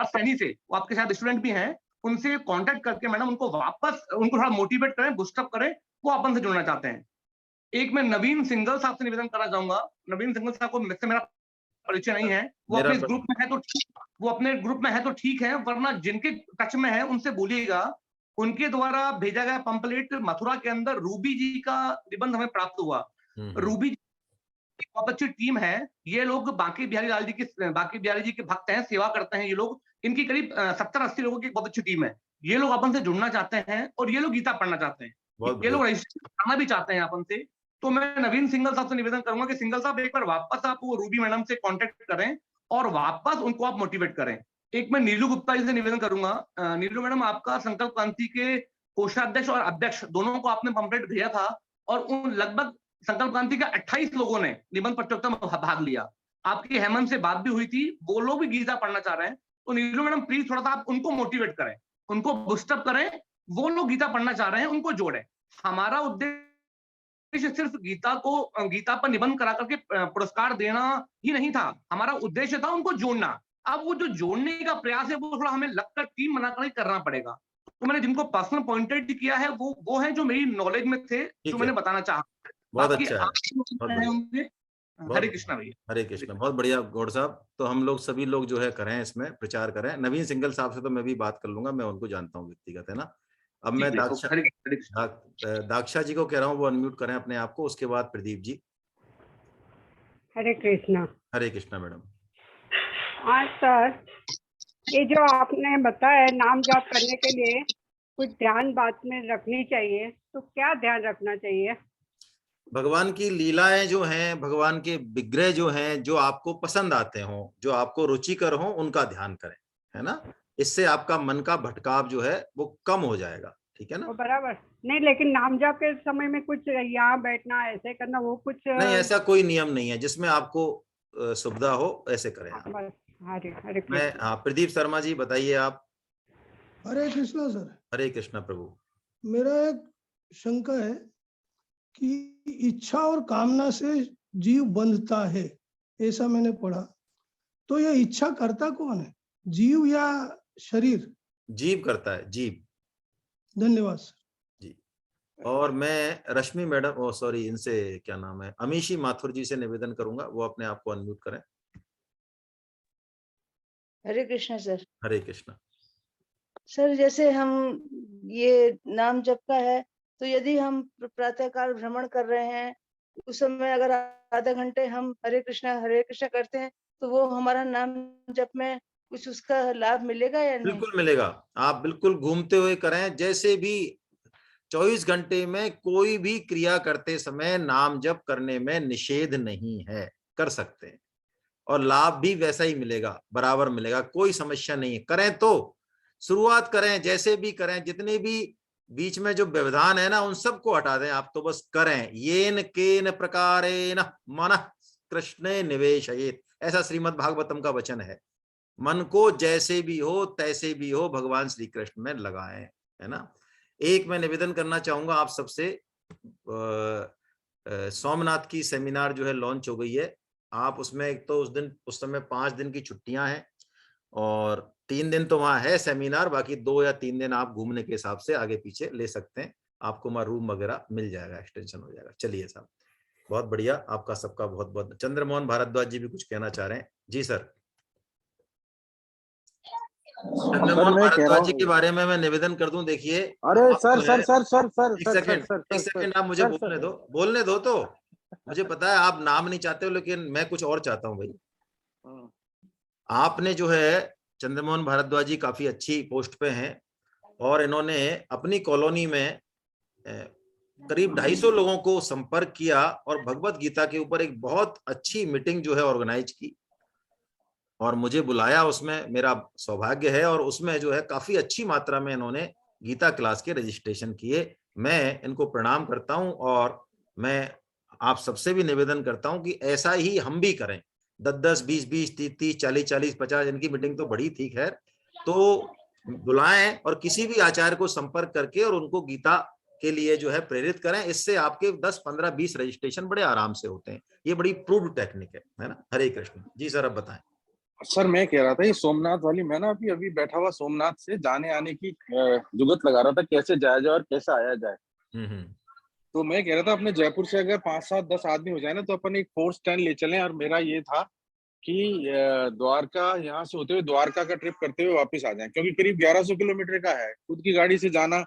सैनी से, वो आपके शायद स्टूडेंट भी हैं, उनसे कांटेक्ट करके मैडम उनको थोड़ा मोटिवेट करें, बूस्टअप करें, वो अपन से जुड़ना चाहते हैं। एक मैं नवीन सिंगल साहब से निवेदन करना चाहूंगा। नवीन सिंगल साहब को मुझसे मेरा परिचय नहीं है, वो अपने ग्रुप में है तो ठीक है, वरना जिनके टच में है उनसे बोलिएगा। उनके द्वारा भेजा गया पंपलेट मथुरा के अंदर रूबी जी का निबंध हमें प्राप्त हुआ। रूबी जी बहुत अच्छी टीम है, ये लोग बांके बिहारी जी के भक्त हैं, सेवा करते हैं ये लोग। इनकी करीब 70-80 लोगों की बहुत अच्छी टीम है। ये लोग अपन से जुड़ना चाहते हैं और ये लोग गीता पढ़ना चाहते हैं, ये लोग रजिस्ट्रेशन कराना भी चाहते हैं अपन से। तो मैं नवीन सिंगल साहब से निवेदन करूंगा कि सिंगल साहब एक बार वापस आप वो रूबी मैडम से कांटेक्ट करें और वापस उनको आप मोटिवेट करें। एक मैं नीलू गुप्ता जी से निवेदन करूंगा। नीलू मैडम, आपका संकल्प क्रांति के कोषाध्यक्ष और अध्यक्ष दोनों को आपने पंपलेट भेजा था और उन लगभग संकल्प क्रांति के 28 लोगों ने निबंध प्रतियोगिता में भाग लिया। आपकी हेमंत से बात भी हुई थी, वो लोग भी गीता पढ़ना चाह रहे हैं। तो नीलू मैडम प्लीज थोड़ा सा आप उनको मोटिवेट करें, उनको बूस्टअप करें, वो लोग गीता पढ़ना चाह रहे हैं, उनको जोड़ें। हमारा उद्देश्य सिर्फ गीता पर निबंध करा करके पुरस्कार देना ही नहीं था, हमारा उद्देश्य था उनको जोड़ना। अब वो जो जोड़ने का प्रयास है वो थोड़ा हमें लगकर टीम बनाकर करना पड़ेगा। तो मैंने जिनको पर्सनल पॉइंटेड किया है वो है जो मेरी नॉलेज में थे, जो मैंने बताना चाहा। बहुत अच्छा है, हरे कृष्णा भैया। हरे कृष्णा, बहुत बढ़िया गौड़ साहब। तो हम लोग सभी लोग जो है करें, इसमें प्रचार करें। नवीन सिंगल साहब से तो मैं भी बात कर लूंगा, मैं उनको जानता हूँ व्यक्तिगत, है ना। अब मैं दाक्षा जी को कह रहा हूँ वो अनम्यूट करें अपने आप को, उसके बाद प्रदीप जी। हरे कृष्णा। हरे कृष्णा मैडम। हाँ सर, ये जो आपने बताया नाम जाप करने के लिए कुछ ध्यान बात में रखनी चाहिए, तो क्या ध्यान रखना चाहिए? भगवान की लीलाएं जो हैं, भगवान के विग्रह जो हैं, जो आपको पसंद आते हो, जो आपको रुचिकर हो, उनका ध्यान करें, है ना। इससे आपका मन का भटकाव जो है वो कम हो जाएगा, ठीक है ना। बराबर नहीं, लेकिन नाम जाप के समय में कुछ यहाँ बैठना, ऐसे करना, वो कुछ नहीं, ऐसा कोई नियम नहीं है, जिसमें आपको सुविधा हो ऐसे करें आप। हरे मैं प्रदीप शर्मा जी बताइए आप। हरे कृष्णा सर। हरे कृष्णा प्रभु। मेरा एक शंका है कि इच्छा और कामना से जीव बंधता है, ऐसा मैंने पढ़ा। तो यह इच्छा करता कौन है, जीव या शरीर? जीव करता है, जीव। धन्यवाद सर जी। और मैं रश्मि मैडम, सॉरी, इनसे क्या नाम है, अमीशी माथुर जी से निवेदन करूंगा, वो अपने आप को अनम्यूट करें। हरे कृष्णा सर। हरे कृष्णा सर, जैसे हम ये नाम जप का है, तो यदि हम प्रातःकाल भ्रमण कर रहे हैं, उस समय अगर आधा घंटे हम हरे कृष्णा करते हैं, तो वो हमारा नाम जप में कुछ उसका लाभ मिलेगा या नहीं? बिल्कुल मिलेगा। आप बिल्कुल घूमते हुए करें, जैसे भी 24 घंटे में कोई भी क्रिया करते समय नाम जप करने में निषेध नहीं है, कर सकते हैं, और लाभ भी वैसा ही मिलेगा, बराबर मिलेगा, कोई समस्या नहीं है। करें तो शुरुआत करें, जैसे भी करें, जितने भी बीच में जो व्यवधान है ना, उन सबको हटा दें आप, तो बस करें। येन केन प्रकारेण मनः कृष्णे निवेशयेत्, ऐसा श्रीमद् भागवतम का वचन है। मन को जैसे भी हो तैसे भी हो भगवान श्री कृष्ण में लगाएं, है ना। एक मैं निवेदन करना चाहूंगा आप सबसे, सोमनाथ की सेमिनार जो है लॉन्च हो गई है। आप उसमें एक तो उस समय 5 दिन की छुट्टियां हैं और 3 दिन तो वहां है सेमिनार, बाकी 2 या 3 दिन आप घूमने के हिसाब से आगे पीछे ले सकते हैं, आपको वहां रूम वगैरह मिल जाएगा, एक्सटेंशन हो जाएगा। चलिए साहब, बहुत बढ़िया, आपका सबका बहुत बहुत। चंद्रमोहन भारद्वाज जी भी कुछ कहना चाह रहे हैं। जी सर। चंद्रमोहन मैं कह रहा भारद्वाज जी हूँ, के बारे में मैं निवेदन कर दूं, देखिए अरे आप सर जो सर है, सर सर सर एक सर सेकंड सर एक सर सेकंड, आप मुझे सर बोलने सर दो, बोलने दो तो। मुझे पता है आप नाम नहीं चाहते हो, लेकिन मैं कुछ और चाहता हूं भाई। आपने जो है, चंद्रमोहन भारद्वाज जी काफी अच्छी पोस्ट पे हैं और इन्होंने अपनी कॉलोनी में करीब 250 लोगों को संपर्क किया और भगवत गीता के ऊपर एक बहुत अच्छी मीटिंग जो है ऑर्गेनाइज की और मुझे बुलाया, उसमें मेरा सौभाग्य है। और उसमें जो है काफी अच्छी मात्रा में इन्होंने गीता क्लास के रजिस्ट्रेशन किए। मैं इनको प्रणाम करता हूं और मैं आप सबसे भी निवेदन करता हूं कि ऐसा ही हम भी करें। 10-10, 20-20, 30-30, 40-40, 50, इनकी मीटिंग तो बड़ी थी खैर, तो बुलाएं और किसी भी आचार्य को संपर्क करके और उनको गीता के लिए जो है प्रेरित करें। इससे आपके 10, 15, 20 रजिस्ट्रेशन बड़े आराम से होते हैं। ये बड़ी प्रूव्ड टेक्निक है ना। हरे कृष्ण जी। सर अब बताएं। सर मैं कह रहा था ये सोमनाथ वाली, मैं ना अभी अभी बैठा हुआ सोमनाथ से जाने आने की जुगत लगा रहा था, कैसे जाया जाए और कैसे आया जाए। तो मैं कह रहा था अपने जयपुर से अगर 5, 7, 10 आदमी हो जाए ना, तो अपन एक फोर्स 10 ले चलें। और मेरा ये था कि द्वारका, यहाँ से होते हुए द्वारका का ट्रिप करते हुए वापस आ जाएं, क्योंकि करीब 1100 किलोमीटर का है, खुद की गाड़ी से जाना।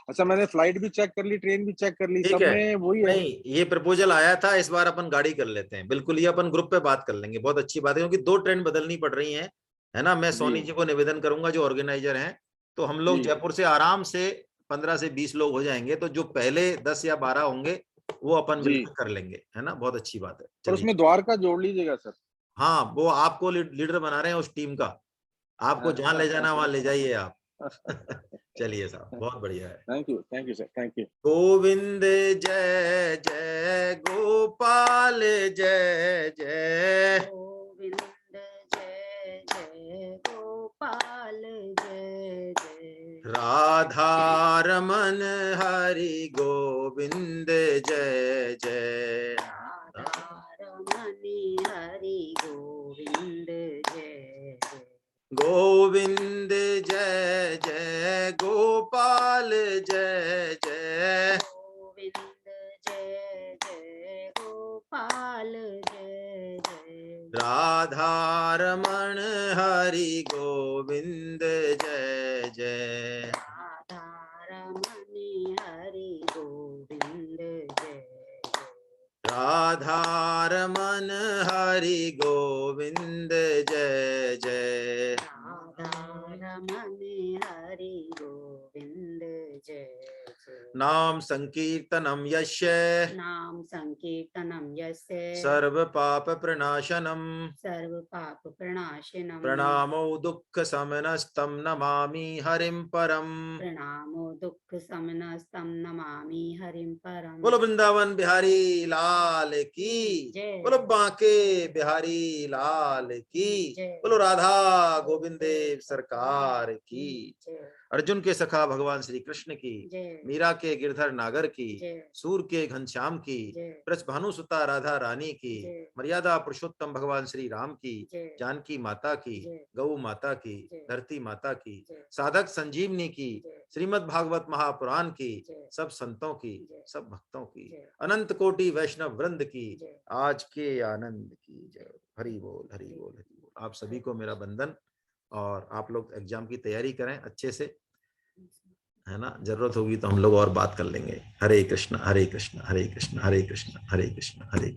अच्छा, मैंने फ्लाइट भी चेक कर ली, ट्रेन भी चेक कर ली, ठीक सब है, में वही है। नहीं ये प्रपोजल आया था, इस बार अपन गाड़ी कर लेते हैं। बिल्कुल, ये अपन ग्रुप पे बात कर लेंगे, बहुत अच्छी बात है, क्योंकि 2 ट्रेन बदलनी पड़ रही हैं, है ना। मैं सोनी जी को निवेदन करूंगा जो ऑर्गेनाइजर हैं, तो हम लोग जयपुर से आराम से 15 से 20 लोग हो जाएंगे, तो जो पहले 10 या 12 होंगे वो अपन मिलकर कर लेंगे, है ना। बहुत अच्छी बात है। और उसमें द्वारका जोड़ लीजिएगा सर। हाँ, वो आपको लीडर बना रहे हैं उस टीम का, आपको जहां ले जाना वहां ले जाइए आप। चलिए साहब, बहुत बढ़िया है। Thank you sir, thank you. Govind जय जय गोपाल जय जय, गोविंद जय जय गोपाल जय जय, राधा रमन हरि गोविंद जय जय, राधा रमण हरि गोविंद जय जय, गोविंद जय जय गोपाल जय जय, गोविंद जय जय गोपाल जय जय, राधा रमण हरि गोविंद जय जय, राधा रमण हरि गोविंद जय जय, राधा रमन हरि गोविंद जय जय, राधा रमण हरि गोविंद जय जय, नाम संकीर्तनम यस्य नाम संकीर्तनम यस्य सर्व पाप प्रणाशनम, सर्व पाप प्रणाशनम, प्रणामो दुःख समनस्तं नमामि हरिं परम। प्रणामो दुःख समनस्तं नमामि हरिं परम। बोलो वृंदावन बिहारी लाल की, जय, बोलो बांके बिहारी लाल की, जय, बोलो राधा गोविंद देव सरकार की, जय, अर्जुन के सखा भगवान श्री कृष्ण की, जय, मीरा के गिरधर नागर की, जय, सूर के घनश्याम की, जय, ब्रज भानुसुता राधा रानी की, जय, मर्यादा पुरुषोत्तम भगवान श्री राम की, जय, जानकी माता की, जय, गौ माता की, जय, धरती माता की, जय, साधक संजीवनी की, जय, श्रीमद् भागवत महापुराण की, जय, सब संतों की, जय, सब भक्तों की, जय, अनंत कोटि वैष्णव वृंद की, जय, आज के आनंद की जय। हरि बोल हरि बोल हरि बोल। आप सभी को मेरा वंदन, और आप लोग एग्जाम की तैयारी करें अच्छे से, है ना। जरूरत होगी तो हम लोग और बात कर लेंगे। हरे कृष्ण हरे कृष्ण हरे कृष्ण हरे कृष्ण हरे कृष्ण हरे कृष्ण।